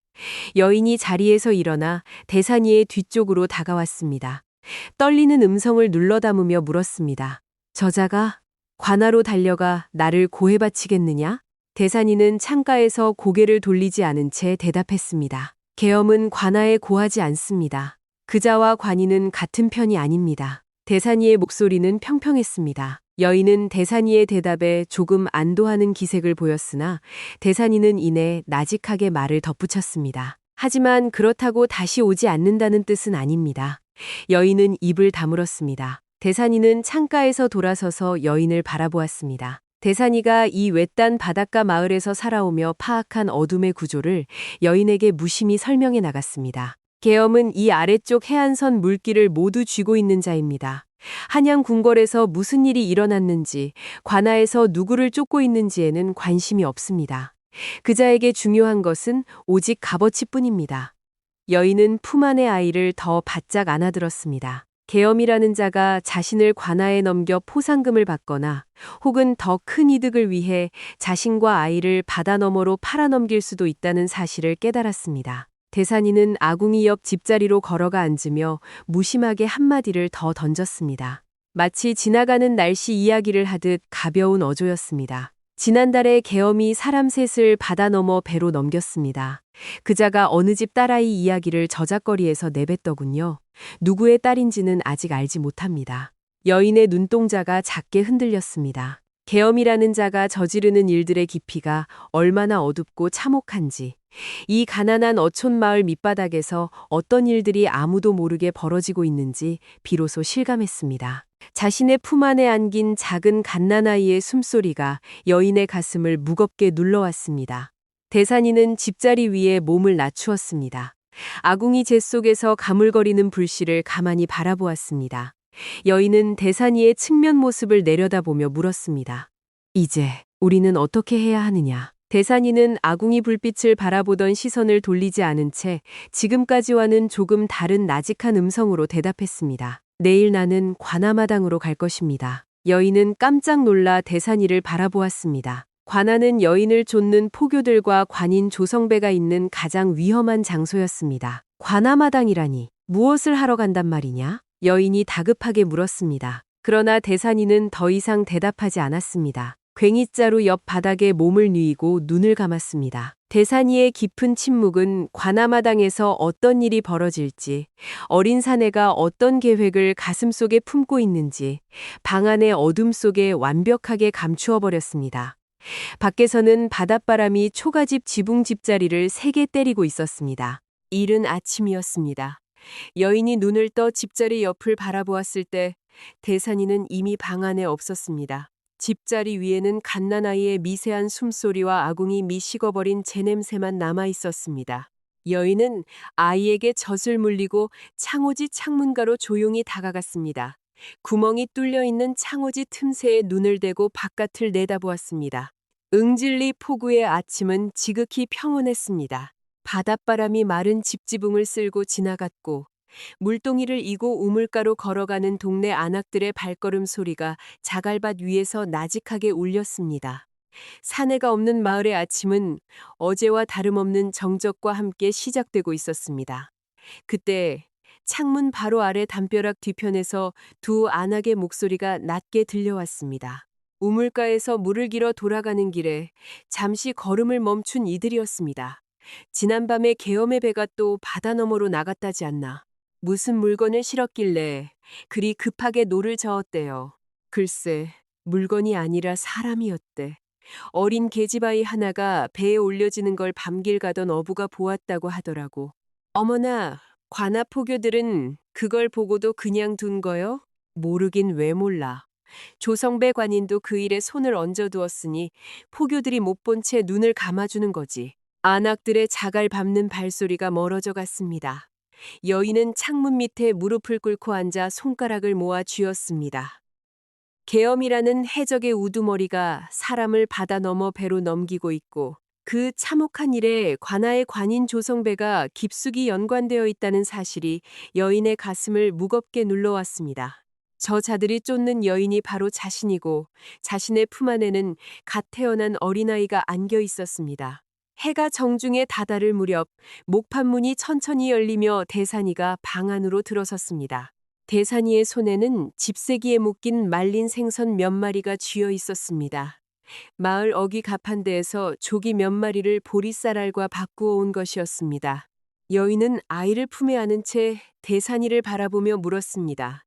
여인이 자리에서 일어나 대산이의 뒤쪽으로 다가왔습니다. 떨리는 음성을 눌러 담으며 물었습니다. 저자가 관아로 달려가 나를 고해 바치겠느냐? 대산이는 창가에서 고개를 돌리지 않은 채 대답했습니다. 계엄은 관아에 고하지 않습니다. 그자와 관이는 같은 편이 아닙니다. 대산이의 목소리는 평평했습니다. 여인은 대산이의 대답에 조금 안도하는 기색을 보였으나 대산이는 이내 나직하게 말을 덧붙였습니다. 하지만 그렇다고 다시 오지 않는다는 뜻은 아닙니다. 여인은 입을 다물었습니다. 대산이는 창가에서 돌아서서 여인을 바라보았습니다. 대산이가 이 외딴 바닷가 마을에서 살아오며 파악한 어둠의 구조를 여인에게 무심히 설명해 나갔습니다. 계엄은 이 아래쪽 해안선 물길을 모두 쥐고 있는 자입니다. 한양 궁궐에서 무슨 일이 일어났는지, 관아에서 누구를 쫓고 있는지에는 관심이 없습니다. 그자에게 중요한 것은 오직 값어치뿐입니다. 여인은 품 안의 아이를 더 바짝 안아들었습니다. 계엄이라는 자가 자신을 관아에 넘겨 포상금을 받거나 혹은 더 큰 이득을 위해 자신과 아이를 바다 너머로 팔아넘길 수도 있다는 사실을 깨달았습니다. 대산이는 아궁이 옆 집자리로 걸어가 앉으며 무심하게 한마디를 더 던졌습니다. 마치 지나가는 날씨 이야기를 하듯 가벼운 어조였습니다. 지난달에 계엄이 사람 셋을 바다 넘어 배로 넘겼습니다. 그자가 어느 집 딸아이 이야기를 저작거리에서 내뱉더군요. 누구의 딸인지는 아직 알지 못합니다. 여인의 눈동자가 작게 흔들렸습니다. 계엄이라는 자가 저지르는 일들의 깊이가 얼마나 어둡고 참혹한지, 이 가난한 어촌 마을 밑바닥에서 어떤 일들이 아무도 모르게 벌어지고 있는지 비로소 실감했습니다. 자신의 품 안에 안긴 작은 갓난아이의 숨소리가 여인의 가슴을 무겁게 눌러왔습니다. 대산이는 집자리 위에 몸을 낮추었습니다. 아궁이 재 속에서 가물거리는 불씨를 가만히 바라보았습니다. 여인은 대산이의 측면 모습을 내려다보며 물었습니다. 이제 우리는 어떻게 해야 하느냐? 대산이는 아궁이 불빛을 바라보던 시선을 돌리지 않은 채 지금까지와는 조금 다른 나직한 음성으로 대답했습니다. 내일 나는 관아마당으로 갈 것입니다. 여인은 깜짝 놀라 대산이를 바라보았습니다. 관아는 여인을 쫓는 포교들과 관인 조성배가 있는 가장 위험한 장소였습니다. 관아마당이라니 무엇을 하러 간단 말이냐? 여인이 다급하게 물었습니다. 그러나 대산이는 더 이상 대답하지 않았습니다. 괭이자루 옆 바닥에 몸을 뉘이고 눈을 감았습니다. 대산이의 깊은 침묵은 관아마당에서 어떤 일이 벌어질지, 어린 사내가 어떤 계획을 가슴속에 품고 있는지 방 안의 어둠 속에 완벽하게 감추어 버렸습니다. 밖에서는 바닷바람이 초가집 지붕 집자리를 세게 때리고 있었습니다. 이른 아침이었습니다. 여인이 눈을 떠 집자리 옆을 바라보았을 때 대산이는 이미 방 안에 없었습니다. 집자리 위에는 갓난아이의 미세한 숨소리와 아궁이 미 식어버린 재냄새만 남아 있었습니다. 여인은 아이에게 젖을 물리고 창호지 창문가로 조용히 다가갔습니다. 구멍이 뚫려 있는 창호지 틈새에 눈을 대고 바깥을 내다보았습니다. 응질리 포구의 아침은 지극히 평온했습니다. 바닷바람이 마른 집지붕을 쓸고 지나갔고 물동이를 이고 우물가로 걸어가는 동네 안악들의 발걸음 소리가 자갈밭 위에서 나직하게 울렸습니다. 사내가 없는 마을의 아침은 어제와 다름없는 정적과 함께 시작되고 있었습니다. 그때 창문 바로 아래 담벼락 뒤편에서 두 안악의 목소리가 낮게 들려왔습니다. 우물가에서 물을 길어 돌아가는 길에 잠시 걸음을 멈춘 이들이었습니다. 지난밤에 계엄의 배가 또 바다 너머로 나갔다지 않나. 무슨 물건을 실었길래 그리 급하게 노를 저었대요. 글쎄, 물건이 아니라 사람이었대. 어린 계집아이 하나가 배에 올려지는 걸 밤길 가던 어부가 보았다고 하더라고. 어머나, 관아포교들은 그걸 보고도 그냥 둔 거요? 모르긴 왜 몰라. 조성배 관인도 그 일에 손을 얹어두었으니 포교들이 못 본 채 눈을 감아주는 거지. 안악들의 자갈 밟는 발소리가 멀어져 갔습니다. 여인은 창문 밑에 무릎을 꿇고 앉아 손가락을 모아 쥐었습니다. 계엄이라는 해적의 우두머리가 사람을 바다 넘어 배로 넘기고 있고 그 참혹한 일에 관아의 관인 조성배가 깊숙이 연관되어 있다는 사실이 여인의 가슴을 무겁게 눌러왔습니다. 저 자들이 쫓는 여인이 바로 자신이고 자신의 품 안에는 갓 태어난 어린아이가 안겨 있었습니다. 해가 정중에 다다를 무렵 목판문이 천천히 열리며 대산이가 방 안으로 들어섰습니다. 대산이의 손에는 집세기에 묶인 말린 생선 몇 마리가 쥐어 있었습니다. 마을 어귀 가판대에서 조기 몇 마리를 보리쌀알과 바꾸어 온 것이었습니다. 여인은 아이를 품에 안은 채 대산이를 바라보며 물었습니다.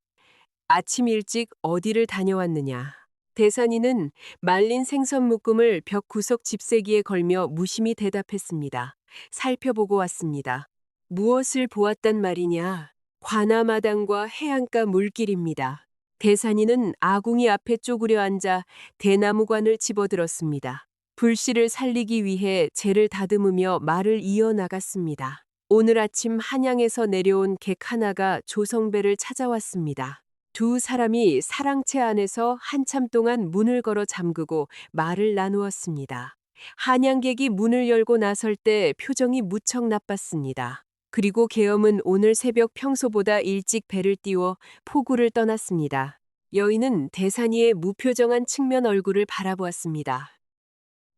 아침 일찍 어디를 다녀왔느냐? 대산이는 말린 생선 묶음을 벽 구석 집세기에 걸며 무심히 대답했습니다. 살펴보고 왔습니다. 무엇을 보았단 말이냐? 관아마당과 해안가 물길입니다. 대산이는 아궁이 앞에 쪼그려 앉아 대나무관을 집어들었습니다. 불씨를 살리기 위해 재를 다듬으며 말을 이어나갔습니다. 오늘 아침 한양에서 내려온 객 하나가 조성배를 찾아왔습니다. 두 사람이 사랑채 안에서 한참 동안 문을 걸어 잠그고 말을 나누었습니다. 한양객이 문을 열고 나설 때 표정이 무척 나빴습니다. 그리고 계엄은 오늘 새벽 평소보다 일찍 배를 띄워 포구를 떠났습니다. 여인은 대산이의 무표정한 측면 얼굴을 바라보았습니다.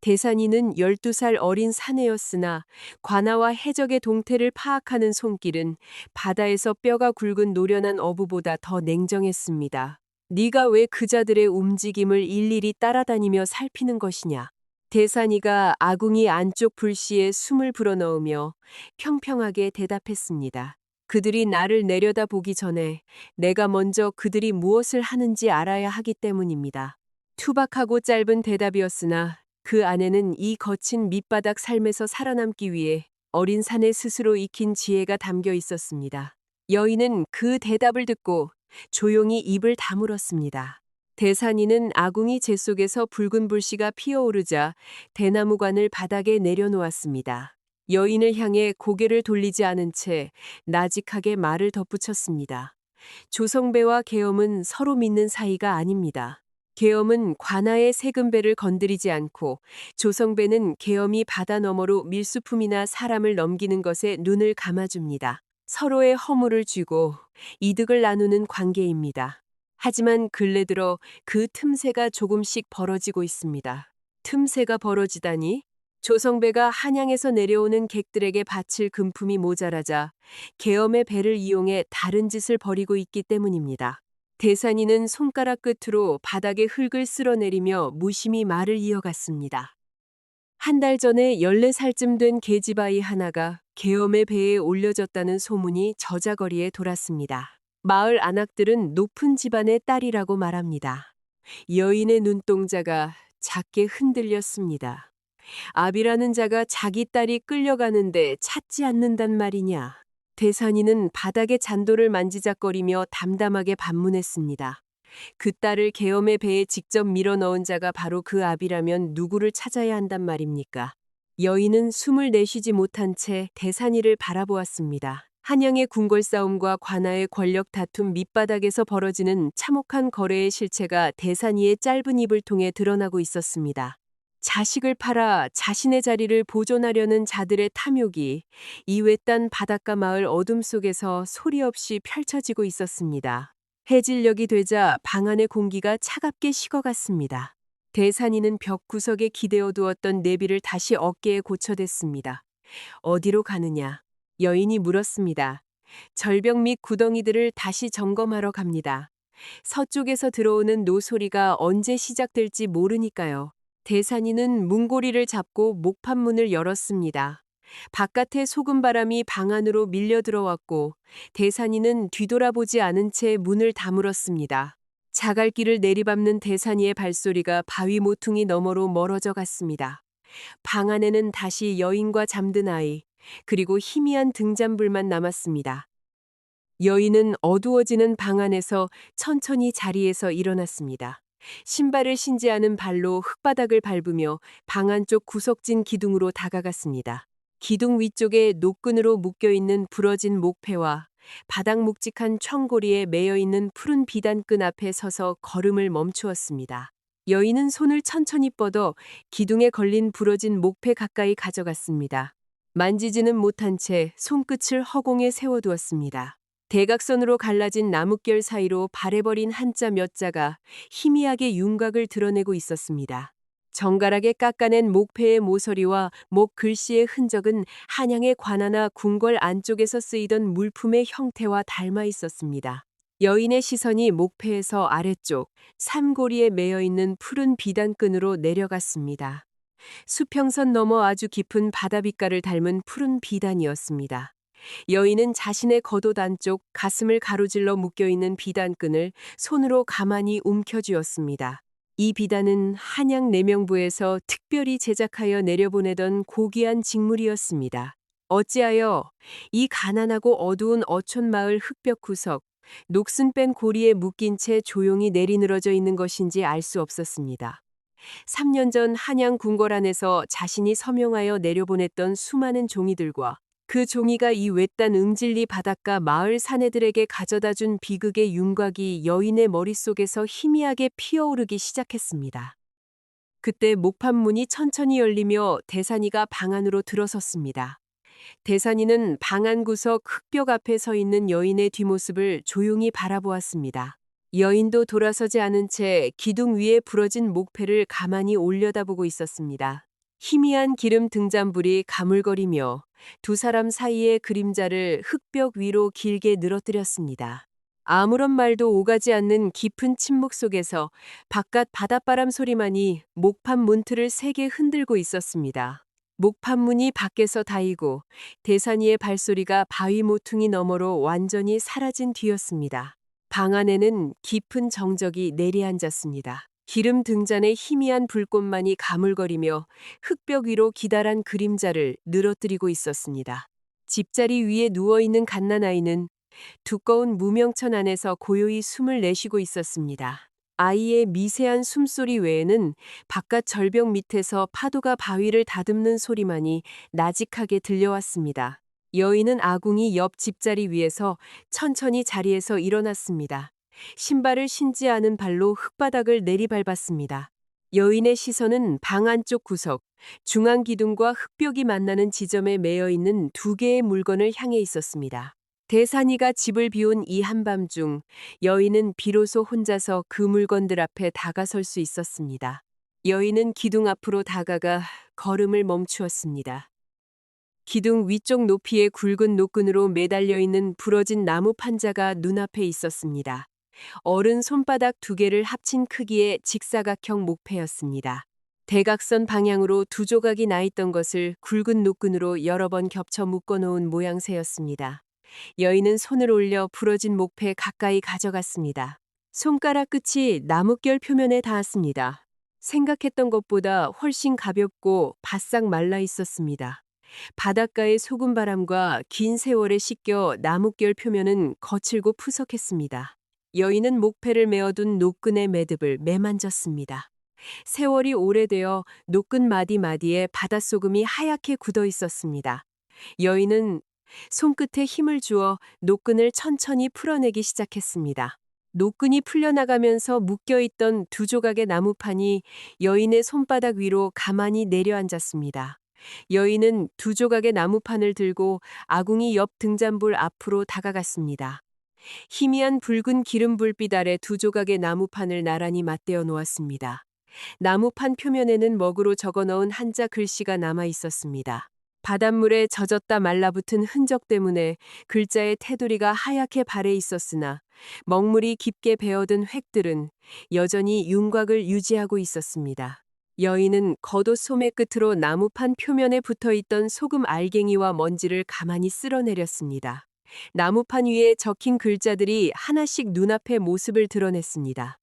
대산이는 12살 어린 사내였으나 관아와 해적의 동태를 파악하는 손길은 바다에서 뼈가 굵은 노련한 어부보다 더 냉정했습니다. 네가 왜 그자들의 움직임을 일일이 따라다니며 살피는 것이냐? 대산이가 아궁이 안쪽 불씨에 숨을 불어넣으며 평평하게 대답했습니다. 그들이 나를 내려다보기 전에 내가 먼저 그들이 무엇을 하는지 알아야 하기 때문입니다. 투박하고 짧은 대답이었으나 그 안에는 이 거친 밑바닥 삶에서 살아남기 위해 어린 사내 스스로 익힌 지혜가 담겨 있었습니다. 여인은 그 대답을 듣고 조용히 입을 다물었습니다. 대산이는 아궁이 재 속에서 붉은 불씨가 피어오르자 대나무관을 바닥에 내려놓았습니다. 여인을 향해 고개를 돌리지 않은 채 나직하게 말을 덧붙였습니다. 조성배와 계엄은 서로 믿는 사이가 아닙니다. 계엄은 관아의 세금배를 건드리지 않고 조성배는 계엄이 바다 너머로 밀수품이나 사람을 넘기는 것에 눈을 감아줍니다. 서로의 허물을 쥐고 이득을 나누는 관계입니다. 하지만 근래 들어 그 틈새가 조금씩 벌어지고 있습니다. 틈새가 벌어지다니? 조성배가 한양에서 내려오는 객들에게 바칠 금품이 모자라자 계엄의 배를 이용해 다른 짓을 벌이고 있기 때문입니다. 대산이는 손가락 끝으로 바닥에 흙을 쓸어내리며 무심히 말을 이어갔습니다. 한 달 전에 14살쯤 된 계집아이 하나가 계엄의 배에 올려졌다는 소문이 저자거리에 돌았습니다. 마을 안악들은 높은 집안의 딸이라고 말합니다. 여인의 눈동자가 작게 흔들렸습니다. 아비라는 자가 자기 딸이 끌려가는데 찾지 않는단 말이냐. 대산이는 바닥에 잔도를 만지작거리며 담담하게 반문했습니다. 그 딸을 계엄의 배에 직접 밀어넣은 자가 바로 그 아비라면 누구를 찾아야 한단 말입니까? 여인은 숨을 내쉬지 못한 채 대산이를 바라보았습니다. 한양의 궁궐 싸움과 관아의 권력 다툼 밑바닥에서 벌어지는 참혹한 거래의 실체가 대산이의 짧은 입을 통해 드러나고 있었습니다. 자식을 팔아 자신의 자리를 보존하려는 자들의 탐욕이 이 외딴 바닷가 마을 어둠 속에서 소리 없이 펼쳐지고 있었습니다. 해질녘이 되자 방 안의 공기가 차갑게 식어갔습니다. 대산이는 벽 구석에 기대어 두었던 내비를 다시 어깨에 고쳐댔습니다. 어디로 가느냐? 여인이 물었습니다. 절벽 밑 구덩이들을 다시 점검하러 갑니다. 서쪽에서 들어오는 노소리가 언제 시작될지 모르니까요. 대산이는 문고리를 잡고 목판문을 열었습니다. 바깥의 소금바람이 방 안으로 밀려 들어왔고 대산이는 뒤돌아보지 않은 채 문을 다물었습니다. 자갈길을 내리밟는 대산이의 발소리가 바위 모퉁이 너머로 멀어져 갔습니다. 방 안에는 다시 여인과 잠든 아이, 그리고 희미한 등잔불만 남았습니다. 여인은 어두워지는 방 안에서 천천히 자리에서 일어났습니다. 신발을 신지 않은 발로 흙바닥을 밟으며 방 안쪽 구석진 기둥으로 다가갔습니다. 기둥 위쪽에 노끈으로 묶여있는 부러진 목패와 바닥 묵직한 청고리에 매여있는 푸른 비단끈 앞에 서서 걸음을 멈추었습니다. 여인은 손을 천천히 뻗어 기둥에 걸린 부러진 목패 가까이 가져갔습니다. 만지지는 못한 채 손끝을 허공에 세워두었습니다. 대각선으로 갈라진 나뭇결 사이로 바래버린 한자 몇 자가 희미하게 윤곽을 드러내고 있었습니다. 정갈하게 깎아낸 목패의 모서리와 목 글씨의 흔적은 한양의 관아나 궁궐 안쪽에서 쓰이던 물품의 형태와 닮아 있었습니다. 여인의 시선이 목패에서 아래쪽 삼고리에 매여있는 푸른 비단끈으로 내려갔습니다. 수평선 너머 아주 깊은 바다 빛깔을 닮은 푸른 비단이었습니다. 여인은 자신의 겉옷 안쪽 가슴을 가로질러 묶여있는 비단끈을 손으로 가만히 움켜쥐었습니다. 이 비단은 한양 내명부에서 특별히 제작하여 내려보내던 고귀한 직물이었습니다. 어찌하여 이 가난하고 어두운 어촌마을 흙벽 구석, 녹슨 뺀 고리에 묶인 채 조용히 내리늘어져 있는 것인지 알 수 없었습니다. 3년 전 한양 궁궐안에서 자신이 서명하여 내려보냈던 수많은 종이들과 그 종이가 이 외딴 응질리 바닷가 마을 사내들에게 가져다 준 비극의 윤곽이 여인의 머릿속에서 희미하게 피어오르기 시작했습니다. 그때 목판문이 천천히 열리며 대산이가 방 안으로 들어섰습니다. 대산이는 방 안 구석 흙벽 앞에 서 있는 여인의 뒷모습을 조용히 바라보았습니다. 여인도 돌아서지 않은 채 기둥 위에 부러진 목패를 가만히 올려다보고 있었습니다. 희미한 기름 등잔불이 가물거리며 두 사람 사이의 그림자를 흙벽 위로 길게 늘어뜨렸습니다. 아무런 말도 오가지 않는 깊은 침묵 속에서 바깥 바닷바람 소리만이 목판 문틀을 세게 흔들고 있었습니다. 목판문이 밖에서 닫히고 대산이의 발소리가 바위 모퉁이 너머로 완전히 사라진 뒤였습니다. 방 안에는 깊은 정적이 내리앉았습니다. 기름 등잔의 희미한 불꽃만이 가물거리며 흙벽 위로 기다란 그림자를 늘어뜨리고 있었습니다. 집자리 위에 누워있는 갓난아이는 두꺼운 무명천 안에서 고요히 숨을 내쉬고 있었습니다. 아이의 미세한 숨소리 외에는 바깥 절벽 밑에서 파도가 바위를 다듬는 소리만이 나직하게 들려왔습니다. 여인은 아궁이 옆 집자리 위에서 천천히 자리에서 일어났습니다. 신발을 신지 않은 발로 흙바닥을 내리밟았습니다. 여인의 시선은 방 안쪽 구석, 중앙 기둥과 흙벽이 만나는 지점에 매여 있는 두 개의 물건을 향해 있었습니다. 대산이가 집을 비운 이 한밤중 여인은 비로소 혼자서 그 물건들 앞에 다가설 수 있었습니다. 여인은 기둥 앞으로 다가가 걸음을 멈추었습니다. 기둥 위쪽 높이의 굵은 노끈으로 매달려 있는 부러진 나무 판자가 눈앞에 있었습니다. 어른 손바닥 두 개를 합친 크기의 직사각형 목패였습니다. 대각선 방향으로 두 조각이 나 있던 것을 굵은 노끈으로 여러 번 겹쳐 묶어놓은 모양새였습니다. 여인은 손을 올려 부러진 목패 가까이 가져갔습니다. 손가락 끝이 나뭇결 표면에 닿았습니다. 생각했던 것보다 훨씬 가볍고 바싹 말라 있었습니다. 바닷가의 소금바람과 긴 세월에 씻겨 나뭇결 표면은 거칠고 푸석했습니다. 여인은 목패를 메어둔 노끈의 매듭을 매만졌습니다. 세월이 오래되어 노끈 마디마디에 바닷소금이 하얗게 굳어 있었습니다. 여인은 손끝에 힘을 주어 노끈을 천천히 풀어내기 시작했습니다. 노끈이 풀려나가면서 묶여있던 두 조각의 나무판이 여인의 손바닥 위로 가만히 내려앉았습니다. 여인은 두 조각의 나무판을 들고 아궁이 옆 등잔불 앞으로 다가갔습니다. 희미한 붉은 기름 불빛 아래 두 조각의 나무판을 나란히 맞대어 놓았습니다. 나무판 표면에는 먹으로 적어 넣은 한자 글씨가 남아 있었습니다. 바닷물에 젖었다 말라붙은 흔적 때문에 글자의 테두리가 하얗게 발해 있었으나 먹물이 깊게 배어든 획들은 여전히 윤곽을 유지하고 있었습니다. 여인은 겉옷 소매 끝으로 나무판 표면에 붙어있던 소금 알갱이와 먼지를 가만히 쓸어내렸습니다. 나무판 위에 적힌 글자들이 하나씩 눈앞에 모습을 드러냈습니다.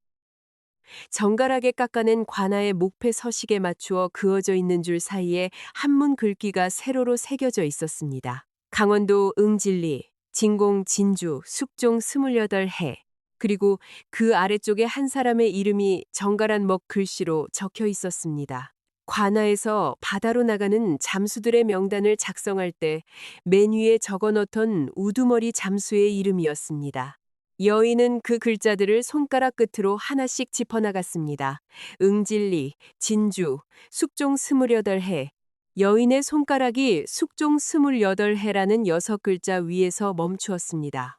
정갈하게 깎아낸 관아의 목패 서식에 맞추어 그어져 있는 줄 사이에 한문 글귀가 세로로 새겨져 있었습니다. 강원도 응진리, 진공 진주, 숙종 28해. 그리고 그 아래쪽에 한 사람의 이름이 정갈한 먹 글씨로 적혀 있었습니다. 관아에서 바다로 나가는 잠수들의 명단을 작성할 때 맨 위에 적어 넣던 우두머리 잠수의 이름이었습니다. 여인은 그 글자들을 손가락 끝으로 하나씩 짚어나갔습니다. 응진리, 진주, 숙종 28해. 여인의 손가락이 숙종 28해라는 6글자 위에서 멈추었습니다.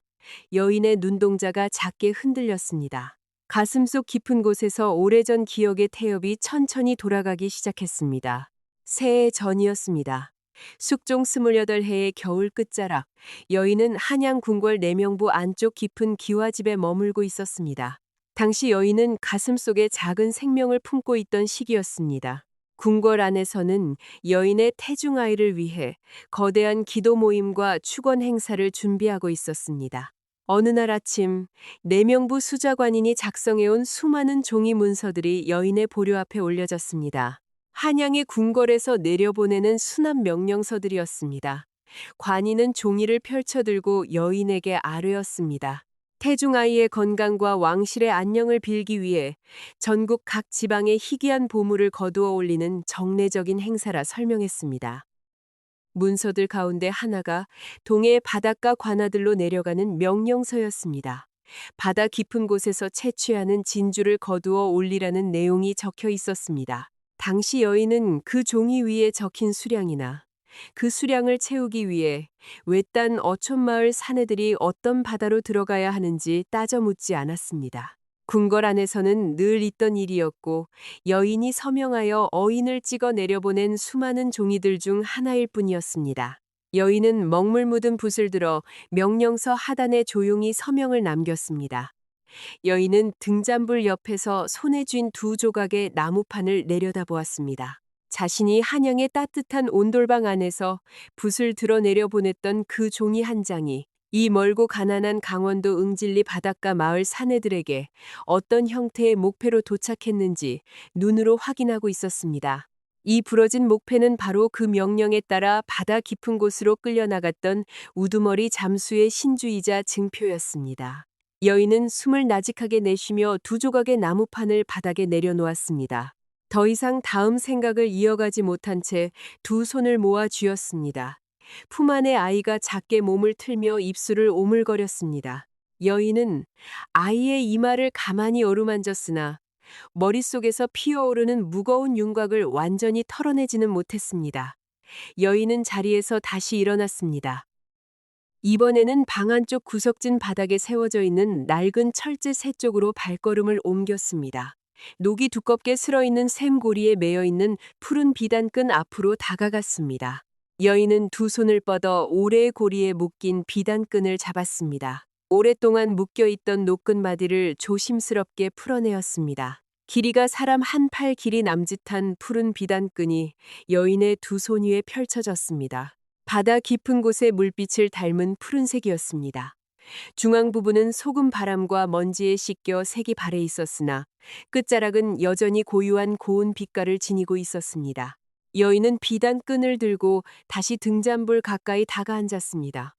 여인의 눈동자가 작게 흔들렸습니다. 가슴속 깊은 곳에서 오래전 기억의 태엽이 천천히 돌아가기 시작했습니다. 새해 전이었습니다. 숙종 28해의 겨울 끝자락, 여인은 한양 궁궐 내명부 안쪽 깊은 기와집에 머물고 있었습니다. 당시 여인은 가슴속에 작은 생명을 품고 있던 시기였습니다. 궁궐 안에서는 여인의 태중 아이를 위해 거대한 기도 모임과 축원 행사를 준비하고 있었습니다. 어느 날 아침 내명부 수자관인이 작성해온 수많은 종이 문서들이 여인의 보료 앞에 올려졌습니다. 한양의 궁궐에서 내려보내는 순합 명령서들이었습니다. 관인은 종이를 펼쳐들고 여인에게 아뢰었습니다. 태중 아이의 건강과 왕실의 안녕을 빌기 위해 전국 각 지방에 희귀한 보물을 거두어 올리는 정례적인 행사라 설명했습니다. 문서들 가운데 하나가 동해 바닷가 관아들로 내려가는 명령서였습니다. 바다 깊은 곳에서 채취하는 진주를 거두어 올리라는 내용이 적혀 있었습니다. 당시 여인은 그 종이 위에 적힌 수량이나 그 수량을 채우기 위해 외딴 어촌마을 사내들이 어떤 바다로 들어가야 하는지 따져 묻지 않았습니다. 궁궐 안에서는 늘 있던 일이었고 여인이 서명하여 어인을 찍어 내려보낸 수많은 종이들 중 하나일 뿐이었습니다. 여인은 먹물 묻은 붓을 들어 명령서 하단에 조용히 서명을 남겼습니다. 여인은 등잔불 옆에서 손에 쥔 두 조각의 나무판을 내려다보았습니다. 자신이 한양의 따뜻한 온돌방 안에서 붓을 드러내려 보냈던 그 종이 한 장이 이 멀고 가난한 강원도 응진리 바닷가 마을 사내들에게 어떤 형태의 목패로 도착했는지 눈으로 확인하고 있었습니다. 이 부러진 목패는 바로 그 명령에 따라 바다 깊은 곳으로 끌려나갔던 우두머리 잠수의 신주이자 증표였습니다. 여인은 숨을 나직하게 내쉬며 두 조각의 나무판을 바닥에 내려놓았습니다. 더 이상 다음 생각을 이어가지 못한 채 두 손을 모아 쥐었습니다. 품 안에 아이가 작게 몸을 틀며 입술을 오물거렸습니다. 여인은 아이의 이마를 가만히 어루만졌으나 머릿속에서 피어오르는 무거운 윤곽을 완전히 털어내지는 못했습니다. 여인은 자리에서 다시 일어났습니다. 이번에는 방 안쪽 구석진 바닥에 세워져 있는 낡은 철제 새 쪽으로 발걸음을 옮겼습니다. 녹이 두껍게 슬어있는 샘고리에 매여있는 푸른 비단끈 앞으로 다가갔습니다. 여인은 두 손을 뻗어 오래의 고리에 묶인 비단끈을 잡았습니다. 오랫동안 묶여있던 노끈마디를 조심스럽게 풀어내었습니다. 길이가 사람 한 팔 길이 남짓한 푸른 비단끈이 여인의 두 손 위에 펼쳐졌습니다. 바다 깊은 곳의 물빛을 닮은 푸른색이었습니다. 중앙 부분은 소금 바람과 먼지에 씻겨 색이 바래 있었으나 끝자락은 여전히 고유한 고운 빛깔을 지니고 있었습니다. 여인은 비단끈을 들고 다시 등잔불 가까이 다가앉았습니다.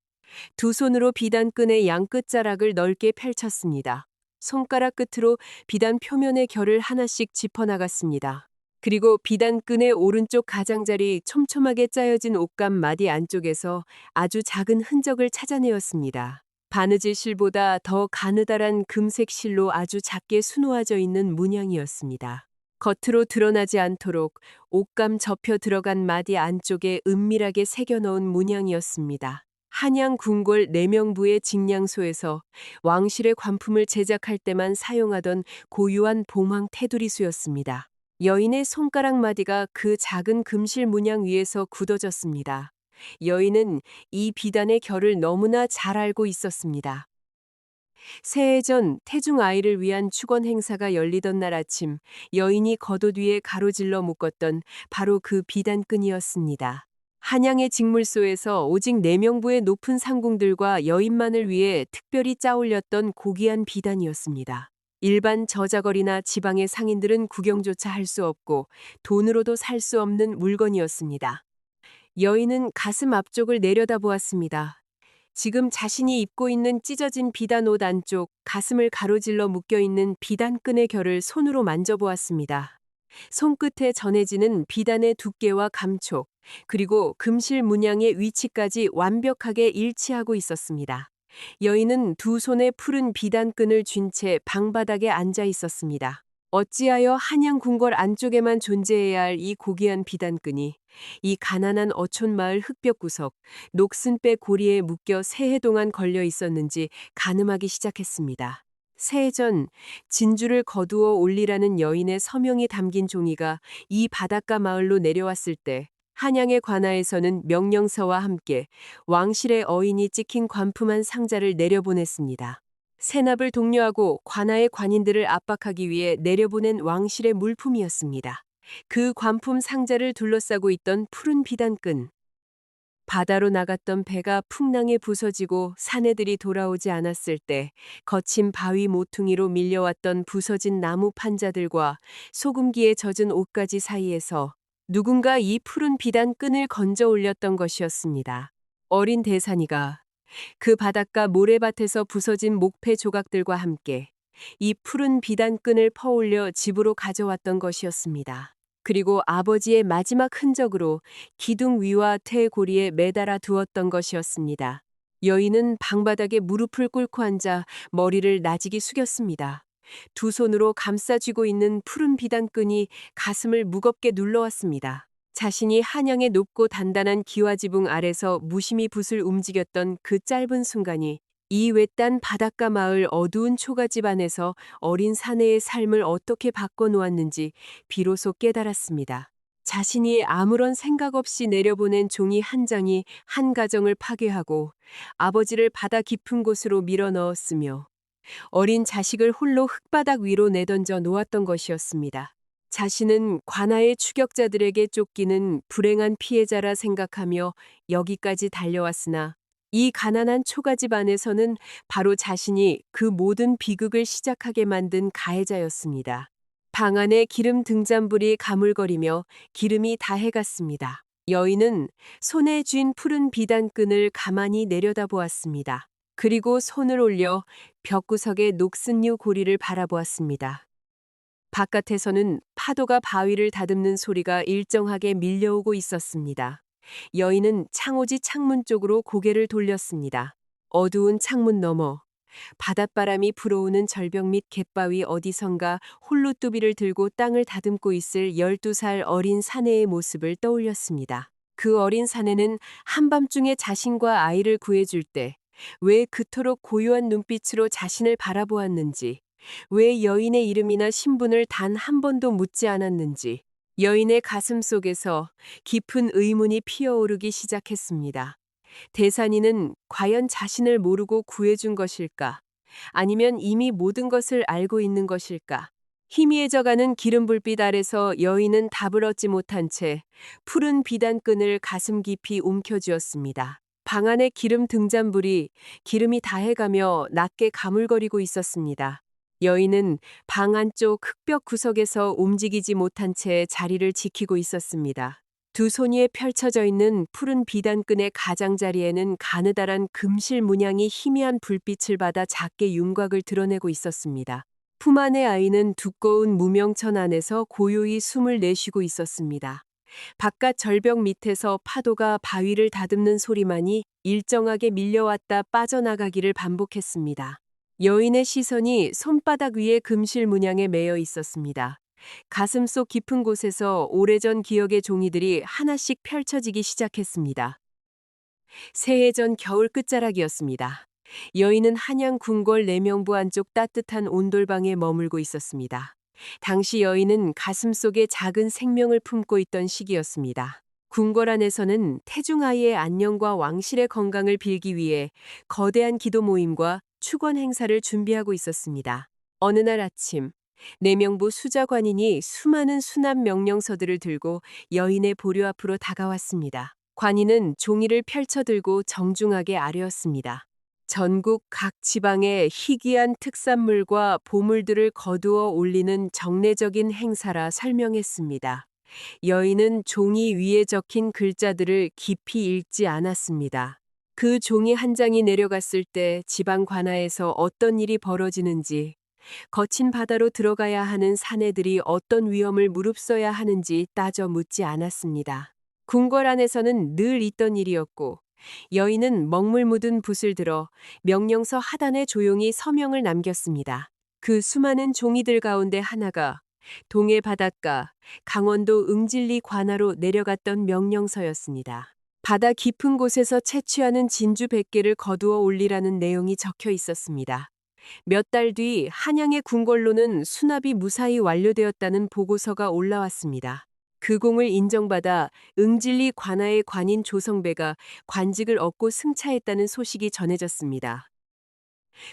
두 손으로 비단끈의 양 끝자락을 넓게 펼쳤습니다. 손가락 끝으로 비단 표면의 결을 하나씩 짚어나갔습니다. 그리고 비단끈의 오른쪽 가장자리 촘촘하게 짜여진 옷감 마디 안쪽에서 아주 작은 흔적을 찾아내었습니다. 바느질 실보다 더 가느다란 금색 실로 아주 작게 수놓아져 있는 문양이었습니다. 겉으로 드러나지 않도록 옷감 접혀 들어간 마디 안쪽에 은밀하게 새겨넣은 문양이었습니다. 한양 궁궐 내명부의 직량소에서 왕실의 관품을 제작할 때만 사용하던 고유한 봉황 테두리수였습니다. 여인의 손가락 마디가 그 작은 금실 문양 위에서 굳어졌습니다. 여인은 이 비단의 결을 너무나 잘 알고 있었습니다. 새해 전 태중 아이를 위한 축원 행사가 열리던 날 아침, 여인이 겉옷 위에 가로질러 묶었던 바로 그 비단끈이었습니다. 한양의 직물소에서 오직 내명부의 높은 상궁들과 여인만을 위해 특별히 짜올렸던 고귀한 비단이었습니다. 일반 저자거리나 지방의 상인들은 구경조차 할 수 없고 돈으로도 살 수 없는 물건이었습니다. 여인은 가슴 앞쪽을 내려다보았습니다. 지금 자신이 입고 있는 찢어진 비단 옷 안쪽 가슴을 가로질러 묶여있는 비단끈의 결을 손으로 만져보았습니다. 손끝에 전해지는 비단의 두께와 감촉, 그리고 금실 문양의 위치까지 완벽하게 일치하고 있었습니다. 여인은 두 손에 푸른 비단끈을 쥔 채 방바닥에 앉아 있었습니다. 어찌하여 한양 궁궐 안쪽에만 존재해야 할 이 고귀한 비단끈이 이 가난한 어촌마을 흙벽구석 녹슨배 고리에 묶여 새해 동안 걸려 있었는지 가늠하기 시작했습니다. 새해 전 진주를 거두어 올리라는 여인의 서명이 담긴 종이가 이 바닷가 마을로 내려왔을 때 한양의 관아에서는 명령서와 함께 왕실의 어인이 찍힌 관품한 상자를 내려보냈습니다. 세납을 독려하고 관아의 관인들을 압박하기 위해 내려보낸 왕실의 물품이었습니다. 그 관품 상자를 둘러싸고 있던 푸른 비단끈. 바다로 나갔던 배가 풍랑에 부서지고 사내들이 돌아오지 않았을 때 거친 바위 모퉁이로 밀려왔던 부서진 나무 판자들과 소금기에 젖은 옷가지 사이에서 누군가 이 푸른 비단 끈을 건져 올렸던 것이었습니다. 어린 대산이가 그 바닷가 모래밭에서 부서진 목패 조각들과 함께 이 푸른 비단 끈을 퍼올려 집으로 가져왔던 것이었습니다. 그리고 아버지의 마지막 흔적으로 기둥 위와 퇴고리에 매달아 두었던 것이었습니다. 여인은 방바닥에 무릎을 꿇고 앉아 머리를 나직이 숙였습니다. 두 손으로 감싸 쥐고 있는 푸른 비단끈이 가슴을 무겁게 눌러왔습니다. 자신이 한양의 높고 단단한 기와지붕 아래서 무심히 붓을 움직였던 그 짧은 순간이 이 외딴 바닷가 마을 어두운 초가집 안에서 어린 사내의 삶을 어떻게 바꿔놓았는지 비로소 깨달았습니다. 자신이 아무런 생각 없이 내려보낸 종이 한 장이 한 가정을 파괴하고 아버지를 바다 깊은 곳으로 밀어넣었으며 어린 자식을 홀로 흙바닥 위로 내던져 놓았던 것이었습니다. 자신은 관아의 추격자들에게 쫓기는 불행한 피해자라 생각하며 여기까지 달려왔으나 이 가난한 초가집 안에서는 바로 자신이 그 모든 비극을 시작하게 만든 가해자였습니다. 방 안에 기름 등잔불이 가물거리며 기름이 다해갔습니다. 여인은 손에 쥔 푸른 비단끈을 가만히 내려다보았습니다. 그리고 손을 올려 벽구석의 녹슨유 고리를 바라보았습니다. 바깥에서는 파도가 바위를 다듬는 소리가 일정하게 밀려오고 있었습니다. 여인은 창호지 창문 쪽으로 고개를 돌렸습니다. 어두운 창문 너머 바닷바람이 불어오는 절벽 밑 갯바위 어디선가 홀로 뚜비를 들고 땅을 다듬고 있을 12살 어린 사내의 모습을 떠올렸습니다. 그 어린 사내는 한밤중에 자신과 아이를 구해줄 때 왜 그토록 고요한 눈빛으로 자신을 바라보았는지, 왜 여인의 이름이나 신분을 단 한 번도 묻지 않았는지, 여인의 가슴 속에서 깊은 의문이 피어오르기 시작했습니다. 대산이는 과연 자신을 모르고 구해준 것일까? 아니면 이미 모든 것을 알고 있는 것일까? 희미해져가는 기름 불빛 아래서 여인은 답을 얻지 못한 채 푸른 비단끈을 가슴 깊이 움켜쥐었습니다. 방 안의 기름 등잔불이 기름이 다해가며 낮게 가물거리고 있었습니다. 여인은 방 안쪽 흙벽 구석에서 움직이지 못한 채 자리를 지키고 있었습니다. 두 손 위에 펼쳐져 있는 푸른 비단끈의 가장자리에는 가느다란 금실 문양이 희미한 불빛을 받아 작게 윤곽을 드러내고 있었습니다. 품 안의 아이는 두꺼운 무명천 안에서 고요히 숨을 내쉬고 있었습니다. 바깥 절벽 밑에서 파도가 바위를 다듬는 소리만이 일정하게 밀려왔다 빠져나가기를 반복했습니다. 여인의 시선이 손바닥 위에 금실 문양에 매여 있었습니다. 가슴속 깊은 곳에서 오래전 기억의 종이들이 하나씩 펼쳐지기 시작했습니다. 새해 전 겨울 끝자락이었습니다. 여인은 한양 궁궐 내명부 안쪽 따뜻한 온돌방에 머물고 있었습니다. 당시 여인은 가슴속에 작은 생명을 품고 있던 시기였습니다. 궁궐 안에서는 태중아이의 안녕과 왕실의 건강을 빌기 위해 거대한 기도 모임과 축원 행사를 준비하고 있었습니다. 어느 날 아침, 내명부 수자관인이 수많은 수납 명령서들을 들고 여인의 보료 앞으로 다가왔습니다. 관인은 종이를 펼쳐들고 정중하게 아뢰었습니다. 전국 각 지방의 희귀한 특산물과 보물들을 거두어 올리는 정례적인 행사라 설명했습니다. 여인은 종이 위에 적힌 글자들을 깊이 읽지 않았습니다. 그 종이 한 장이 내려갔을 때 지방 관아에서 어떤 일이 벌어지는지, 거친 바다로 들어가야 하는 사내들이 어떤 위험을 무릅써야 하는지 따져 묻지 않았습니다. 궁궐 안에서는 늘 있던 일이었고 여인은 먹물 묻은 붓을 들어 명령서 하단에 조용히 서명을 남겼습니다. 그 수많은 종이들 가운데 하나가 동해 바닷가 강원도 응진리 관아로 내려갔던 명령서였습니다. 바다 깊은 곳에서 채취하는 진주 100개를 거두어 올리라는 내용이 적혀 있었습니다. 몇 달 뒤 한양의 궁궐로는 수납이 무사히 완료되었다는 보고서가 올라왔습니다. 그 공을 인정받아 응진리 관아의 관인 조성배가 관직을 얻고 승차했다는 소식이 전해졌습니다.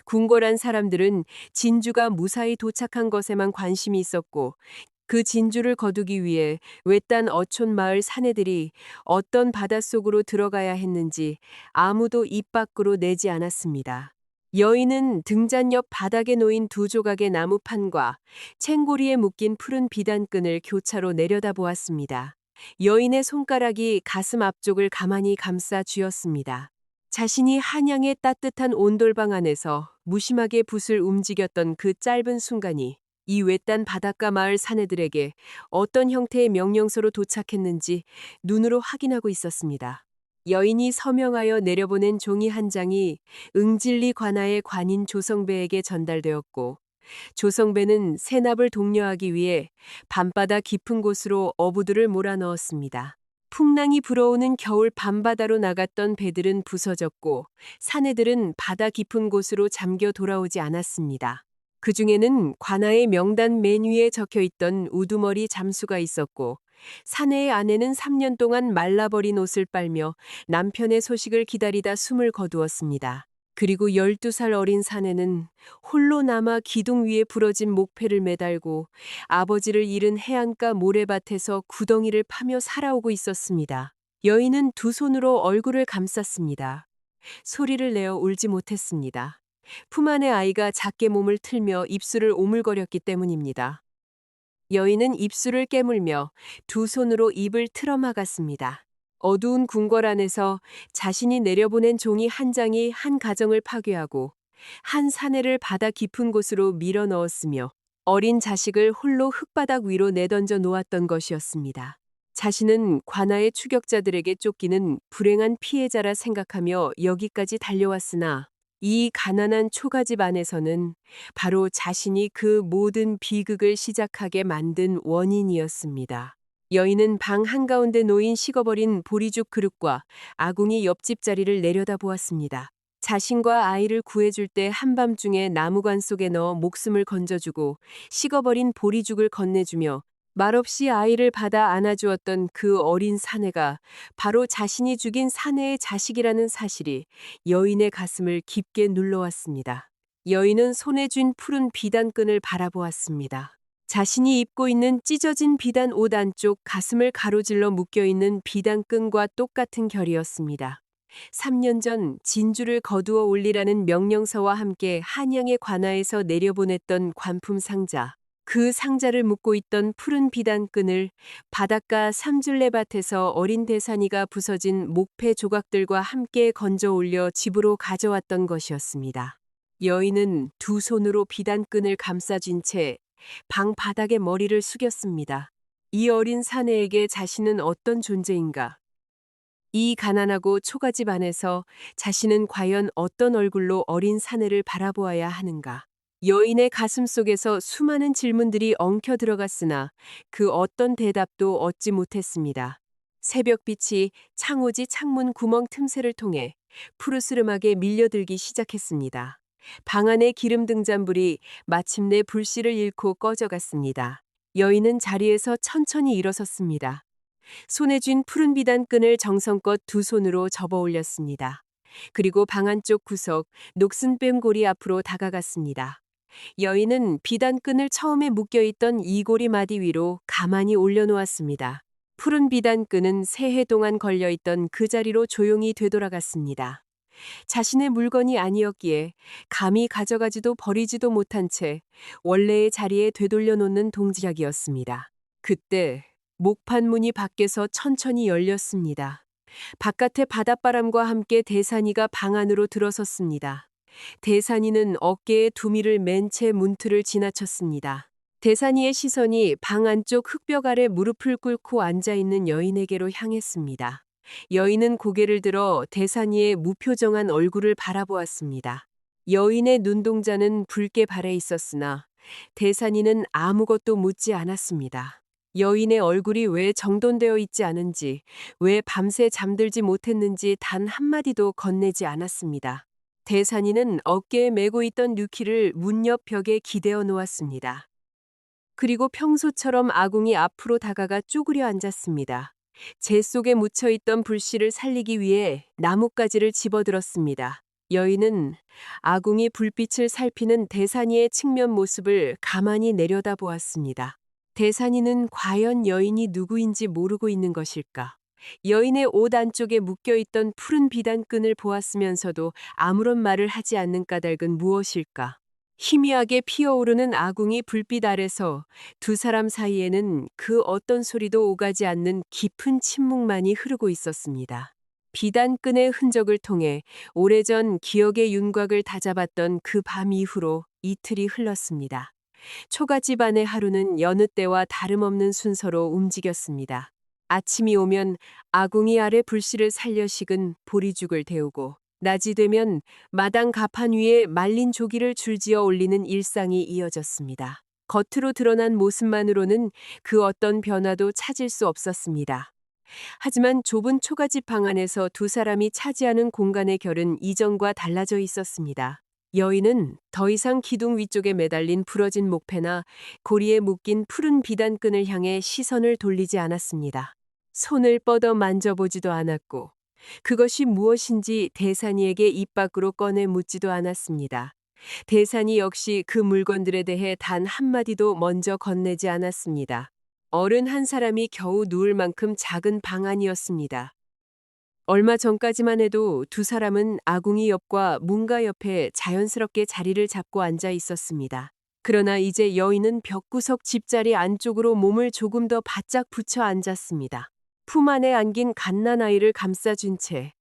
궁궐 안 사람들은 진주가 무사히 도착한 것에만 관심이 있었고 그 진주를 거두기 위해 외딴 어촌 마을 사내들이 어떤 바닷속으로 들어가야 했는지 아무도 입 밖으로 내지 않았습니다. 여인은 등잔 옆 바닥에 놓인 두 조각의 나무판과 챙고리에 묶인 푸른 비단끈을 교차로 내려다보았습니다. 여인의 손가락이 가슴 앞쪽을 가만히 감싸 쥐었습니다. 자신이 한양의 따뜻한 온돌방 안에서 무심하게 붓을 움직였던 그 짧은 순간이 이 외딴 바닷가 마을 사내들에게 어떤 형태의 명령서로 도착했는지 눈으로 확인하고 있었습니다. 여인이 서명하여 내려보낸 종이 한 장이 응진리 관아의 관인 조성배에게 전달되었고, 조성배는 세납을 독려하기 위해 밤바다 깊은 곳으로 어부들을 몰아넣었습니다. 풍랑이 불어오는 겨울 밤바다로 나갔던 배들은 부서졌고 사내들은 바다 깊은 곳으로 잠겨 돌아오지 않았습니다. 그 중에는 관아의 명단 맨 위에 적혀있던 우두머리 잠수가 있었고 사내의 아내는 3년 동안 말라버린 옷을 빨며 남편의 소식을 기다리다 숨을 거두었습니다. 그리고 12살 어린 사내는 홀로 남아 기둥 위에 부러진 목패를 매달고 아버지를 잃은 해안가 모래밭에서 구덩이를 파며 살아오고 있었습니다. 여인은 두 손으로 얼굴을 감쌌습니다. 소리를 내어 울지 못했습니다. 품 안의 아이가 작게 몸을 틀며 입술을 오물거렸기 때문입니다. 여인은 입술을 깨물며 두 손으로 입을 틀어막았습니다. 어두운 궁궐 안에서 자신이 내려보낸 종이 한 장이 한 가정을 파괴하고 한 사내를 바다 깊은 곳으로 밀어 넣었으며 어린 자식을 홀로 흙바닥 위로 내던져 놓았던 것이었습니다. 자신은 관아의 추격자들에게 쫓기는 불행한 피해자라 생각하며 여기까지 달려왔으나 이 가난한 초가집 안에서는 바로 자신이 그 모든 비극을 시작하게 만든 원인이었습니다. 여인은 방 한가운데 놓인 식어버린 보리죽 그릇과 아궁이 옆집 자리를 내려다보았습니다. 자신과 아이를 구해줄 때 한밤중에 나무관 속에 넣어 목숨을 건져주고 식어버린 보리죽을 건네주며 말없이 아이를 받아 안아주었던 그 어린 사내가 바로 자신이 죽인 사내의 자식이라는 사실이 여인의 가슴을 깊게 눌러왔습니다. 여인은 손에 쥔 푸른 비단끈을 바라보았습니다. 자신이 입고 있는 찢어진 비단 옷 안쪽 가슴을 가로질러 묶여있는 비단끈과 똑같은 결이었습니다. 3년 전 진주를 거두어 올리라는 명령서와 함께 한양의 관아에서 내려보냈던 관품 상자. 그 상자를 묶고 있던 푸른 비단끈을 바닷가 삼줄레밭에서 어린 대산이가 부서진 목패 조각들과 함께 건져 올려 집으로 가져왔던 것이었습니다. 여인은 두 손으로 비단끈을 감싸쥔 채 방 바닥에 머리를 숙였습니다. 이 어린 사내에게 자신은 어떤 존재인가? 이 가난하고 초가집 안에서 자신은 과연 어떤 얼굴로 어린 사내를 바라보아야 하는가? 여인의 가슴 속에서 수많은 질문들이 엉켜 들어갔으나 그 어떤 대답도 얻지 못했습니다. 새벽빛이 창호지 창문 구멍 틈새를 통해 푸르스름하게 밀려들기 시작했습니다. 방 안의 기름 등잔불이 마침내 불씨를 잃고 꺼져갔습니다. 여인은 자리에서 천천히 일어섰습니다. 손에 쥔 푸른 비단끈을 정성껏 두 손으로 접어 올렸습니다. 그리고 방 안쪽 구석 녹슨 뺨고리 앞으로 다가갔습니다. 여인은 비단끈을 처음에 묶여있던 이고리 마디 위로 가만히 올려놓았습니다. 푸른 비단끈은 새해 동안 걸려있던 그 자리로 조용히 되돌아갔습니다. 자신의 물건이 아니었기에 감히 가져가지도 버리지도 못한 채 원래의 자리에 되돌려 놓는 동작이었습니다. 그때 목판문이 밖에서 천천히 열렸습니다. 바깥의 바닷바람과 함께 대산이가 방 안으로 들어섰습니다. 대산이는 어깨에 두미를 맨 채 문틀을 지나쳤습니다. 대산이의 시선이 방 안쪽 흙벽 아래 무릎을 꿇고 앉아있는 여인에게로 향했습니다. 여인은 고개를 들어 대산이의 무표정한 얼굴을 바라보았습니다. 여인의 눈동자는 붉게 발해 있었으나 대산이는 아무것도 묻지 않았습니다. 여인의 얼굴이 왜 정돈되어 있지 않은지, 왜 밤새 잠들지 못했는지 단 한마디도 건네지 않았습니다. 대산이는 어깨에 메고 있던 류키를 문 옆 벽에 기대어 놓았습니다. 그리고 평소처럼 아궁이 앞으로 다가가 쪼그려 앉았습니다. 재 속에 묻혀있던 불씨를 살리기 위해 나뭇가지를 집어들었습니다. 여인은 아궁이 불빛을 살피는 대산이의 측면 모습을 가만히 내려다보았습니다. 대산이는 과연 여인이 누구인지 모르고 있는 것일까? 여인의 옷 안쪽에 묶여있던 푸른 비단끈을 보았으면서도 아무런 말을 하지 않는 까닭은 무엇일까? 희미하게 피어오르는 아궁이 불빛 아래서 두 사람 사이에는 그 어떤 소리도 오가지 않는 깊은 침묵만이 흐르고 있었습니다. 비단끈의 흔적을 통해 오래전 기억의 윤곽을 다잡았던 그 밤 이후로 이틀이 흘렀습니다. 초가 집안의 하루는 여느 때와 다름없는 순서로 움직였습니다. 아침이 오면 아궁이 아래 불씨를 살려 식은 보리죽을 데우고, 낮이 되면 마당 가판 위에 말린 조기를 줄지어 올리는 일상이 이어졌습니다. 겉으로 드러난 모습만으로는 그 어떤 변화도 찾을 수 없었습니다. 하지만 좁은 초가집 방 안에서 두 사람이 차지하는 공간의 결은 이전과 달라져 있었습니다. 여인은 더 이상 기둥 위쪽에 매달린 부러진 목패나 고리에 묶인 푸른 비단끈을 향해 시선을 돌리지 않았습니다. 손을 뻗어 만져보지도 않았고, 그것이 무엇인지 대산이에게 입 밖으로 꺼내 묻지도 않았습니다. 대산이 역시 그 물건들에 대해 단 한마디도 먼저 건네지 않았습니다. 어른 한 사람이 겨우 누울 만큼 작은 방 안이었습니다. 얼마 전까지만 해도 두 사람은 아궁이 옆과 문가 옆에 자연스럽게 자리를 잡고 앉아 있었습니다. 그러나 이제 여인은 벽구석 집자리 안쪽으로 몸을 조금 더 바짝 붙여 앉았습니다. 품 안에 안긴 갓난아이를 감싸준 채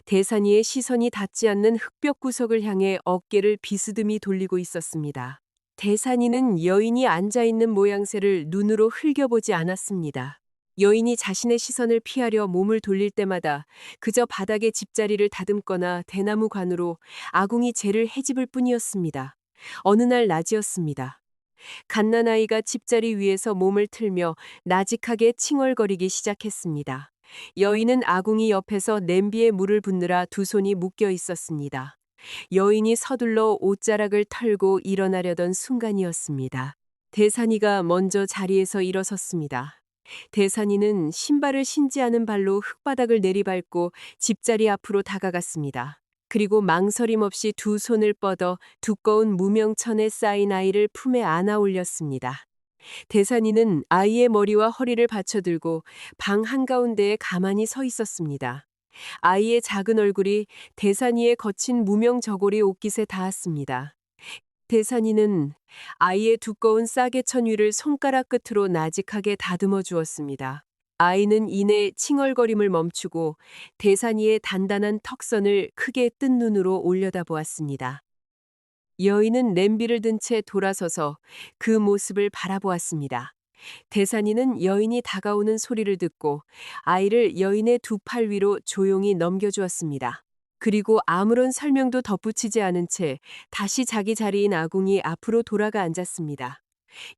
대산이의 시선이 닿지 않는 흙벽 구석을 향해 어깨를 비스듬히 돌리고 있었습니다. 대산이는 여인이 앉아있는 모양새를 눈으로 흘겨보지 않았습니다. 여인이 자신의 시선을 피하려 몸을 돌릴 때마다 그저 바닥에 집자리를 다듬거나 대나무 관으로 아궁이 재를 헤집을 뿐이었습니다. 어느 날 낮이었습니다. 갓난아이가 집자리 위에서 몸을 틀며 나직하게 칭얼거리기 시작했습니다. 여인은 아궁이 옆에서 냄비에 물을 붓느라 두 손이 묶여 있었습니다. 여인이 서둘러 옷자락을 털고 일어나려던 순간이었습니다. 대산이가 먼저 자리에서 일어섰습니다. 대산이는 신발을 신지 않은 발로 흙바닥을 내리밟고 집자리 앞으로 다가갔습니다. 그리고 망설임 없이 두 손을 뻗어 두꺼운 무명천에 쌓인 아이를 품에 안아 올렸습니다. 대산이는 아이의 머리와 허리를 받쳐들고 방 한가운데에 가만히 서 있었습니다. 아이의 작은 얼굴이 대산이의 거친 무명 저고리 옷깃에 닿았습니다. 대산이는 아이의 두꺼운 싸개천 위를 손가락 끝으로 나직하게 다듬어 주었습니다. 아이는 이내 칭얼거림을 멈추고 대산이의 단단한 턱선을 크게 뜬 눈으로 올려다보았습니다. 여인은 냄비를 든 채 돌아서서 그 모습을 바라보았습니다. 대산이는 여인이 다가오는 소리를 듣고 아이를 여인의 두 팔 위로 조용히 넘겨주었습니다. 그리고 아무런 설명도 덧붙이지 않은 채 다시 자기 자리인 아궁이 앞으로 돌아가 앉았습니다.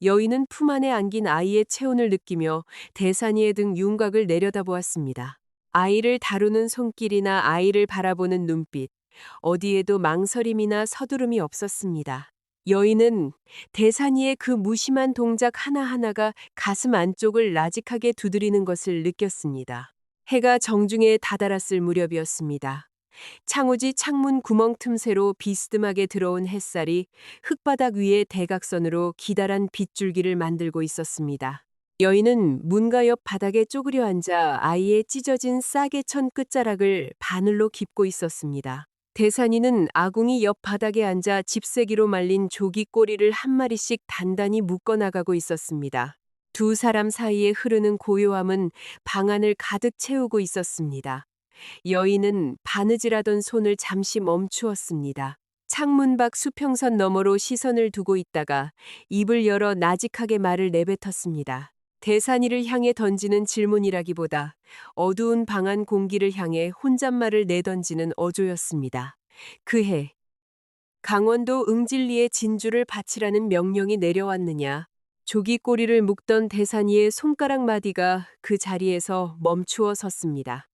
여인은 품 안에 안긴 아이의 체온을 느끼며 대산이의 등 윤곽을 내려다보았습니다. 아이를 다루는 손길이나 아이를 바라보는 눈빛, 어디에도 망설임이나 서두름이 없었습니다. 여인은 대산이의 그 무심한 동작 하나하나가 가슴 안쪽을 나직하게 두드리는 것을 느꼈습니다. 해가 정중에 다다랐을 무렵이었습니다. 창호지 창문 구멍 틈새로 비스듬하게 들어온 햇살이 흙바닥 위에 대각선으로 기다란 빗줄기를 만들고 있었습니다. 여인은 문가 옆 바닥에 쪼그려 앉아 아이의 찢어진 싸개천 끝자락을 바늘로 깁고 있었습니다. 대산이는 아궁이 옆 바닥에 앉아 집세기로 말린 조기 꼬리를 한 마리씩 단단히 묶어나가고 있었습니다. 두 사람 사이에 흐르는 고요함은 방 안을 가득 채우고 있었습니다. 여인은 바느질하던 손을 잠시 멈추었습니다. 창문 밖 수평선 너머로 시선을 두고 있다가 입을 열어 나직하게 말을 내뱉었습니다. 대산이를 향해 던지는 질문이라기보다 어두운 방 안 공기를 향해 혼잣말을 내던지는 어조였습니다. 그해 강원도 응진리에 진주를 바치라는 명령이 내려왔느냐. 조기 꼬리를 묶던 대산이의 손가락 마디가 그 자리에서 멈추어 섰습니다.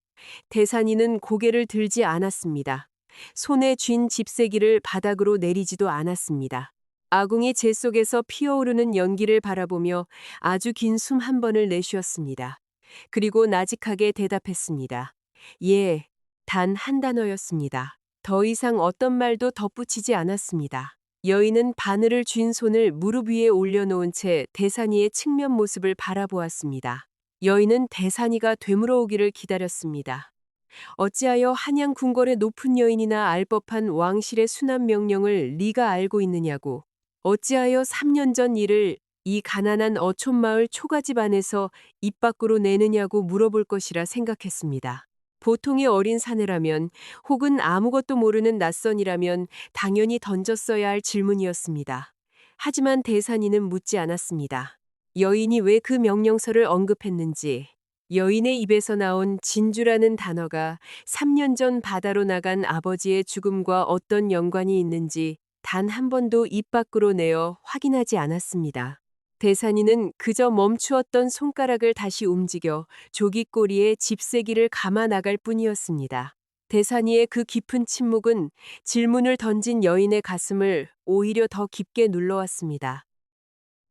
대산이는 고개를 들지 않았습니다. 손에 쥔 집세기를 바닥으로 내리지도 않았습니다. 아궁이 재 속에서 피어오르는 연기를 바라보며 아주 긴 숨 한 번을 내쉬었습니다. 그리고 나직하게 대답했습니다. 예, 단 한 단어였습니다. 더 이상 어떤 말도 덧붙이지 않았습니다. 여인은 바늘을 쥔 손을 무릎 위에 올려놓은 채 대산이의 측면 모습을 바라보았습니다. 여인은 대산이가 되물어오기를 기다렸습니다. 어찌하여 한양 궁궐의 높은 여인이나 알 법한 왕실의 순환 명령을 네가 알고 있느냐고. 어찌하여 3년 전 일을 이 가난한 어촌마을 초가집 안에서 입 밖으로 내느냐고 물어볼 것이라 생각했습니다. 보통의 어린 사내라면 혹은 아무것도 모르는 낯선이라면 당연히 던졌어야 할 질문이었습니다. 하지만 대산이는 묻지 않았습니다. 여인이 왜 그 명령서를 언급했는지, 여인의 입에서 나온 진주라는 단어가 3년 전 바다로 나간 아버지의 죽음과 어떤 연관이 있는지 단 한 번도 입 밖으로 내어 확인하지 않았습니다. 대산이는 그저 멈추었던 손가락을 다시 움직여 조깃꼬리에 집세기를 감아 나갈 뿐이었습니다. 대산이의 그 깊은 침묵은 질문을 던진 여인의 가슴을 오히려 더 깊게 눌러왔습니다.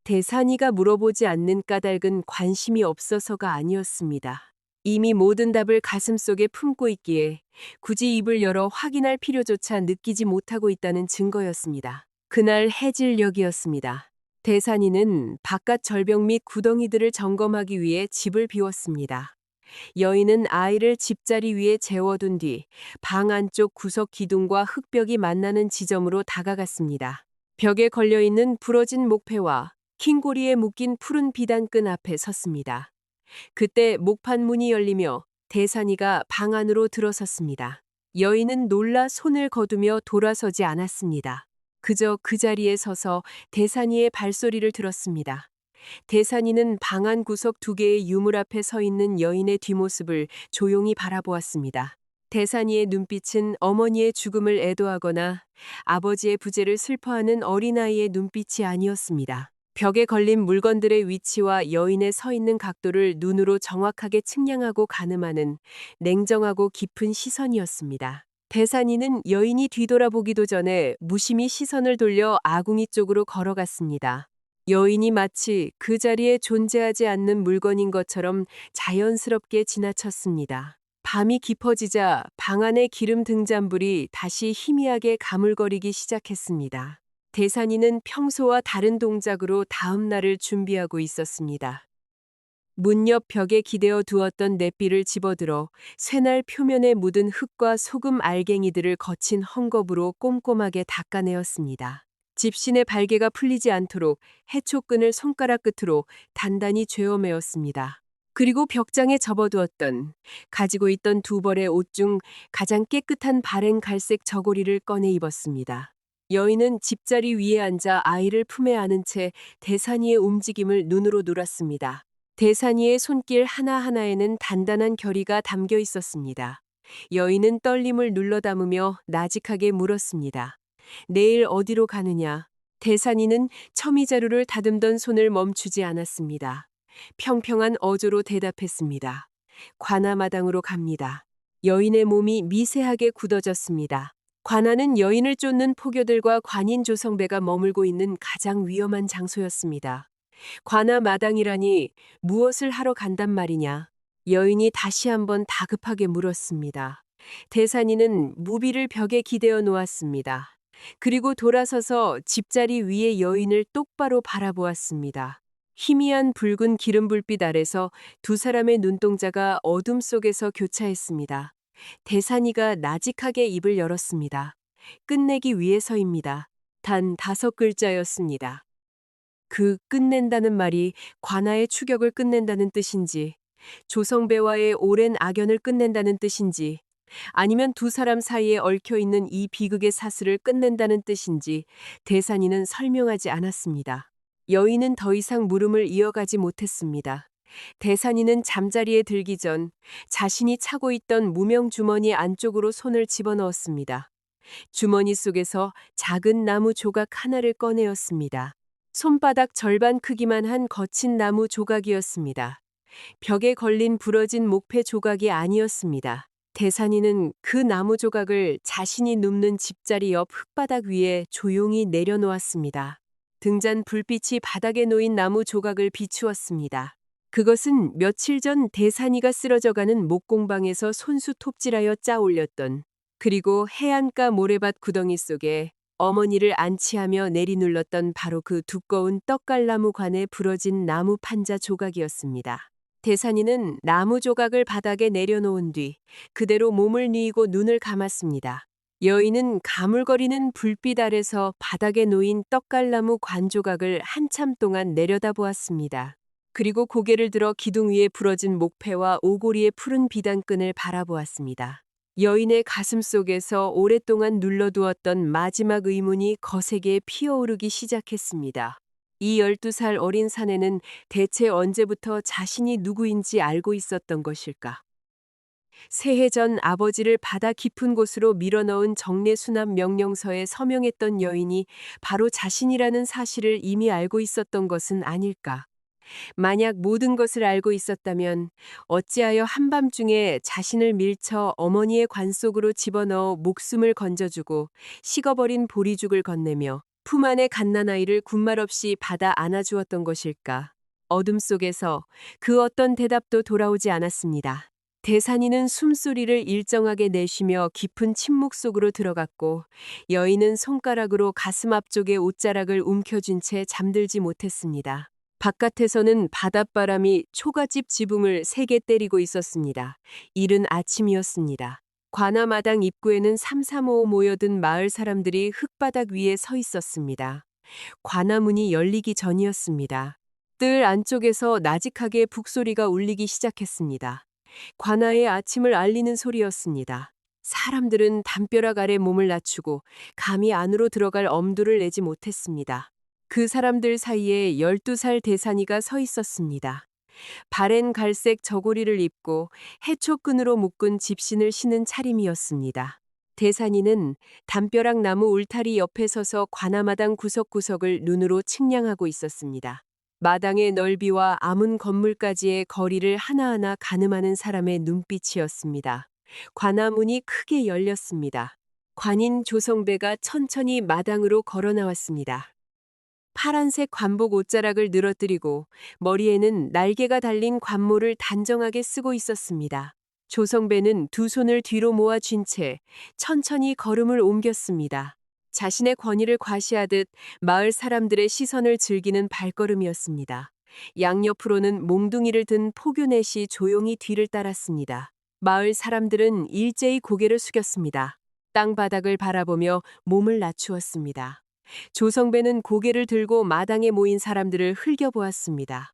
대산이가 물어보지 않는 까닭은 관심이 없어서가 아니었습니다. 이미 모든 답을 가슴속에 품고 있기에 굳이 입을 열어 확인할 필요조차 느끼지 못하고 있다는 증거였습니다. 그날 해질녘이었습니다. 대산이는 바깥 절벽 및 구덩이들을 점검하기 위해 집을 비웠습니다. 여인은 아이를 집자리 위에 재워둔 뒤 방 안쪽 구석 기둥과 흙벽이 만나는 지점으로 다가갔습니다. 벽에 걸려있는 부러진 목패와 흰고리에 묶인 푸른 비단끈 앞에 섰습니다. 그때 목판 문이 열리며 대산이가 방 안으로 들어섰습니다. 여인은 놀라 손을 거두며 돌아서지 않았습니다. 그저 그 자리에 서서 대산이의 발소리를 들었습니다. 대산이는 방 안 구석 2개의 유물 앞에 서 있는 여인의 뒷모습을 조용히 바라보았습니다. 대산이의 눈빛은 어머니의 죽음을 애도하거나 아버지의 부재를 슬퍼하는 어린아이의 눈빛이 아니었습니다. 벽에 걸린 물건들의 위치와 여인의 서 있는 각도를 눈으로 정확하게 측량하고 가늠하는 냉정하고 깊은 시선이었습니다. 대산이는 여인이 뒤돌아보기도 전에 무심히 시선을 돌려 아궁이 쪽으로 걸어갔습니다. 여인이 마치 그 자리에 존재하지 않는 물건인 것처럼 자연스럽게 지나쳤습니다. 밤이 깊어지자 방 안의 기름 등잔불이 다시 희미하게 가물거리기 시작했습니다. 대산이는 평소와 다른 동작으로 다음 날을 준비하고 있었습니다. 문 옆 벽에 기대어 두었던 넷비를 집어들어 쇠날 표면에 묻은 흙과 소금 알갱이들을 거친 헝겊으로 꼼꼼하게 닦아내었습니다. 집신의 발개가 풀리지 않도록 해초끈을 손가락 끝으로 단단히 죄어매었습니다. 그리고 벽장에 접어두었던 가지고 있던 2벌의 옷 중 가장 깨끗한 바랭 갈색 저고리를 꺼내 입었습니다. 여인은 집자리 위에 앉아 아이를 품에 안은 채 대산이의 움직임을 눈으로 놀았습니다. 대산이의 손길 하나하나에는 단단한 결의가 담겨 있었습니다. 여인은 떨림을 눌러 담으며 나직하게 물었습니다. 내일 어디로 가느냐? 대산이는 첨의자루를 다듬던 손을 멈추지 않았습니다. 평평한 어조로 대답했습니다. 관아마당으로 갑니다. 여인의 몸이 미세하게 굳어졌습니다. 관아는 여인을 쫓는 포교들과 관인 조성배가 머물고 있는 가장 위험한 장소였습니다. 관아 마당이라니 무엇을 하러 간단 말이냐? 여인이 다시 한번 다급하게 물었습니다. 대산이는 무비를 벽에 기대어 놓았습니다. 그리고 돌아서서 집자리 위에 여인을 똑바로 바라보았습니다. 희미한 붉은 기름 불빛 아래서 2 사람의 눈동자가 어둠 속에서 교차했습니다. 대산이가 나직하게 입을 열었습니다. 끝내기 위해서입니다. 단 5글자였습니다. 그 끝낸다는 말이 관아의 추격을 끝낸다는 뜻인지, 조성배와의 오랜 악연을 끝낸다는 뜻인지, 아니면 2 사람 사이에 얽혀있는 이 비극의 사슬을 끝낸다는 뜻인지 대산이는 설명하지 않았습니다. 여인은 더 이상 물음을 이어가지 못했습니다. 대산이는 잠자리에 들기 전 자신이 차고 있던 무명 주머니 안쪽으로 손을 집어넣었습니다. 주머니 속에서 작은 나무 조각 하나를 꺼내었습니다. 손바닥 절반 크기만 한 거친 나무 조각이었습니다. 벽에 걸린 부러진 목패 조각이 아니었습니다. 대산이는 그 나무 조각을 자신이 눕는 집자리 옆 흙바닥 위에 조용히 내려놓았습니다. 등잔 불빛이 바닥에 놓인 나무 조각을 비추었습니다. 그것은 며칠 전 대산이가 쓰러져가는 목공방에서 손수 톱질하여 짜 올렸던, 그리고 해안가 모래밭 구덩이 속에 어머니를 안치하며 내리눌렀던 바로 그 두꺼운 떡갈나무 관에 부러진 나무 판자 조각이었습니다. 대산이는 나무 조각을 바닥에 내려놓은 뒤 그대로 몸을 뉘고 눈을 감았습니다. 여인은 가물거리는 불빛 아래서 바닥에 놓인 떡갈나무 관 조각을 한참 동안 내려다보았습니다. 그리고 고개를 들어 기둥 위에 부러진 목패와 오고리의 푸른 비단끈을 바라보았습니다. 여인의 가슴 속에서 오랫동안 눌러두었던 마지막 의문이 거세게 피어오르기 시작했습니다. 이 12살 어린 사내는 대체 언제부터 자신이 누구인지 알고 있었던 것일까? 새해 전 아버지를 바다 깊은 곳으로 밀어넣은 정례수납 명령서에 서명했던 여인이 바로 자신이라는 사실을 이미 알고 있었던 것은 아닐까? 만약 모든 것을 알고 있었다면 어찌하여 한밤중에 자신을 밀쳐 어머니의 관 속으로 집어넣어 목숨을 건져주고 식어버린 보리죽을 건네며 품 안의 갓난아이를 군말 없이 받아 안아주었던 것일까? 어둠 속에서 그 어떤 대답도 돌아오지 않았습니다. 대산이는 숨소리를 일정하게 내쉬며 깊은 침묵 속으로 들어갔고 여인은 손가락으로 가슴 앞쪽의 옷자락을 움켜쥔 채 잠들지 못했습니다. 바깥에서는 바닷바람이 초가집 지붕을 세게 때리고 있었습니다. 이른 아침이었습니다. 관아마당 입구에는 삼삼오오 모여든 마을 사람들이 흙바닥 위에 서 있었습니다. 관아문이 열리기 전이었습니다. 뜰 안쪽에서 나직하게 북소리가 울리기 시작했습니다. 관아의 아침을 알리는 소리였습니다. 사람들은 담벼락 아래 몸을 낮추고 감히 안으로 들어갈 엄두를 내지 못했습니다. 그 사람들 사이에 12살 대산이가 서 있었습니다. 바랜 갈색 저고리를 입고 해초끈으로 묶은 집신을 신은 차림이었습니다. 대산이는 담벼락 나무 울타리 옆에 서서 관아마당 구석구석을 눈으로 측량하고 있었습니다. 마당의 넓이와 아문 건물까지의 거리를 하나하나 가늠하는 사람의 눈빛이었습니다. 관아문이 크게 열렸습니다. 관인 조성배가 천천히 마당으로 걸어 나왔습니다. 파란색 관복 옷자락을 늘어뜨리고 머리에는 날개가 달린 관모를 단정하게 쓰고 있었습니다. 조성배는 두 손을 뒤로 모아 쥔 채 천천히 걸음을 옮겼습니다. 자신의 권위를 과시하듯 마을 사람들의 시선을 즐기는 발걸음이었습니다. 양옆으로는 몽둥이를 든 포교넷이 조용히 뒤를 따랐습니다. 마을 사람들은 일제히 고개를 숙였습니다. 땅바닥을 바라보며 몸을 낮추었습니다. 조성배는 고개를 들고 마당에 모인 사람들을 흘겨보았습니다.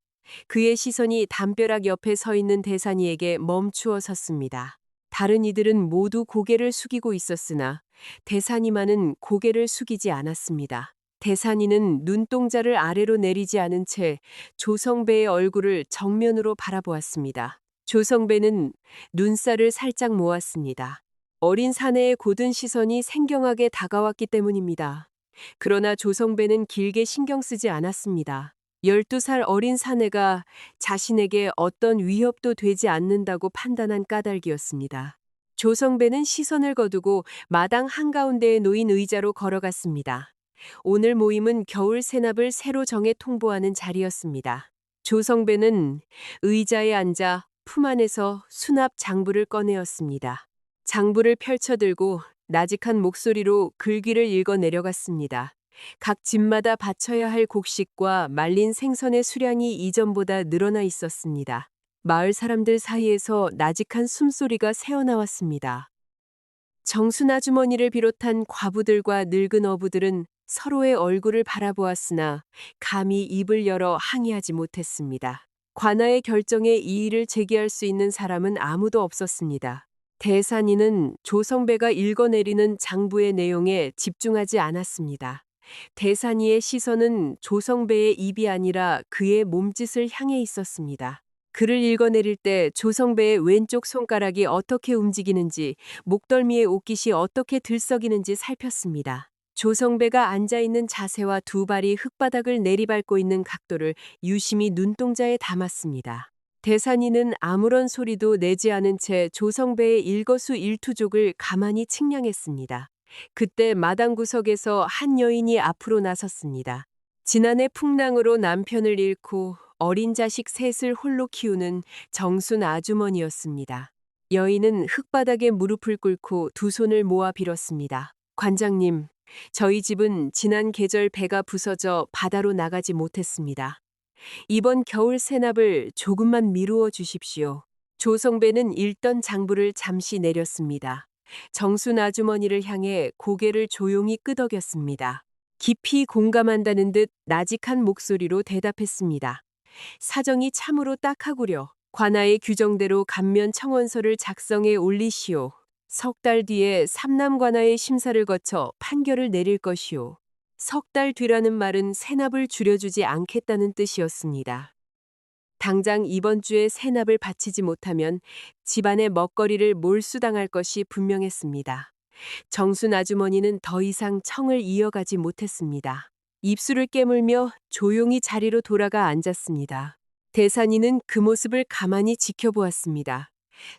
그의 시선이 담벼락 옆에 서 있는 대산이에게 멈추어 섰습니다. 다른 이들은 모두 고개를 숙이고 있었으나 대산이만은 고개를 숙이지 않았습니다. 대산이는 눈동자를 아래로 내리지 않은 채 조성배의 얼굴을 정면으로 바라보았습니다. 조성배는 눈살을 살짝 모았습니다. 어린 사내의 고든 시선이 생경하게 다가왔기 때문입니다. 그러나 조성배는 길게 신경 쓰지 않았습니다. 12살 어린 사내가 자신에게 어떤 위협도 되지 않는다고 판단한 까닭이었습니다. 조성배는 시선을 거두고 마당 한가운데에 놓인 의자로 걸어갔습니다. 오늘 모임은 겨울 세납을 새로 정해 통보하는 자리였습니다. 조성배는 의자에 앉아 품 안에서 수납 장부를 꺼내었습니다. 장부를 펼쳐들고 나직한 목소리로 글귀를 읽어 내려갔습니다. 각 집마다 바쳐야 할 곡식과 말린 생선의 수량이 이전보다 늘어나 있었습니다. 마을 사람들 사이에서 나직한 숨소리가 새어나왔습니다. 정순 아주머니를 비롯한 과부들과 늙은 어부들은 서로의 얼굴을 바라보았으나 감히 입을 열어 항의하지 못했습니다. 관아의 결정에 이의를 제기할 수 있는 사람은 아무도 없었습니다. 대산이는 조성배가 읽어내리는 장부의 내용에 집중하지 않았습니다. 대산이의 시선은 조성배의 입이 아니라 그의 몸짓을 향해 있었습니다. 글을 읽어내릴 때 조성배의 왼쪽 손가락이 어떻게 움직이는지, 목덜미의 옷깃이 어떻게 들썩이는지 살폈습니다. 조성배가 앉아있는 자세와 두 발이 흙바닥을 내리밟고 있는 각도를 유심히 눈동자에 담았습니다. 대산이는 아무런 소리도 내지 않은 채 조성배의 일거수일투족을 가만히 측량했습니다. 그때 마당 구석에서 한 여인이 앞으로 나섰습니다. 지난해 풍랑으로 남편을 잃고 어린 자식 셋을 홀로 키우는 정순 아주머니였습니다. 여인은 흙바닥에 무릎을 꿇고 두 손을 모아 빌었습니다. 관장님, 저희 집은 지난 계절 배가 부서져 바다로 나가지 못했습니다. 이번 겨울 세납을 조금만 미루어 주십시오. 조성배는 읽던 장부를 잠시 내렸습니다. 정순 아주머니를 향해 고개를 조용히 끄덕였습니다. 깊이 공감한다는 듯 나직한 목소리로 대답했습니다. 사정이 참으로 딱하구려. 관아의 규정대로 감면 청원서를 작성해 올리시오. 석 달 뒤에 삼남관아의 심사를 거쳐 판결을 내릴 것이오. 석 달 뒤라는 말은 세납을 줄여주지 않겠다는 뜻이었습니다. 당장 이번 주에 세납을 바치지 못하면 집안의 먹거리를 몰수당할 것이 분명했습니다. 정순 아주머니는 더 이상 청을 이어가지 못했습니다. 입술을 깨물며 조용히 자리로 돌아가 앉았습니다. 대산이는 그 모습을 가만히 지켜보았습니다.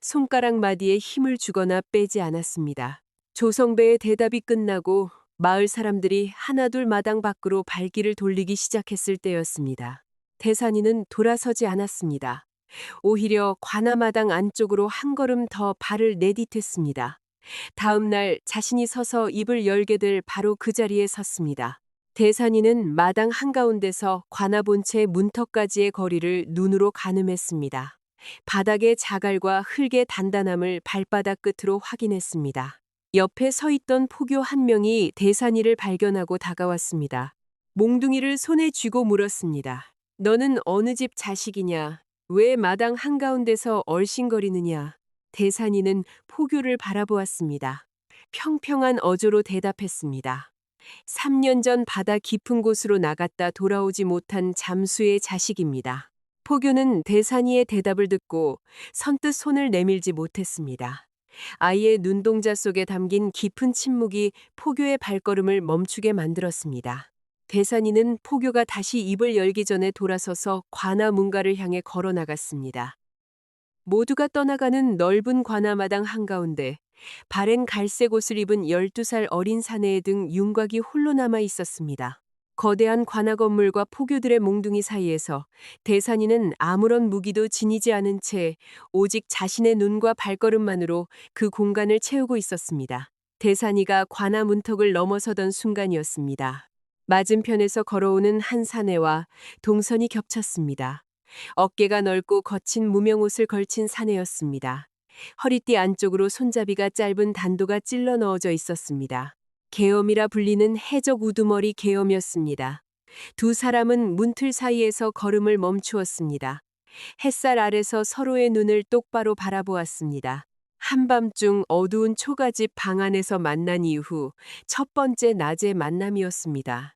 손가락 마디에 힘을 주거나 빼지 않았습니다. 조성배의 대답이 끝나고 마을 사람들이 하나둘 마당 밖으로 발길을 돌리기 시작했을 때였습니다. 대산이는 돌아서지 않았습니다. 오히려 관아마당 안쪽으로 한 걸음 더 발을 내딛었습니다. 다음 날 자신이 서서 입을 열게 될 바로 그 자리에 섰습니다. 대산이는 마당 한가운데서 관아 본체 문턱까지의 거리를 눈으로 가늠했습니다. 바닥의 자갈과 흙의 단단함을 발바닥 끝으로 확인했습니다. 옆에 서 있던 포교 한 명이 대산이를 발견하고 다가왔습니다. 몽둥이를 손에 쥐고 물었습니다. 너는 어느 집 자식이냐? 왜 마당 한가운데서 얼씬거리느냐? 대산이는 포교를 바라보았습니다. 평평한 어조로 대답했습니다. 3년 전 바다 깊은 곳으로 나갔다 돌아오지 못한 잠수의 자식입니다. 포교는 대산이의 대답을 듣고 선뜻 손을 내밀지 못했습니다. 아이의 눈동자 속에 담긴 깊은 침묵이 포교의 발걸음을 멈추게 만들었습니다. 대산이는 포교가 다시 입을 열기 전에 돌아서서 관아 문가를 향해 걸어 나갔습니다. 모두가 떠나가는 넓은 관아마당 한가운데 바랜 갈색 옷을 입은 12살 어린 사내의 등 윤곽이 홀로 남아 있었습니다. 거대한 관아 건물과 포교들의 몽둥이 사이에서 대산이는 아무런 무기도 지니지 않은 채 오직 자신의 눈과 발걸음만으로 그 공간을 채우고 있었습니다. 대산이가 관아 문턱을 넘어서던 순간이었습니다. 맞은편에서 걸어오는 한 사내와 동선이 겹쳤습니다. 어깨가 넓고 거친 무명옷을 걸친 사내였습니다. 허리띠 안쪽으로 손잡이가 짧은 단도가 찔러 넣어져 있었습니다. 계엄이라 불리는 해적 우두머리 계엄이었습니다. 두 사람은 문틀 사이에서 걸음을 멈추었습니다. 햇살 아래서 서로의 눈을 똑바로 바라보았습니다. 한밤중 어두운 초가집 방 안에서 만난 이후 첫 번째 낮의 만남이었습니다.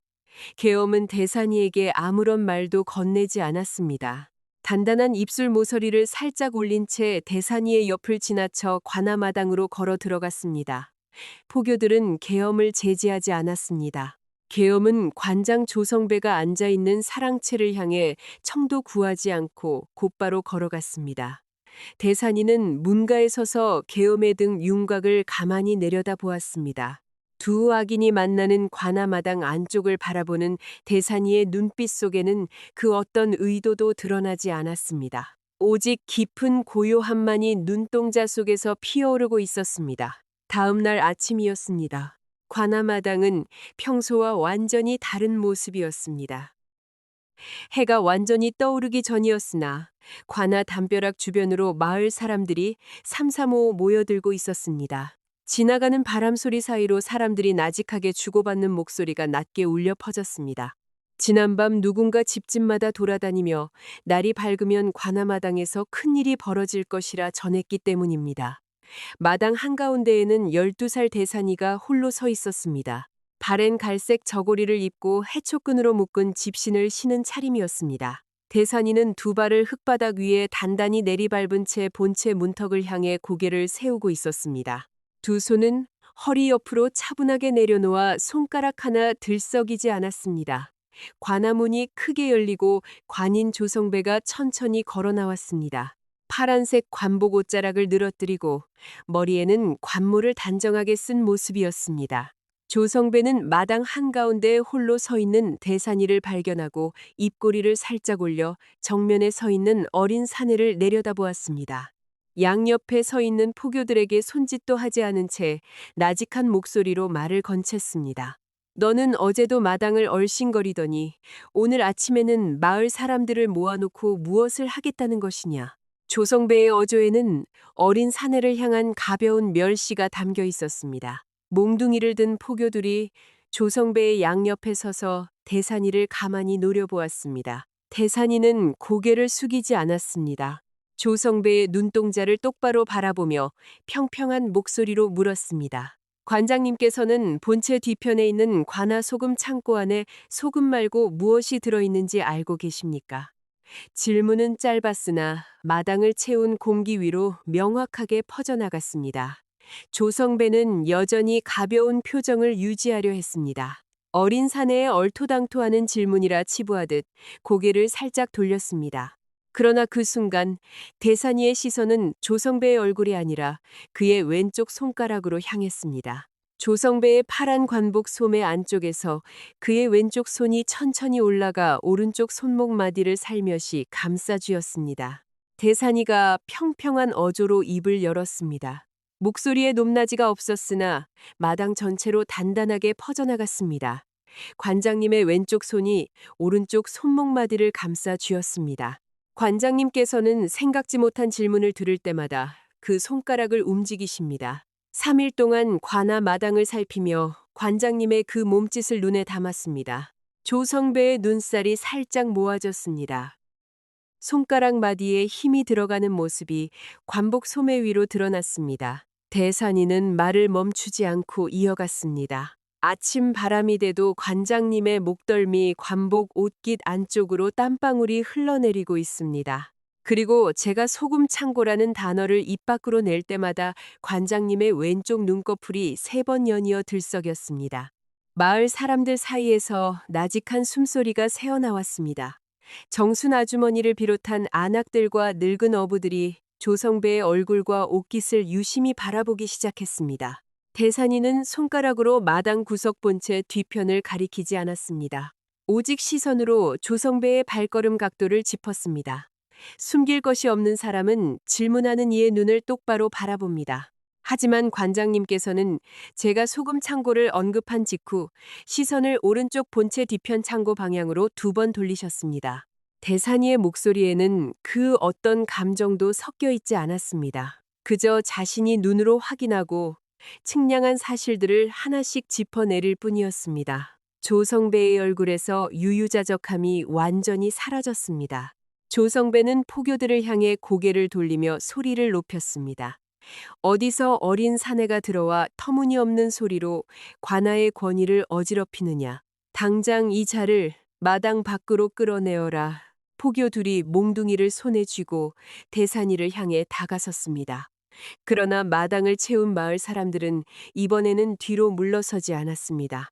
계엄은 대산이에게 아무런 말도 건네지 않았습니다. 단단한 입술 모서리를 살짝 올린 채 대산이의 옆을 지나쳐 관아마당으로 걸어 들어갔습니다. 포교들은 계엄을 제지하지 않았습니다. 계엄은 관장 조성배가 앉아있는 사랑채를 향해 청도 구하지 않고 곧바로 걸어갔습니다. 대산이는 문가에 서서 계엄의 등 윤곽을 가만히 내려다보았습니다. 두 악인이 만나는 관아마당 안쪽을 바라보는 대산이의 눈빛 속에는 그 어떤 의도도 드러나지 않았습니다. 오직 깊은 고요함만이 눈동자 속에서 피어오르고 있었습니다. 다음 날 아침이었습니다. 관아마당은 평소와 완전히 다른 모습이었습니다. 해가 완전히 떠오르기 전이었으나 관아 담벼락 주변으로 마을 사람들이 삼삼오오 모여들고 있었습니다. 지나가는 바람소리 사이로 사람들이 나직하게 주고받는 목소리가 낮게 울려 퍼졌습니다. 지난밤 누군가 집집마다 돌아다니며 날이 밝으면 관아마당에서 큰일이 벌어질 것이라 전했기 때문입니다. 마당 한가운데에는 12살 대산이가 홀로 서 있었습니다. 바랜 갈색 저고리를 입고 해초끈으로 묶은 집신을 신은 차림이었습니다. 대산이는 두 발을 흙바닥 위에 단단히 내리밟은 채 본체 문턱을 향해 고개를 세우고 있었습니다. 두 손은 허리 옆으로 차분하게 내려놓아 손가락 하나 들썩이지 않았습니다. 관아문이 크게 열리고 관인 조성배가 천천히 걸어 나왔습니다. 파란색 관복 옷자락을 늘어뜨리고 머리에는 관모를 단정하게 쓴 모습이었습니다. 조성배는 마당 한가운데 홀로 서 있는 대산이를 발견하고 입꼬리를 살짝 올려 정면에 서 있는 어린 사내를 내려다보았습니다. 양옆에 서 있는 포교들에게 손짓도 하지 않은 채 나직한 목소리로 말을 건넸습니다. 너는 어제도 마당을 얼씬거리더니 오늘 아침에는 마을 사람들을 모아놓고 무엇을 하겠다는 것이냐. 조성배의 어조에는 어린 사내를 향한 가벼운 멸시가 담겨 있었습니다. 몽둥이를 든 포교들이 조성배의 양옆에 서서 대산이를 가만히 노려보았습니다. 대산이는 고개를 숙이지 않았습니다. 조성배의 눈동자를 똑바로 바라보며 평평한 목소리로 물었습니다. 관장님께서는 본체 뒤편에 있는 관아 소금 창고 안에 소금 말고 무엇이 들어있는지 알고 계십니까? 질문은 짧았으나 마당을 채운 공기 위로 명확하게 퍼져나갔습니다. 조성배는 여전히 가벼운 표정을 유지하려 했습니다. 어린 사내의 얼토당토하는 질문이라 치부하듯 고개를 살짝 돌렸습니다. 그러나 그 순간 대산이의 시선은 조성배의 얼굴이 아니라 그의 왼쪽 손가락으로 향했습니다. 조성배의 파란 관복 소매 안쪽에서 그의 왼쪽 손이 천천히 올라가 오른쪽 손목 마디를 살며시 감싸쥐었습니다. 대산이가 평평한 어조로 입을 열었습니다. 목소리에 높낮이가 없었으나 마당 전체로 단단하게 퍼져나갔습니다. 관장님의 왼쪽 손이 오른쪽 손목 마디를 감싸 쥐었습니다. 관장님께서는 생각지 못한 질문을 들을 때마다 그 손가락을 움직이십니다. 3일 동안 관아 마당을 살피며 관장님의 그 몸짓을 눈에 담았습니다. 조성배의 눈살이 살짝 모아졌습니다. 손가락 마디에 힘이 들어가는 모습이 관복 소매 위로 드러났습니다. 대산이는 말을 멈추지 않고 이어갔습니다. 아침 바람이 돼도 관장님의 목덜미 관복 옷깃 안쪽으로 땀방울이 흘러내리고 있습니다. 그리고 제가 소금 창고라는 단어를 입 밖으로 낼 때마다 관장님의 왼쪽 눈꺼풀이 3번 연이어 들썩였습니다. 마을 사람들 사이에서 나직한 숨소리가 새어나왔습니다. 정순 아주머니를 비롯한 안악들과 늙은 어부들이 조성배의 얼굴과 옷깃을 유심히 바라보기 시작했습니다. 대산이는 손가락으로 마당 구석 본체 뒤편을 가리키지 않았습니다. 오직 시선으로 조성배의 발걸음 각도를 짚었습니다. 숨길 것이 없는 사람은 질문하는 이의 눈을 똑바로 바라봅니다. 하지만 관장님께서는 제가 소금 창고를 언급한 직후 시선을 오른쪽 본체 뒤편 창고 방향으로 2번 돌리셨습니다. 대산이의 목소리에는 그 어떤 감정도 섞여 있지 않았습니다. 그저 자신이 눈으로 확인하고 측량한 사실들을 하나씩 짚어내릴 뿐이었습니다. 조성배의 얼굴에서 유유자적함이 완전히 사라졌습니다. 조성배는 포교들을 향해 고개를 돌리며 소리를 높였습니다. 어디서 어린 사내가 들어와 터무니없는 소리로 관아의 권위를 어지럽히느냐. 당장 이 자를 마당 밖으로 끌어내어라. 포교 둘이 몽둥이를 손에 쥐고 대산이를 향해 다가섰습니다. 그러나 마당을 채운 마을 사람들은 이번에는 뒤로 물러서지 않았습니다.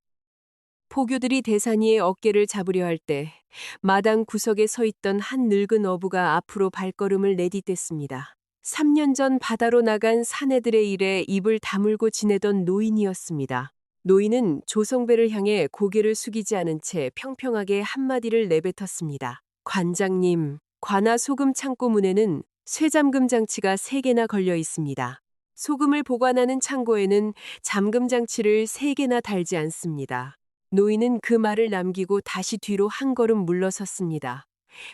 포교들이 대산이의 어깨를 잡으려 할 때 마당 구석에 서 있던 한 늙은 어부가 앞으로 발걸음을 내딛댔습니다. 3년 전 바다로 나간 사내들의 일에 입을 다물고 지내던 노인이었습니다. 노인은 조성배를 향해 고개를 숙이지 않은 채 평평하게 한마디를 내뱉었습니다. 관장님, 관아 소금 창고 문에는 쇠잠금 장치가 3개나 걸려 있습니다. 소금을 보관하는 창고에는 잠금 장치를 3개나 달지 않습니다. 노인은 그 말을 남기고 다시 뒤로 한 걸음 물러섰습니다.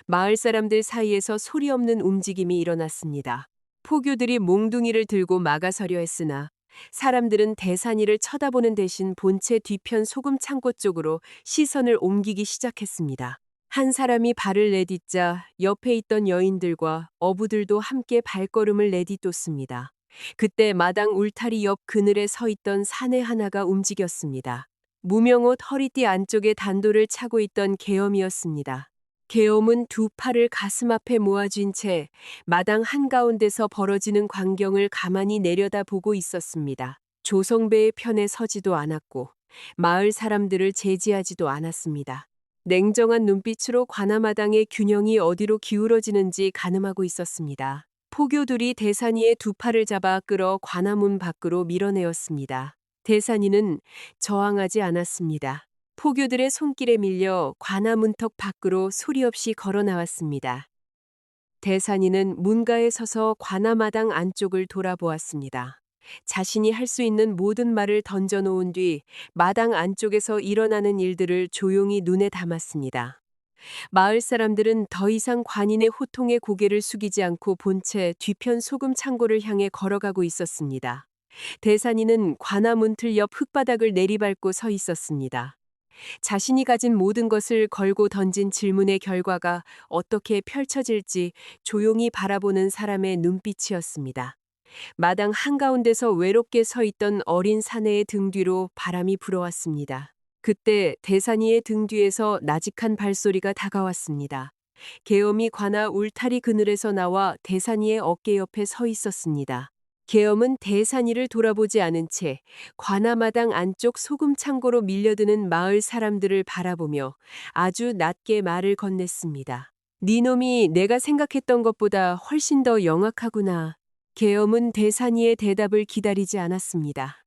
마을 사람들 사이에서 소리 없는 움직임이 일어났습니다. 포교들이 몽둥이를 들고 막아서려 했으나 사람들은 대산이를 쳐다보는 대신 본체 뒤편 소금 창고 쪽으로 시선을 옮기기 시작했습니다. 한 사람이 발을 내딛자 옆에 있던 여인들과 어부들도 함께 발걸음을 내딛었습니다. 그때 마당 울타리 옆 그늘에 서 있던 사내 하나가 움직였습니다. 무명옷 허리띠 안쪽에 단도를 차고 있던 계엄이었습니다. 계엄은 2 팔을 가슴 앞에 모아쥔 채 마당 한가운데서 벌어지는 광경을 가만히 내려다보고 있었습니다. 조성배의 편에 서지도 않았고 마을 사람들을 제지하지도 않았습니다. 냉정한 눈빛으로 관아마당의 균형이 어디로 기울어지는지 가늠하고 있었습니다. 포교들이 대산이의 2 팔을 잡아 끌어 관아문 밖으로 밀어내었습니다. 대산이는 저항하지 않았습니다. 포교들의 손길에 밀려 관아문턱 밖으로 소리 없이 걸어 나왔습니다. 대산이는 문가에 서서 관아마당 안쪽을 돌아보았습니다. 자신이 할 수 있는 모든 말을 던져놓은 뒤 마당 안쪽에서 일어나는 일들을 조용히 눈에 담았습니다. 마을 사람들은 더 이상 관인의 호통에 고개를 숙이지 않고 본체 뒤편 소금 창고를 향해 걸어가고 있었습니다. 대산이는 관아 문틀 옆 흙바닥을 내리밟고 서 있었습니다. 자신이 가진 모든 것을 걸고 던진 질문의 결과가 어떻게 펼쳐질지 조용히 바라보는 사람의 눈빛이었습니다. 마당 한가운데서 외롭게 서 있던 어린 사내의 등 뒤로 바람이 불어왔습니다. 그때 대산이의 등 뒤에서 나직한 발소리가 다가왔습니다. 계엄이 관아 울타리 그늘에서 나와 대산이의 어깨 옆에 서 있었습니다. 계엄은 대산이를 돌아보지 않은 채 관아마당 안쪽 소금 창고로 밀려드는 마을 사람들을 바라보며 아주 낮게 말을 건넸습니다. 네 놈이 내가 생각했던 것보다 훨씬 더 영악하구나. 계엄은 대산이의 대답을 기다리지 않았습니다.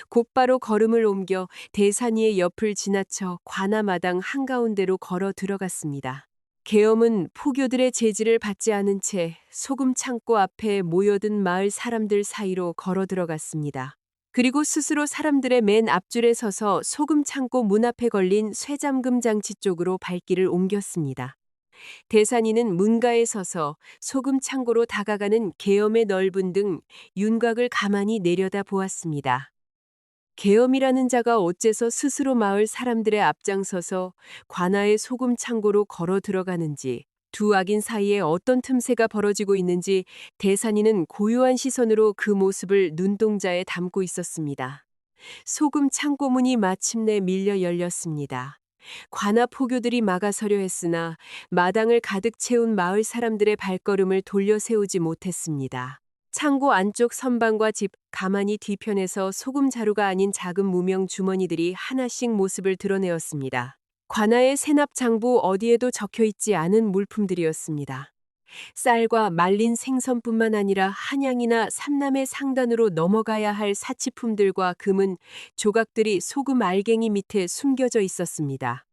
곧바로 걸음을 옮겨 대산이의 옆을 지나쳐 관아마당 한가운데로 걸어 들어갔습니다. 계엄은 포교들의 제지를 받지 않은 채 소금 창고 앞에 모여든 마을 사람들 사이로 걸어 들어갔습니다. 그리고 스스로 사람들의 맨 앞줄에 서서 소금 창고 문 앞에 걸린 쇠잠금 장치 쪽으로 발길을 옮겼습니다. 대산이는 문가에 서서 소금 창고로 다가가는 계엄의 넓은 등 윤곽을 가만히 내려다 보았습니다. 계엄이라는 자가 어째서 스스로 마을 사람들의 앞장서서 관아의 소금 창고로 걸어 들어가는지, 두 악인 사이에 어떤 틈새가 벌어지고 있는지 대산이는 고요한 시선으로 그 모습을 눈동자에 담고 있었습니다. 소금 창고 문이 마침내 밀려 열렸습니다. 관아 포교들이 막아서려 했으나 마당을 가득 채운 마을 사람들의 발걸음을 돌려 세우지 못했습니다. 창고 안쪽 선반과 집 가만히 뒤편에서 소금 자루가 아닌 작은 무명 주머니들이 하나씩 모습을 드러내었습니다. 관아의 세납 장부 어디에도 적혀있지 않은 물품들이었습니다. 쌀과 말린 생선뿐만 아니라 한양이나 삼남의 상단으로 넘어가야 할 사치품들과 금은 조각들이 소금 알갱이 밑에 숨겨져 있었습니다.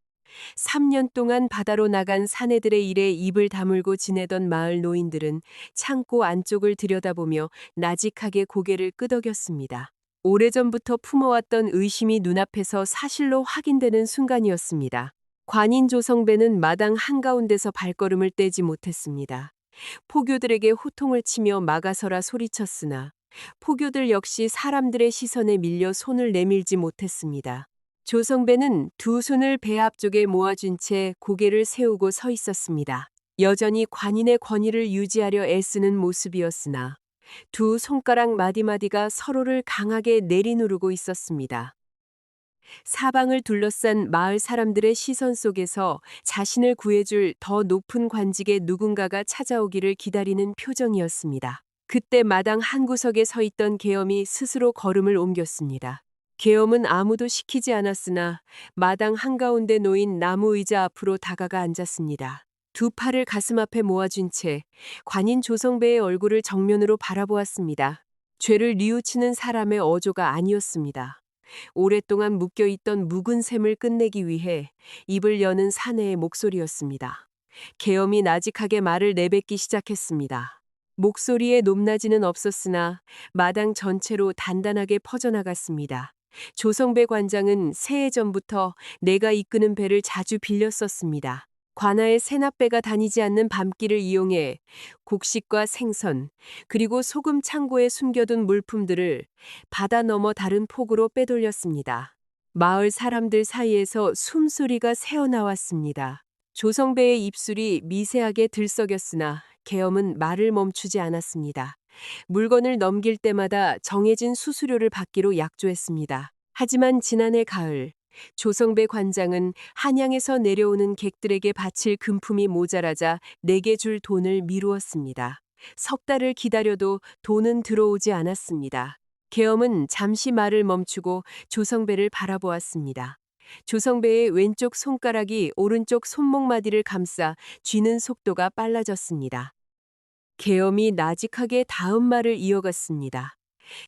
3년 동안 바다로 나간 사내들의 일에 입을 다물고 지내던 마을 노인들은 창고 안쪽을 들여다보며 나직하게 고개를 끄덕였습니다. 오래전부터 품어왔던 의심이 눈앞에서 사실로 확인되는 순간이었습니다. 관인 조성배는 마당 한가운데서 발걸음을 떼지 못했습니다. 포교들에게 호통을 치며 막아서라 소리쳤으나 포교들 역시 사람들의 시선에 밀려 손을 내밀지 못했습니다. 조성배는 두 손을 배 앞쪽에 모아준 채 고개를 세우고 서 있었습니다. 여전히 관인의 권위를 유지하려 애쓰는 모습이었으나 두 손가락 마디마디가 서로를 강하게 내리누르고 있었습니다. 사방을 둘러싼 마을 사람들의 시선 속에서 자신을 구해줄 더 높은 관직의 누군가가 찾아오기를 기다리는 표정이었습니다. 그때 마당 한 구석에 서 있던 계엄이 스스로 걸음을 옮겼습니다. 계엄은 아무도 시키지 않았으나 마당 한가운데 놓인 나무 의자 앞으로 다가가 앉았습니다. 두 팔을 가슴 앞에 모아준 채 관인 조성배의 얼굴을 정면으로 바라보았습니다. 죄를 뉘우치는 사람의 어조가 아니었습니다. 오랫동안 묶여있던 묵은 셈을 끝내기 위해 입을 여는 사내의 목소리였습니다. 계엄이 나직하게 말을 내뱉기 시작했습니다. 목소리에 높낮이는 없었으나 마당 전체로 단단하게 퍼져나갔습니다. 조성배 관장은 새해 전부터 내가 이끄는 배를 자주 빌렸었습니다. 관아의 세납배가 다니지 않는 밤길을 이용해 곡식과 생선, 그리고 소금 창고에 숨겨둔 물품들을 바다 너머 다른 폭으로 빼돌렸습니다. 마을 사람들 사이에서 숨소리가 새어나왔습니다. 조성배의 입술이 미세하게 들썩였으나 계엄은 말을 멈추지 않았습니다. 물건을 넘길 때마다 정해진 수수료를 받기로 약조했습니다. 하지만 지난해 가을, 조성배 관장은 한양에서 내려오는 객들에게 바칠 금품이 모자라자 내게 줄 돈을 미루었습니다. 석 달을 기다려도 돈은 들어오지 않았습니다. 계엄은 잠시 말을 멈추고 조성배를 바라보았습니다. 조성배의 왼쪽 손가락이 오른쪽 손목마디를 감싸 쥐는 속도가 빨라졌습니다. 계엄이 나직하게 다음 말을 이어갔습니다.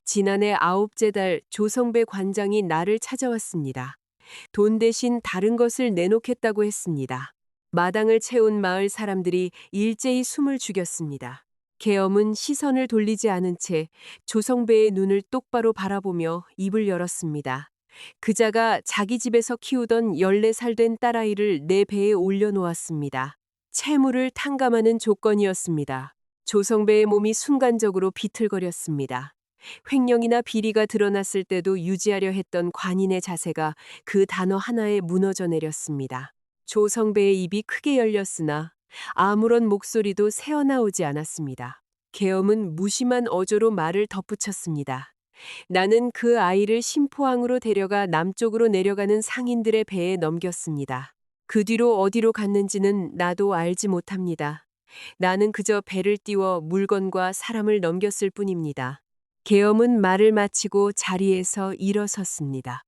지난해 9째 달 조성배 관장이 나를 찾아왔습니다. 돈 대신 다른 것을 내놓겠다고 했습니다. 마당을 채운 마을 사람들이 일제히 숨을 죽였습니다. 계엄은 시선을 돌리지 않은 채 조성배의 눈을 똑바로 바라보며 입을 열었습니다. 그자가 자기 집에서 키우던 14살 된 딸아이를 내 배에 올려놓았습니다. 채무를 탕감하는 조건이었습니다. 조성배의 몸이 순간적으로 비틀거렸습니다. 횡령이나 비리가 드러났을 때도 유지하려 했던 관인의 자세가 그 단어 하나에 무너져 내렸습니다. 조성배의 입이 크게 열렸으나 아무런 목소리도 새어나오지 않았습니다. 계엄은 무심한 어조로 말을 덧붙였습니다. 나는 그 아이를 심포항으로 데려가 남쪽으로 내려가는 상인들의 배에 넘겼습니다. 그 뒤로 어디로 갔는지는 나도 알지 못합니다. 나는 그저 배를 띄워 물건과 사람을 넘겼을 뿐입니다. 계엄은 말을 마치고 자리에서 일어섰습니다.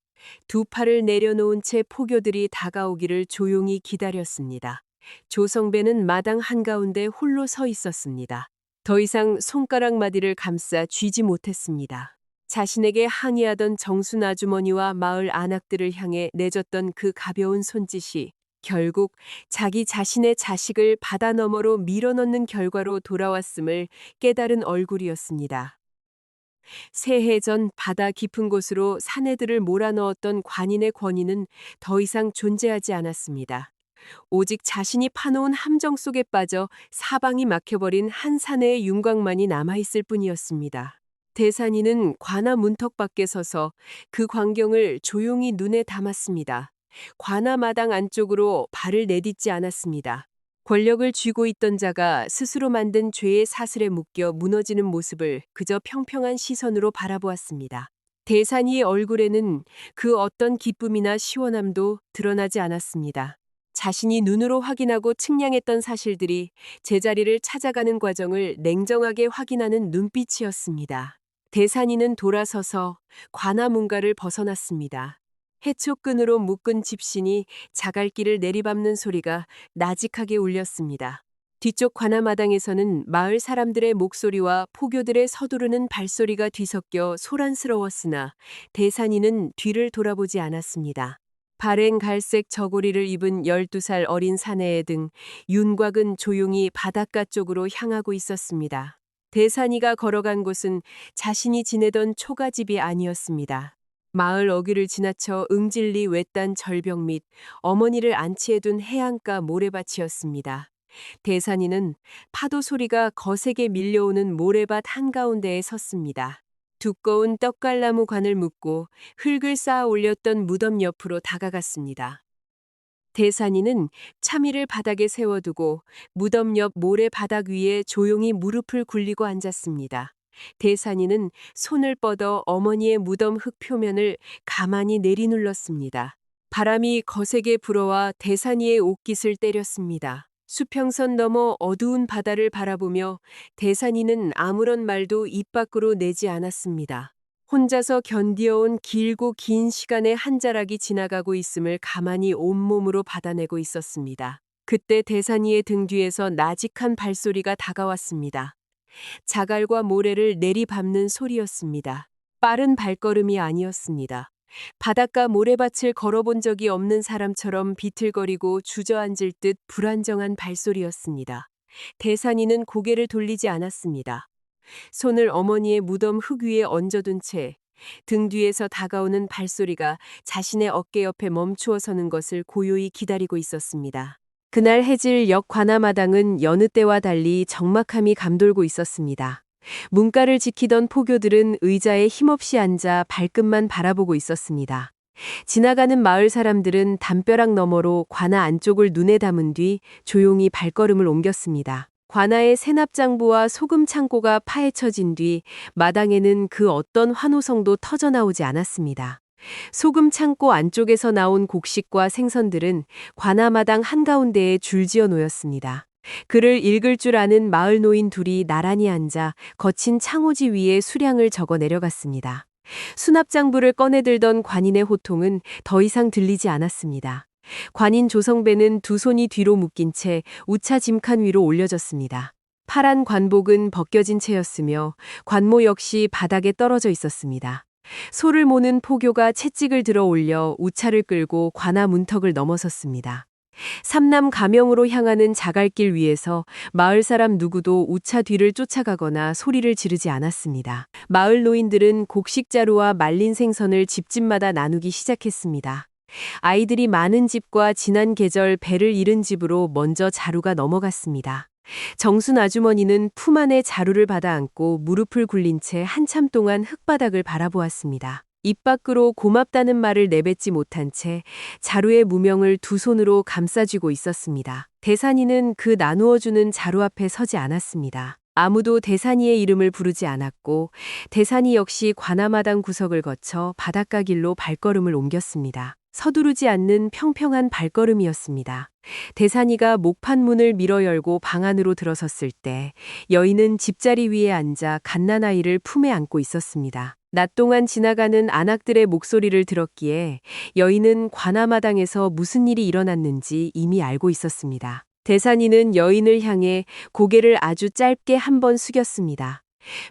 두 팔을 내려놓은 채 포교들이 다가오기를 조용히 기다렸습니다. 조성배는 마당 한가운데 홀로 서 있었습니다. 더 이상 손가락 마디를 감싸 쥐지 못했습니다. 자신에게 항의하던 정순 아주머니와 마을 안악들을 향해 내줬던 그 가벼운 손짓이 결국 자기 자신의 자식을 바다 너머로 밀어넣는 결과로 돌아왔음을 깨달은 얼굴이었습니다. 새해 전 바다 깊은 곳으로 사내들을 몰아넣었던 관인의 권위는 더 이상 존재하지 않았습니다. 오직 자신이 파놓은 함정 속에 빠져 사방이 막혀버린 한 사내의 윤곽만이 남아있을 뿐이었습니다. 대산이는 관아 문턱 밖에 서서 그 광경을 조용히 눈에 담았습니다. 관아 마당 안쪽으로 발을 내딛지 않았습니다. 권력을 쥐고 있던 자가 스스로 만든 죄의 사슬에 묶여 무너지는 모습을 그저 평평한 시선으로 바라보았습니다. 대산이의 얼굴에는 그 어떤 기쁨이나 시원함도 드러나지 않았습니다. 자신이 눈으로 확인하고 측량했던 사실들이 제자리를 찾아가는 과정을 냉정하게 확인하는 눈빛이었습니다. 대산이는 돌아서서 관아 문가를 벗어났습니다. 해초끈으로 묶은 집신이 자갈길을 내리밟는 소리가 나직하게 울렸습니다. 뒤쪽 관아마당에서는 마을 사람들의 목소리와 포교들의 서두르는 발소리가 뒤섞여 소란스러웠으나 대산이는 뒤를 돌아보지 않았습니다. 발행 갈색 저고리를 입은 12살 어린 사내의 등 윤곽은 조용히 바닷가 쪽으로 향하고 있었습니다. 대산이가 걸어간 곳은 자신이 지내던 초가집이 아니었습니다. 마을 어귀를 지나쳐 응질리 외딴 절벽 및 어머니를 안치해둔 해안가 모래밭이었습니다. 대산이는 파도 소리가 거세게 밀려오는 모래밭 한가운데에 섰습니다. 두꺼운 떡갈나무 관을 묶고 흙을 쌓아 올렸던 무덤 옆으로 다가갔습니다. 대산이는 차미를 바닥에 세워두고 무덤 옆 모래 바닥 위에 조용히 무릎을 굴리고 앉았습니다. 대산이는 손을 뻗어 어머니의 무덤 흙 표면을 가만히 내리눌렀습니다. 바람이 거세게 불어와 대산이의 옷깃을 때렸습니다. 수평선 너머 어두운 바다를 바라보며 대산이는 아무런 말도 입 밖으로 내지 않았습니다. 혼자서 견디어온 길고 긴 시간의 한 자락이 지나가고 있음을 가만히 온몸으로 받아내고 있었습니다. 그때 대산이의 등 뒤에서 나직한 발소리가 다가왔습니다. 자갈과 모래를 내리밟는 소리였습니다. 빠른 발걸음이 아니었습니다. 바닷가 모래밭을 걸어본 적이 없는 사람처럼 비틀거리고 주저앉을 듯 불안정한 발소리였습니다. 대산이는 고개를 돌리지 않았습니다. 손을 어머니의 무덤 흙 위에 얹어둔 채 등 뒤에서 다가오는 발소리가 자신의 어깨 옆에 멈추어 서는 것을 고요히 기다리고 있었습니다. 그날 해질 역 관아마당은 여느 때와 달리 적막함이 감돌고 있었습니다. 문가를 지키던 포교들은 의자에 힘없이 앉아 발끝만 바라보고 있었습니다. 지나가는 마을 사람들은 담벼락 너머로 관아 안쪽을 눈에 담은 뒤 조용히 발걸음을 옮겼습니다. 관아의 세납장부와 소금 창고가 파헤쳐진 뒤 마당에는 그 어떤 환호성도 터져나오지 않았습니다. 소금 창고 안쪽에서 나온 곡식과 생선들은 관아마당 한가운데에 줄지어 놓였습니다. 글을 읽을 줄 아는 마을 노인 둘이 나란히 앉아 거친 창호지 위에 수량을 적어 내려갔습니다. 수납장부를 꺼내들던 관인의 호통은 더 이상 들리지 않았습니다. 관인 조성배는 두 손이 뒤로 묶인 채 우차 짐칸 위로 올려졌습니다. 파란 관복은 벗겨진 채였으며 관모 역시 바닥에 떨어져 있었습니다. 소를 모는 포교가 채찍을 들어 올려 우차를 끌고 관아 문턱을 넘어섰습니다. 삼남 가명으로 향하는 자갈길 위에서 마을 사람 누구도 우차 뒤를 쫓아가거나 소리를 지르지 않았습니다. 마을 노인들은 곡식자루와 말린 생선을 집집마다 나누기 시작했습니다. 아이들이 많은 집과 지난 계절 배를 잃은 집으로 먼저 자루가 넘어갔습니다. 정순 아주머니는 품 안에 자루를 받아 안고 무릎을 굴린 채 한참 동안 흙바닥을 바라보았습니다. 입 밖으로 고맙다는 말을 내뱉지 못한 채 자루의 무명을 두 손으로 감싸쥐고 있었습니다. 대산이는 그 나누어주는 자루 앞에 서지 않았습니다. 아무도 대산이의 이름을 부르지 않았고 대산이 역시 관아마당 구석을 거쳐 바닷가 길로 발걸음을 옮겼습니다. 서두르지 않는 평평한 발걸음이었습니다. 대산이가 목판문을 밀어 열고 방 안으로 들어섰을 때 여인은 집자리 위에 앉아 갓난아이를 품에 안고 있었습니다. 낮 동안 지나가는 안악들의 목소리를 들었기에 여인은 관아마당에서 무슨 일이 일어났는지 이미 알고 있었습니다. 대산이는 여인을 향해 고개를 아주 짧게 한 번 숙였습니다.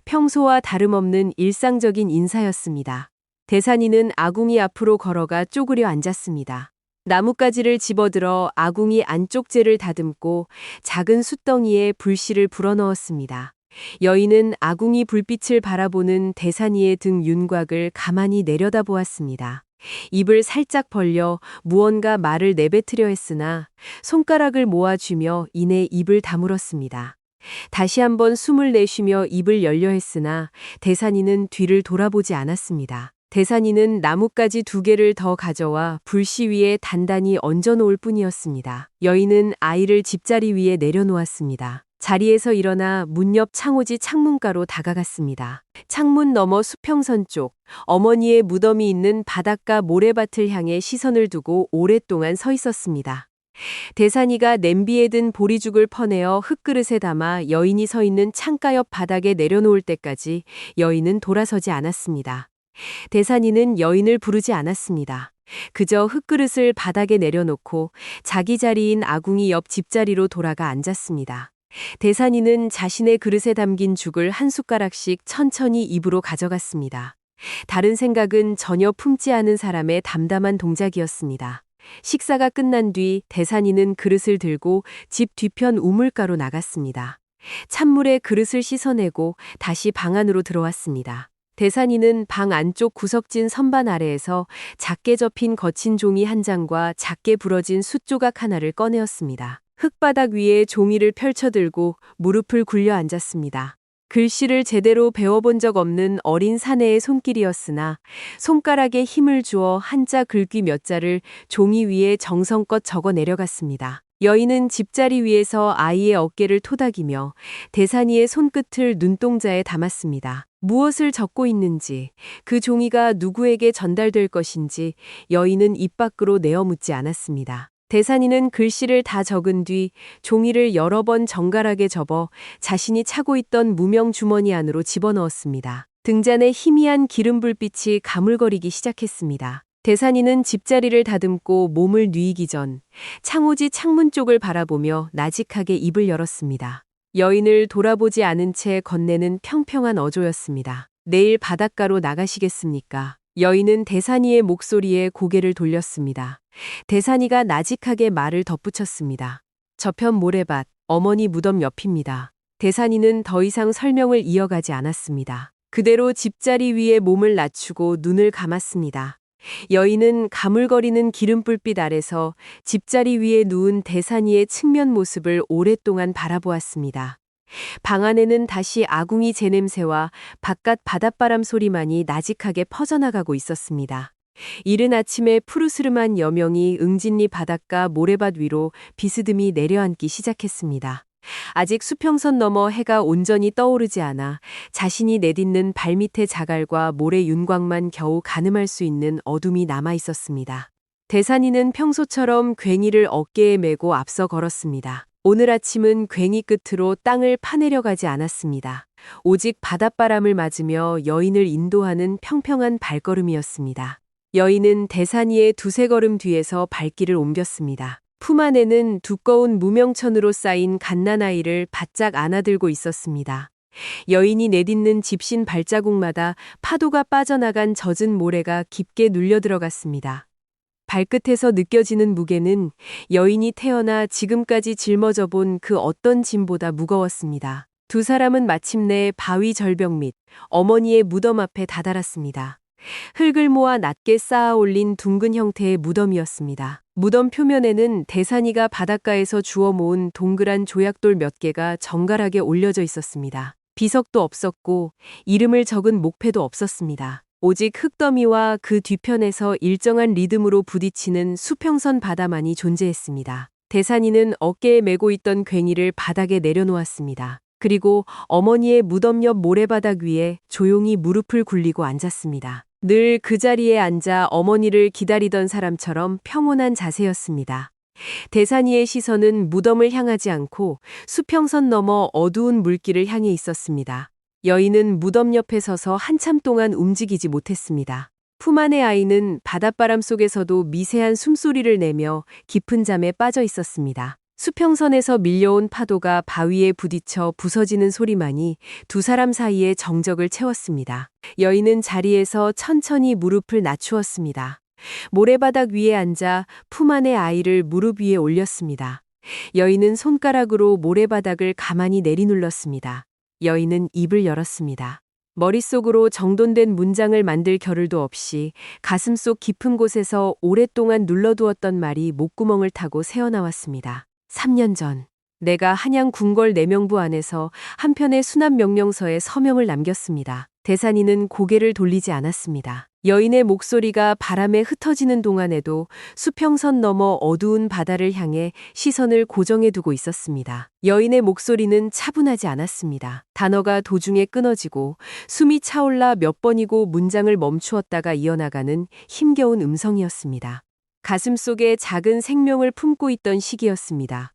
평소와 다름없는 일상적인 인사였습니다. 대산이는 아궁이 앞으로 걸어가 쪼그려 앉았습니다. 나뭇가지를 집어들어 아궁이 안쪽 재를 다듬고 작은 숯덩이에 불씨를 불어넣었습니다. 여인은 아궁이 불빛을 바라보는 대산이의 등 윤곽을 가만히 내려다보았습니다. 입을 살짝 벌려 무언가 말을 내뱉으려 했으나 손가락을 모아쥐며 이내 입을 다물었습니다. 다시 한번 숨을 내쉬며 입을 열려 했으나 대산이는 뒤를 돌아보지 않았습니다. 대산이는 나뭇가지 2개를 더 가져와 불씨 위에 단단히 얹어놓을 뿐이었습니다. 여인은 아이를 집자리 위에 내려놓았습니다. 자리에서 일어나 문 옆 창호지 창문가로 다가갔습니다. 창문 너머 수평선 쪽 어머니의 무덤이 있는 바닷가 모래밭을 향해 시선을 두고 오랫동안 서 있었습니다. 대산이가 냄비에 든 보리죽을 퍼내어 흙그릇에 담아 여인이 서 있는 창가 옆 바닥에 내려놓을 때까지 여인은 돌아서지 않았습니다. 대산이는 여인을 부르지 않았습니다. 그저 흙그릇을 바닥에 내려놓고 자기 자리인 아궁이 옆 집자리로 돌아가 앉았습니다. 대산이는 자신의 그릇에 담긴 죽을 한 숟가락씩 천천히 입으로 가져갔습니다. 다른 생각은 전혀 품지 않은 사람의 담담한 동작이었습니다. 식사가 끝난 뒤 대산이는 그릇을 들고 집 뒤편 우물가로 나갔습니다. 찬물에 그릇을 씻어내고 다시 방 안으로 들어왔습니다. 대산이는 방 안쪽 구석진 선반 아래에서 작게 접힌 거친 종이 한 장과 작게 부러진 숫조각 하나를 꺼내었습니다. 흙바닥 위에 종이를 펼쳐들고 무릎을 굴려 앉았습니다. 글씨를 제대로 배워본 적 없는 어린 사내의 손길이었으나 손가락에 힘을 주어 한자 글귀 몇 자를 종이 위에 정성껏 적어 내려갔습니다. 여인은 집자리 위에서 아이의 어깨를 토닥이며 대산이의 손끝을 눈동자에 담았습니다. 무엇을 적고 있는지, 그 종이가 누구에게 전달될 것인지 여인은 입 밖으로 내어 묻지 않았습니다. 대산이는 글씨를 다 적은 뒤 종이를 여러 번 정갈하게 접어 자신이 차고 있던 무명 주머니 안으로 집어넣었습니다. 등잔에 희미한 기름 불빛이 가물거리기 시작했습니다. 대산이는 집자리를 다듬고 몸을 뉘이기 전 창호지 창문 쪽을 바라보며 나직하게 입을 열었습니다. 여인을 돌아보지 않은 채 건네는 평평한 어조였습니다. 내일 바닷가로 나가시겠습니까? 여인은 대산이의 목소리에 고개를 돌렸습니다. 대산이가 나직하게 말을 덧붙였습니다. 저편 모래밭, 어머니 무덤 옆입니다. 대산이는 더 이상 설명을 이어가지 않았습니다. 그대로 집자리 위에 몸을 낮추고 눈을 감았습니다. 여인은 가물거리는 기름불빛 아래서 집자리 위에 누운 대산이의 측면 모습을 오랫동안 바라보았습니다. 방 안에는 다시 아궁이 재냄새와 바깥 바닷바람 소리만이 나직하게 퍼져나가고 있었습니다. 이른 아침에 푸르스름한 여명이 응진리 바닷가 모래밭 위로 비스듬히 내려앉기 시작했습니다. 아직 수평선 너머 해가 온전히 떠오르지 않아 자신이 내딛는 발밑의 자갈과 모래 윤곽만 겨우 가늠할 수 있는 어둠이 남아 있었습니다. 대산이는 평소처럼 괭이를 어깨에 메고 앞서 걸었습니다. 오늘 아침은 괭이 끝으로 땅을 파내려가지 않았습니다. 오직 바닷바람을 맞으며 여인을 인도하는 평평한 발걸음이었습니다. 여인은 대산이의 2~3걸음 뒤에서 발길을 옮겼습니다. 품 안에는 두꺼운 무명천으로 쌓인 갓난아이를 바짝 안아들고 있었습니다. 여인이 내딛는 집신 발자국마다 파도가 빠져나간 젖은 모래가 깊게 눌려 들어갔습니다. 발끝에서 느껴지는 무게는 여인이 태어나 지금까지 짊어져 본 그 어떤 짐보다 무거웠습니다. 두 사람은 마침내 바위 절벽 및 어머니의 무덤 앞에 다다랐습니다. 흙을 모아 낮게 쌓아 올린 둥근 형태의 무덤이었습니다. 무덤 표면에는 대산이가 바닷가에서 주워 모은 동그란 조약돌 몇 개가 정갈하게 올려져 있었습니다. 비석도 없었고 이름을 적은 목패도 없었습니다. 오직 흙더미와 그 뒤편에서 일정한 리듬으로 부딪히는 수평선 바다만이 존재했습니다. 대산이는 어깨에 메고 있던 괭이를 바닥에 내려놓았습니다. 그리고 어머니의 무덤 옆 모래바닥 위에 조용히 무릎을 굴리고 앉았습니다. 늘 그 자리에 앉아 어머니를 기다리던 사람처럼 평온한 자세였습니다. 대산이의 시선은 무덤을 향하지 않고 수평선 너머 어두운 물길을 향해 있었습니다. 여인은 무덤 옆에 서서 한참 동안 움직이지 못했습니다. 품 안의 아이는 바닷바람 속에서도 미세한 숨소리를 내며 깊은 잠에 빠져 있었습니다. 수평선에서 밀려온 파도가 바위에 부딪혀 부서지는 소리만이 두 사람 사이의 정적을 채웠습니다. 여인은 자리에서 천천히 무릎을 낮추었습니다. 모래바닥 위에 앉아 품 안의 아이를 무릎 위에 올렸습니다. 여인은 손가락으로 모래바닥을 가만히 내리눌렀습니다. 여인은 입을 열었습니다. 머릿속으로 정돈된 문장을 만들 겨를도 없이 가슴속 깊은 곳에서 오랫동안 눌러두었던 말이 목구멍을 타고 새어나왔습니다. 3년 전 내가 한양 궁궐 내명부 안에서 한 편의 수납 명령서에 서명을 남겼습니다. 대산이는 고개를 돌리지 않았습니다. 여인의 목소리가 바람에 흩어지는 동안에도 수평선 너머 어두운 바다를 향해 시선을 고정해 두고 있었습니다. 여인의 목소리는 차분하지 않았습니다. 단어가 도중에 끊어지고 숨이 차올라 몇 번이고 문장을 멈추었다가 이어나가는 힘겨운 음성이었습니다. 가슴속에 작은 생명을 품고 있던 시기였습니다.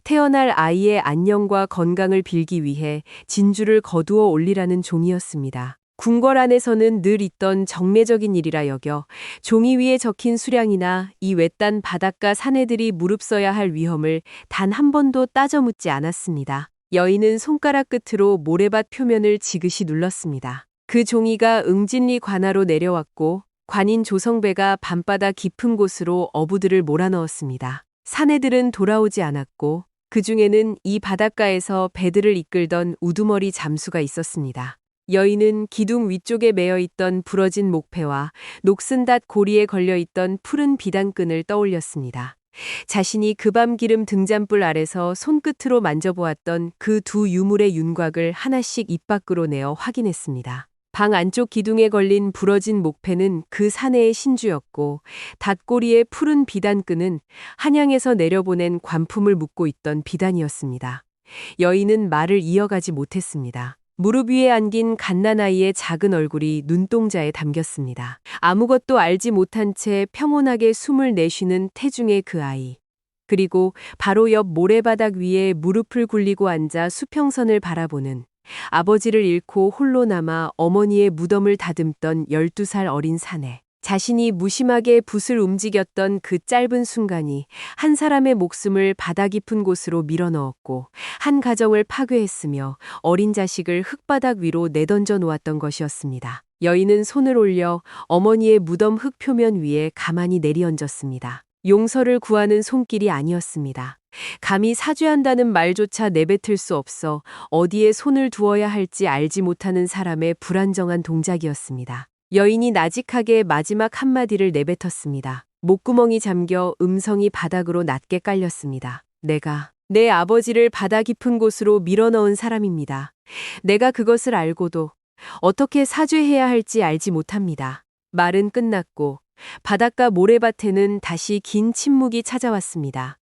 태어날 아이의 안녕과 건강을 빌기 위해 진주를 거두어 올리라는 종이었습니다. 궁궐 안에서는 늘 있던 정례적인 일이라 여겨 종이 위에 적힌 수량이나 이 외딴 바닷가 사내들이 무릅써야 할 위험을 단 한 번도 따져 묻지 않았습니다. 여인은 손가락 끝으로 모래밭 표면을 지그시 눌렀습니다. 그 종이가 응진리 관하로 내려왔고 관인 조성배가 밤바다 깊은 곳으로 어부들을 몰아넣었습니다. 사내들은 돌아오지 않았고 그 중에는 이 바닷가에서 배들을 이끌던 우두머리 잠수가 있었습니다. 여인은 기둥 위쪽에 매여 있던 부러진 목패와 녹슨닷 고리에 걸려 있던 푸른 비단끈을 떠올렸습니다. 자신이 그 밤 기름 등잔불 아래서 손끝으로 만져보았던 그 두 유물의 윤곽을 하나씩 입 밖으로 내어 확인했습니다. 방 안쪽 기둥에 걸린 부러진 목패는 그 사내의 신주였고 닷고리의 푸른 비단끈은 한양에서 내려보낸 관품을 묶고 있던 비단이었습니다. 여인은 말을 이어가지 못했습니다. 무릎 위에 안긴 갓난아이의 작은 얼굴이 눈동자에 담겼습니다. 아무것도 알지 못한 채 평온하게 숨을 내쉬는 태중의 그 아이. 그리고 바로 옆 모래바닥 위에 무릎을 굴리고 앉아 수평선을 바라보는 아버지를 잃고 홀로 남아 어머니의 무덤을 다듬던 12살 어린 사내. 자신이 무심하게 붓을 움직였던 그 짧은 순간이 한 사람의 목숨을 바다 깊은 곳으로 밀어넣었고 한 가정을 파괴했으며 어린 자식을 흙바닥 위로 내던져 놓았던 것이었습니다. 여인은 손을 올려 어머니의 무덤 흙 표면 위에 가만히 내리얹었습니다. 용서를 구하는 손길이 아니었습니다. 감히 사죄한다는 말조차 내뱉을 수 없어 어디에 손을 두어야 할지 알지 못하는 사람의 불안정한 동작이었습니다. 여인이 나직하게 마지막 한마디를 내뱉었습니다. 목구멍이 잠겨 음성이 바닥으로 낮게 깔렸습니다. 내가 내 아버지를 바다 깊은 곳으로 밀어넣은 사람입니다. 내가 그것을 알고도 어떻게 사죄해야 할지 알지 못합니다. 말은 끝났고 바닷가 모래밭에는 다시 긴 침묵이 찾아왔습니다.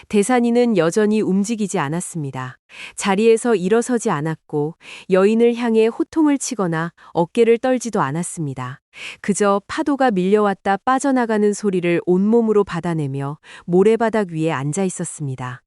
대산이는 여전히 움직이지 않았습니다. 자리에서 일어서지 않았고 여인을 향해 호통을 치거나 어깨를 떨지도 않았습니다. 그저 파도가 밀려왔다 빠져나가는 소리를 온몸으로 받아내며 모래바닥 위에 앉아 있었습니다.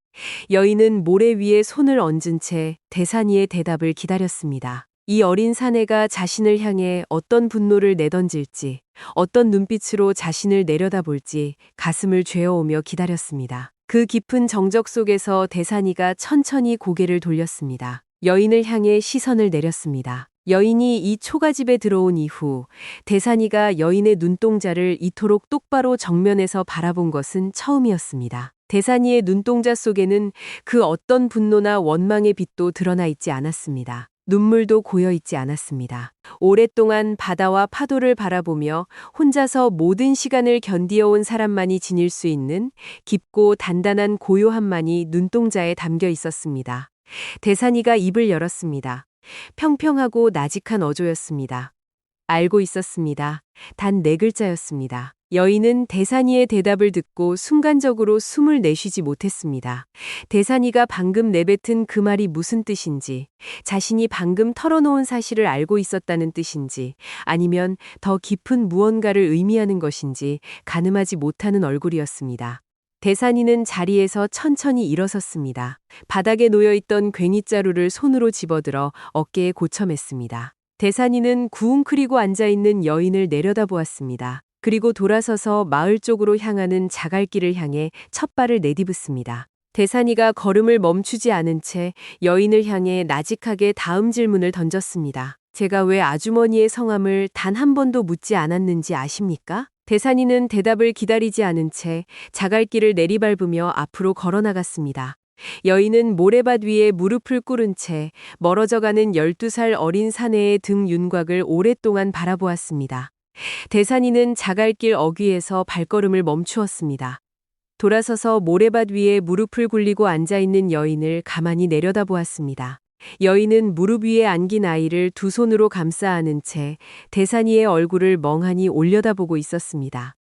여인은 모래 위에 손을 얹은 채 대산이의 대답을 기다렸습니다. 이 어린 사내가 자신을 향해 어떤 분노를 내던질지, 어떤 눈빛으로 자신을 내려다볼지 가슴을 죄어오며 기다렸습니다. 그 깊은 정적 속에서 대산이가 천천히 고개를 돌렸습니다. 여인을 향해 시선을 내렸습니다. 여인이 이 초가집에 들어온 이후 대산이가 여인의 눈동자를 이토록 똑바로 정면에서 바라본 것은 처음이었습니다. 대산이의 눈동자 속에는 그 어떤 분노나 원망의 빛도 드러나 있지 않았습니다. 눈물도 고여 있지 않았습니다. 오랫동안 바다와 파도를 바라보며 혼자서 모든 시간을 견디어온 사람만이 지닐 수 있는 깊고 단단한 고요함만이 눈동자에 담겨 있었습니다. 대산이가 입을 열었습니다. 평평하고 나직한 어조였습니다. 알고 있었습니다. 단 4글자였습니다. 여인은 대산이의 대답을 듣고 순간적으로 숨을 내쉬지 못했습니다. 대산이가 방금 내뱉은 그 말이 무슨 뜻인지, 자신이 방금 털어놓은 사실을 알고 있었다는 뜻인지, 아니면 더 깊은 무언가를 의미하는 것인지 가늠하지 못하는 얼굴이었습니다. 대산이는 자리에서 천천히 일어섰습니다. 바닥에 놓여있던 괭이자루를 손으로 집어들어 어깨에 고쳐맸습니다. 대산이는 구웅크리고 앉아있는 여인을 내려다보았습니다. 그리고 돌아서서 마을 쪽으로 향하는 자갈길을 향해 첫 발을 내디붓습니다. 대산이가 걸음을 멈추지 않은 채 여인을 향해 나직하게 다음 질문을 던졌습니다. 제가 왜 아주머니의 성함을 단 한 번도 묻지 않았는지 아십니까? 대산이는 대답을 기다리지 않은 채 자갈길을 내리밟으며 앞으로 걸어나갔습니다. 여인은 모래밭 위에 무릎을 꿇은 채 멀어져가는 12살 어린 사내의 등 윤곽을 오랫동안 바라보았습니다. 대산이는 자갈길 어귀에서 발걸음을 멈추었습니다. 돌아서서 모래밭 위에 무릎을 굴리고 앉아있는 여인을 가만히 내려다보았습니다. 여인은 무릎 위에 안긴 아이를 두 손으로 감싸 안은 채 대산이의 얼굴을 멍하니 올려다보고 있었습니다.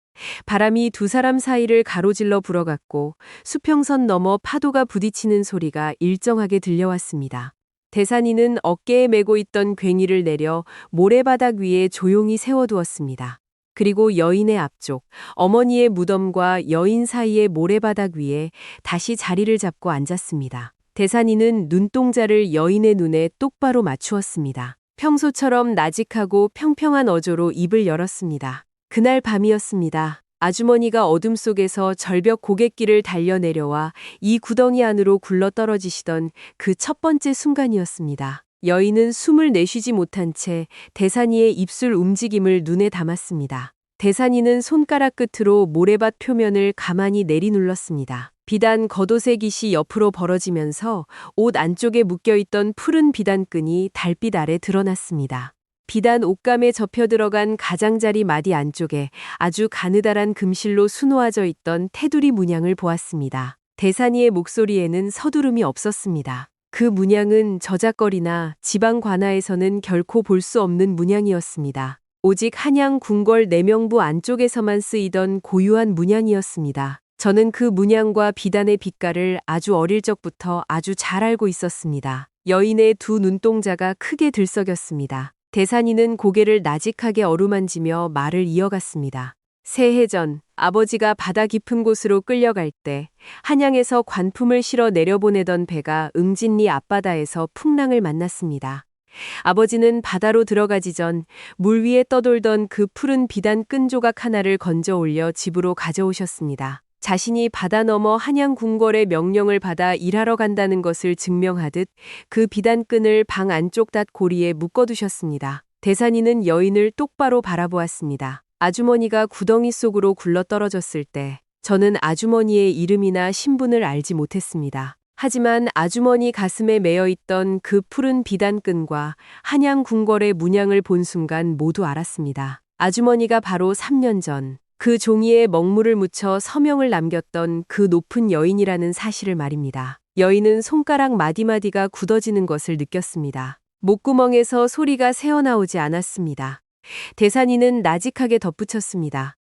바람이 두 사람 사이를 가로질러 불어갔고 수평선 너머 파도가 부딪히는 소리가 일정하게 들려왔습니다. 대산이는 어깨에 메고 있던 괭이를 내려 모래바닥 위에 조용히 세워두었습니다. 그리고 여인의 앞쪽, 어머니의 무덤과 여인 사이의 모래바닥 위에 다시 자리를 잡고 앉았습니다. 대산이는 눈동자를 여인의 눈에 똑바로 맞추었습니다. 평소처럼 나직하고 평평한 어조로 입을 열었습니다. 그날 밤이었습니다. 아주머니가 어둠 속에서 절벽 고갯길을 달려내려와 이 구덩이 안으로 굴러떨어지시던 그 첫 번째 순간이었습니다. 여인은 숨을 내쉬지 못한 채 대산이의 입술 움직임을 눈에 담았습니다. 대산이는 손가락 끝으로 모래밭 표면을 가만히 내리눌렀습니다. 비단 겉옷의 깃이 옆으로 벌어지면서 옷 안쪽에 묶여있던 푸른 비단끈이 달빛 아래 드러났습니다. 비단 옷감에 접혀 들어간 가장자리 마디 안쪽에 아주 가느다란 금실로 수놓아져 있던 테두리 문양을 보았습니다. 대산이의 목소리에는 서두름이 없었습니다. 그 문양은 저작거리나 지방 관아에서는 결코 볼 수 없는 문양이었습니다. 오직 한양 궁궐 내명부 안쪽에서만 쓰이던 고유한 문양이었습니다. 저는 그 문양과 비단의 빛깔을 아주 어릴 적부터 아주 잘 알고 있었습니다. 여인의 두 눈동자가 크게 들썩였습니다. 대산이는 고개를 나직하게 어루만지며 말을 이어갔습니다. 새해 전 아버지가 바다 깊은 곳으로 끌려갈 때 한양에서 관품을 실어 내려보내던 배가 응진리 앞바다에서 풍랑을 만났습니다. 아버지는 바다로 들어가기 전 물 위에 떠돌던 그 푸른 비단 끈 조각 하나를 건져 올려 집으로 가져오셨습니다. 자신이 바다 너머 한양 궁궐의 명령을 받아 일하러 간다는 것을 증명하듯 그 비단끈을 방 안쪽 닷 고리에 묶어두셨습니다. 대산이는 여인을 똑바로 바라보았습니다. 아주머니가 구덩이 속으로 굴러떨어졌을 때 저는 아주머니의 이름이나 신분을 알지 못했습니다. 하지만 아주머니 가슴에 매여있던 그 푸른 비단끈과 한양 궁궐의 문양을 본 순간 모두 알았습니다. 아주머니가 바로 3년 전 그 종이에 먹물을 묻혀 서명을 남겼던 그 높은 여인이라는 사실을 말입니다. 여인은 손가락 마디마디가 굳어지는 것을 느꼈습니다. 목구멍에서 소리가 새어나오지 않았습니다. 대산이는 나직하게 덧붙였습니다.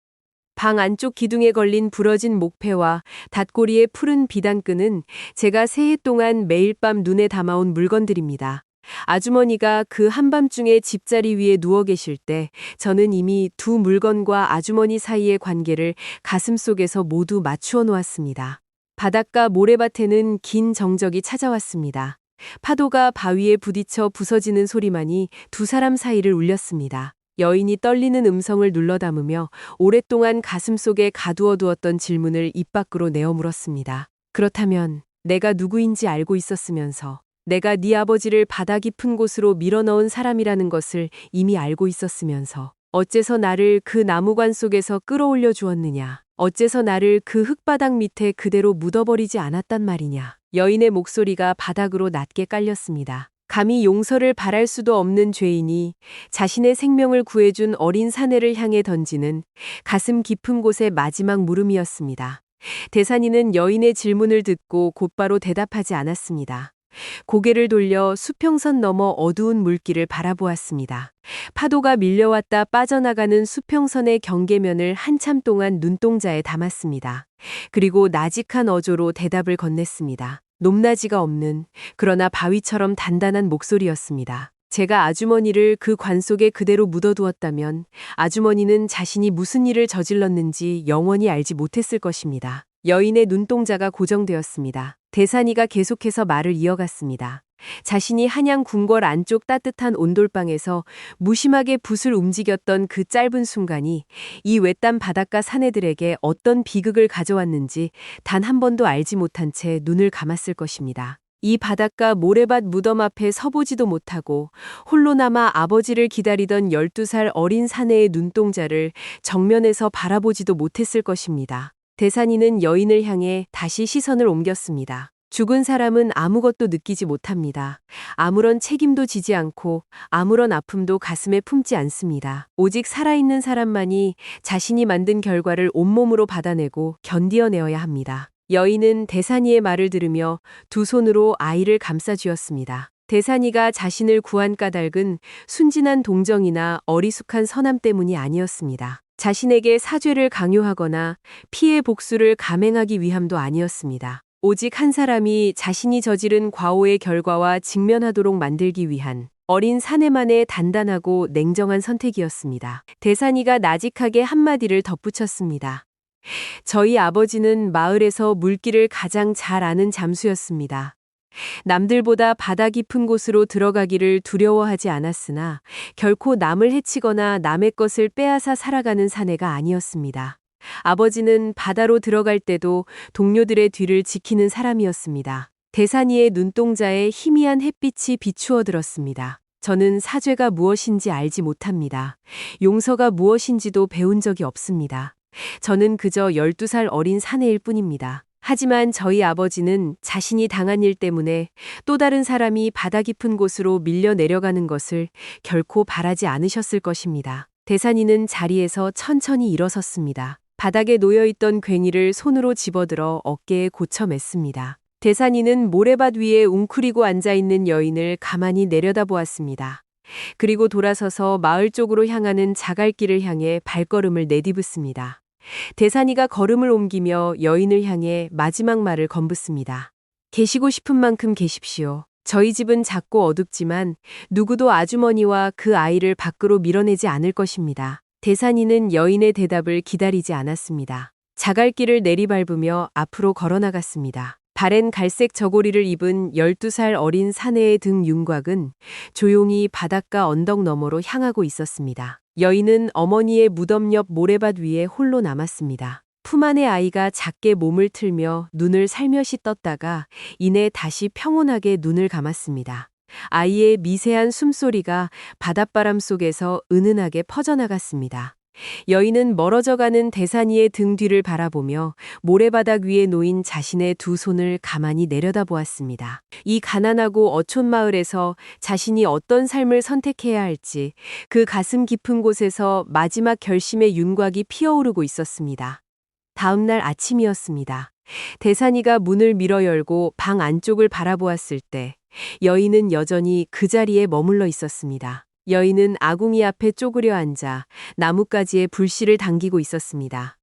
방 안쪽 기둥에 걸린 부러진 목패와 닷고리의 푸른 비단끈은 제가 새해 동안 매일 밤 눈에 담아온 물건들입니다. 아주머니가 그 한밤중에 집자리 위에 누워 계실 때 저는 이미 두 물건과 아주머니 사이의 관계를 가슴속에서 모두 맞추어 놓았습니다. 바닷가 모래밭에는 긴 정적이 찾아왔습니다. 파도가 바위에 부딪혀 부서지는 소리만이 두 사람 사이를 울렸습니다. 여인이 떨리는 음성을 눌러 담으며 오랫동안 가슴속에 가두어 두었던 질문을 입 밖으로 내어 물었습니다. 그렇다면 내가 누구인지 알고 있었으면서 내가 네 아버지를 바다 깊은 곳으로 밀어넣은 사람이라는 것을 이미 알고 있었으면서 어째서 나를 그 나무관 속에서 끌어올려 주었느냐. 어째서 나를 그 흙바닥 밑에 그대로 묻어버리지 않았단 말이냐. 여인의 목소리가 바닥으로 낮게 깔렸습니다. 감히 용서를 바랄 수도 없는 죄인이 자신의 생명을 구해준 어린 사내를 향해 던지는 가슴 깊은 곳의 마지막 물음이었습니다. 대산이는 여인의 질문을 듣고 곧바로 대답하지 않았습니다. 고개를 돌려 수평선 너머 어두운 물길을 바라보았습니다. 파도가 밀려왔다 빠져나가는 수평선의 경계면을 한참 동안 눈동자에 담았습니다. 그리고 나직한 어조로 대답을 건넸습니다. 높낮이가 없는, 그러나 바위처럼 단단한 목소리였습니다. 제가 아주머니를 그 관 속에 그대로 묻어두었다면 아주머니는 자신이 무슨 일을 저질렀는지 영원히 알지 못했을 것입니다. 여인의 눈동자가 고정되었습니다. 대산이가 계속해서 말을 이어갔습니다. 자신이 한양 궁궐 안쪽 따뜻한 온돌방에서 무심하게 붓을 움직였던 그 짧은 순간이 이 외딴 바닷가 사내들에게 어떤 비극을 가져왔는지 단 한 번도 알지 못한 채 눈을 감았을 것입니다. 이 바닷가 모래밭 무덤 앞에 서보지도 못하고 홀로 남아 아버지를 기다리던 12살 어린 사내의 눈동자를 정면에서 바라보지도 못했을 것입니다. 대산이는 여인을 향해 다시 시선을 옮겼습니다. 죽은 사람은 아무것도 느끼지 못합니다. 아무런 책임도 지지 않고 아무런 아픔도 가슴에 품지 않습니다. 오직 살아있는 사람만이 자신이 만든 결과를 온몸으로 받아내고 견디어내어야 합니다. 여인은 대산이의 말을 들으며 두 손으로 아이를 감싸쥐었습니다. 대산이가 자신을 구한 까닭은 순진한 동정이나 어리숙한 선함 때문이 아니었습니다. 자신에게 사죄를 강요하거나 피해 복수를 감행하기 위함도 아니었습니다. 오직 한 사람이 자신이 저지른 과오의 결과와 직면하도록 만들기 위한 어린 사내만의 단단하고 냉정한 선택이었습니다. 대산이가 나직하게 한마디를 덧붙였습니다. 저희 아버지는 마을에서 물길을 가장 잘 아는 잠수였습니다. 남들보다 바다 깊은 곳으로 들어가기를 두려워하지 않았으나 결코 남을 해치거나 남의 것을 빼앗아 살아가는 사내가 아니었습니다. 아버지는 바다로 들어갈 때도 동료들의 뒤를 지키는 사람이었습니다. 대산이의 눈동자에 희미한 햇빛이 비추어 들었습니다. 저는 사죄가 무엇인지 알지 못합니다. 용서가 무엇인지도 배운 적이 없습니다. 저는 그저 12살 어린 사내일 뿐입니다. 하지만 저희 아버지는 자신이 당한 일 때문에 또 다른 사람이 바다 깊은 곳으로 밀려 내려가는 것을 결코 바라지 않으셨을 것입니다. 대산이는 자리에서 천천히 일어섰습니다. 바닥에 놓여있던 괭이를 손으로 집어들어 어깨에 고쳐 맸습니다. 대산이는 모래밭 위에 웅크리고 앉아있는 여인을 가만히 내려다보았습니다. 그리고 돌아서서 마을 쪽으로 향하는 자갈길을 향해 발걸음을 내디붓습니다. 대산이가 걸음을 옮기며 여인을 향해 마지막 말을 건붓습니다. 계시고 싶은 만큼 계십시오. 저희 집은 작고 어둡지만 누구도 아주머니와 그 아이를 밖으로 밀어내지 않을 것입니다. 대산이는 여인의 대답을 기다리지 않았습니다. 자갈길을 내리밟으며 앞으로 걸어나갔습니다. 바랜 갈색 저고리를 입은 12살 어린 사내의 등 윤곽은 조용히 바닷가 언덕 너머로 향하고 있었습니다. 여인은 어머니의 무덤 옆 모래밭 위에 홀로 남았습니다. 품 안의 아이가 작게 몸을 틀며 눈을 살며시 떴다가 이내 다시 평온하게 눈을 감았습니다. 아이의 미세한 숨소리가 바닷바람 속에서 은은하게 퍼져나갔습니다. 여인은 멀어져가는 대산이의 등 뒤를 바라보며 모래바닥 위에 놓인 자신의 두 손을 가만히 내려다보았습니다. 이 가난하고 어촌 마을에서 자신이 어떤 삶을 선택해야 할지 그 가슴 깊은 곳에서 마지막 결심의 윤곽이 피어오르고 있었습니다. 다음 날 아침이었습니다. 대산이가 문을 밀어 열고 방 안쪽을 바라보았을 때 여인은 여전히 그 자리에 머물러 있었습니다. 여인은 아궁이 앞에 쪼그려 앉아 나뭇가지에 불씨를 당기고 있었습니다.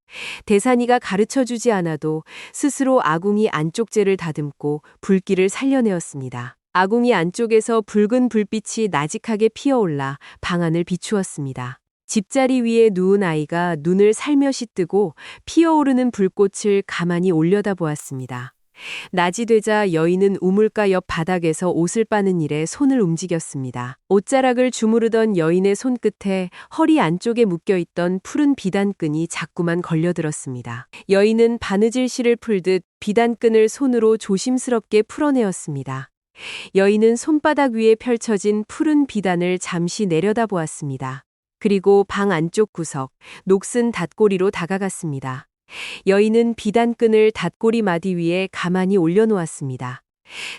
대산이가 가르쳐주지 않아도 스스로 아궁이 안쪽재를 다듬고 불길을 살려내었습니다. 아궁이 안쪽에서 붉은 불빛이 나직하게 피어올라 방안을 비추었습니다. 집자리 위에 누운 아이가 눈을 살며시 뜨고 피어오르는 불꽃을 가만히 올려다보았습니다. 낮이 되자 여인은 우물가 옆 바닥에서 옷을 빠는 일에 손을 움직였습니다. 옷자락을 주무르던 여인의 손끝에 허리 안쪽에 묶여있던 푸른 비단끈이 자꾸만 걸려들었습니다. 여인은 바느질 실을 풀듯 비단끈을 손으로 조심스럽게 풀어내었습니다. 여인은 손바닥 위에 펼쳐진 푸른 비단을 잠시 내려다보았습니다. 그리고 방 안쪽 구석, 녹슨 닷고리로 다가갔습니다. 여인은 비단끈을 닷고리 마디 위에 가만히 올려놓았습니다.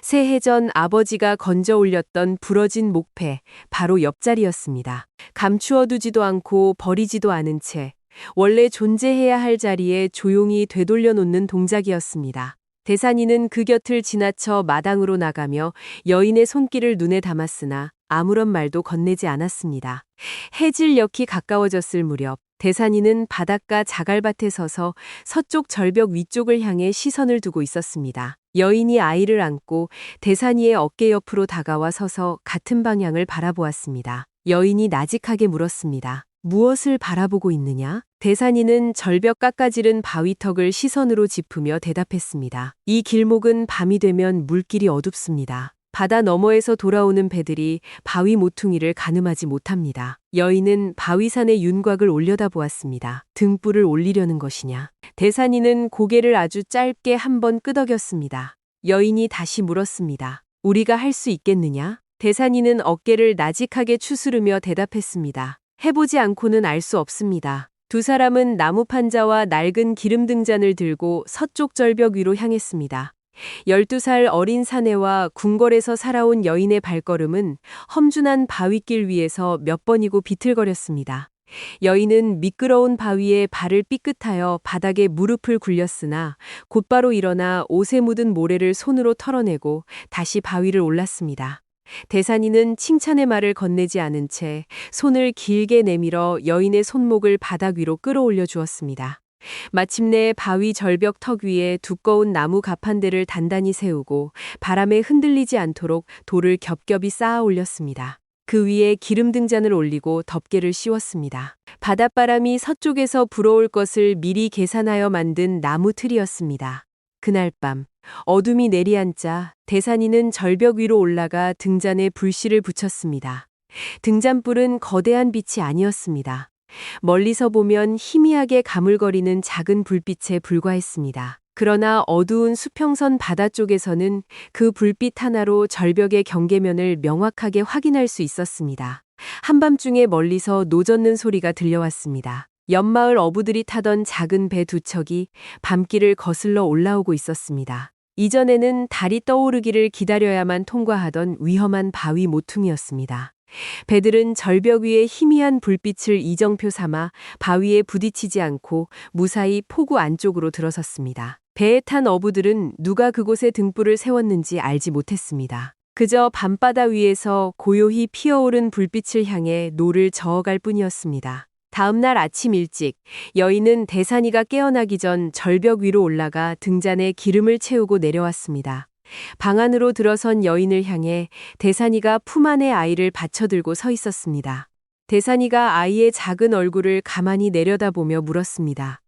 새해 전 아버지가 건져 올렸던 부러진 목패, 바로 옆자리였습니다. 감추어두지도 않고 버리지도 않은 채 원래 존재해야 할 자리에 조용히 되돌려 놓는 동작이었습니다. 대산이는 그 곁을 지나쳐 마당으로 나가며 여인의 손길을 눈에 담았으나 아무런 말도 건네지 않았습니다. 해질녘이 가까워졌을 무렵 대산이는 바닷가 자갈밭에 서서 서쪽 절벽 위쪽을 향해 시선을 두고 있었습니다. 여인이 아이를 안고 대산이의 어깨 옆으로 다가와 서서 같은 방향을 바라보았습니다. 여인이 나직하게 물었습니다. 무엇을 바라보고 있느냐? 대산이는 절벽 깎아지른 바위턱을 시선으로 짚으며 대답했습니다. 이 길목은 밤이 되면 물길이 어둡습니다. 바다 너머에서 돌아오는 배들이 바위 모퉁이를 가늠하지 못합니다. 여인은 바위산의 윤곽을 올려다보았습니다. 등불을 올리려는 것이냐? 대산이는 고개를 아주 짧게 한번 끄덕였습니다. 여인이 다시 물었습니다. 우리가 할 수 있겠느냐? 대산이는 어깨를 나직하게 추스르며 대답했습니다. 해보지 않고는 알 수 없습니다. 두 사람은 나무 판자와 낡은 기름 등잔을 들고 서쪽 절벽 위로 향했습니다. 12살 어린 사내와 궁궐에서 살아온 여인의 발걸음은 험준한 바위길 위에서 몇 번이고 비틀거렸습니다. 여인은 미끄러운 바위에 발을 삐끗하여 바닥에 무릎을 굴렸으나 곧바로 일어나 옷에 묻은 모래를 손으로 털어내고 다시 바위를 올랐습니다. 대산이는 칭찬의 말을 건네지 않은 채 손을 길게 내밀어 여인의 손목을 바닥 위로 끌어올려 주었습니다. 마침내 바위 절벽 턱 위에 두꺼운 나무 가판대를 단단히 세우고 바람에 흔들리지 않도록 돌을 겹겹이 쌓아 올렸습니다. 그 위에 기름 등잔을 올리고 덮개를 씌웠습니다. 바닷바람이 서쪽에서 불어올 것을 미리 계산하여 만든 나무 틀이었습니다. 그날 밤 어둠이 내리앉자 대산이는 절벽 위로 올라가 등잔에 불씨를 붙였습니다. 등잔불은 거대한 빛이 아니었습니다. 멀리서 보면 희미하게 가물거리는 작은 불빛에 불과했습니다. 그러나 어두운 수평선 바다 쪽에서는 그 불빛 하나로 절벽의 경계면을 명확하게 확인할 수 있었습니다. 한밤중에 멀리서 노젓는 소리가 들려왔습니다. 옆마을 어부들이 타던 작은 배 두 척이 밤길을 거슬러 올라오고 있었습니다. 이전에는 달이 떠오르기를 기다려야만 통과하던 위험한 바위 모퉁이였습니다. 배들은 절벽 위에 희미한 불빛을 이정표 삼아 바위에 부딪히지 않고 무사히 포구 안쪽으로 들어섰습니다. 배에 탄 어부들은 누가 그곳에 등불을 세웠는지 알지 못했습니다. 그저 밤바다 위에서 고요히 피어오른 불빛을 향해 노를 저어갈 뿐이었습니다. 다음 날 아침 일찍 여인은 대산이가 깨어나기 전 절벽 위로 올라가 등잔에 기름을 채우고 내려왔습니다. 방 안으로 들어선 여인을 향해 대산이가 품 안에 아이를 받쳐들고 서 있었습니다. 대산이가 아이의 작은 얼굴을 가만히 내려다보며 물었습니다.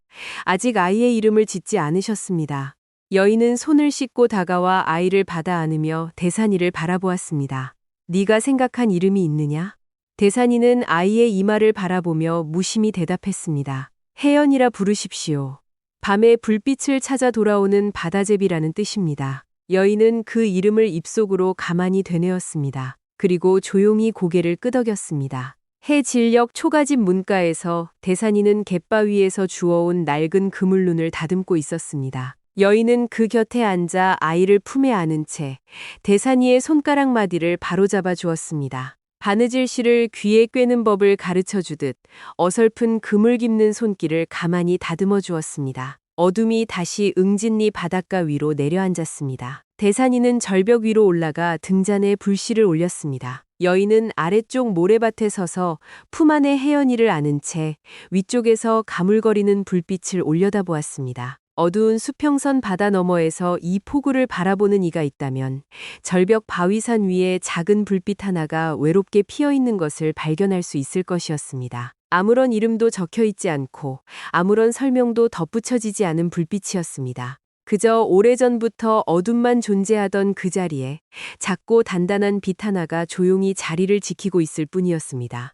아직 아이의 이름을 짓지 않으셨습니다. 여인은 손을 씻고 다가와 아이를 받아 안으며 대산이를 바라보았습니다. 네가 생각한 이름이 있느냐? 대산이는 아이의 이마를 바라보며 무심히 대답했습니다. 혜연이라 부르십시오. 밤에 불빛을 찾아 돌아오는 바다제비라는 뜻입니다. 여인은 그 이름을 입속으로 가만히 되뇌었습니다. 그리고 조용히 고개를 끄덕였습니다. 해질녘 초가집 문가에서 대산이는 갯바위에서 주워온 낡은 그물눈을 다듬고 있었습니다. 여인은 그 곁에 앉아 아이를 품에 안은 채 대산이의 손가락 마디를 바로잡아 주었습니다. 바느질 실을 귀에 꿰는 법을 가르쳐 주듯 어설픈 그물 깁는 손길을 가만히 다듬어 주었습니다. 어둠이 다시 응진리 바닷가 위로 내려앉았습니다. 대산이는 절벽 위로 올라가 등잔에 불씨를 올렸습니다. 여인은 아래쪽 모래밭에 서서 품 안에 혜연이를 안은 채 위쪽에서 가물거리는 불빛을 올려다보았습니다. 어두운 수평선 바다 너머에서 이 포구를 바라보는 이가 있다면 절벽 바위산 위에 작은 불빛 하나가 외롭게 피어있는 것을 발견할 수 있을 것이었습니다. 아무런 이름도 적혀있지 않고 아무런 설명도 덧붙여지지 않은 불빛이었습니다. 그저 오래전부터 어둠만 존재하던 그 자리에 작고 단단한 빛 하나가 조용히 자리를 지키고 있을 뿐이었습니다.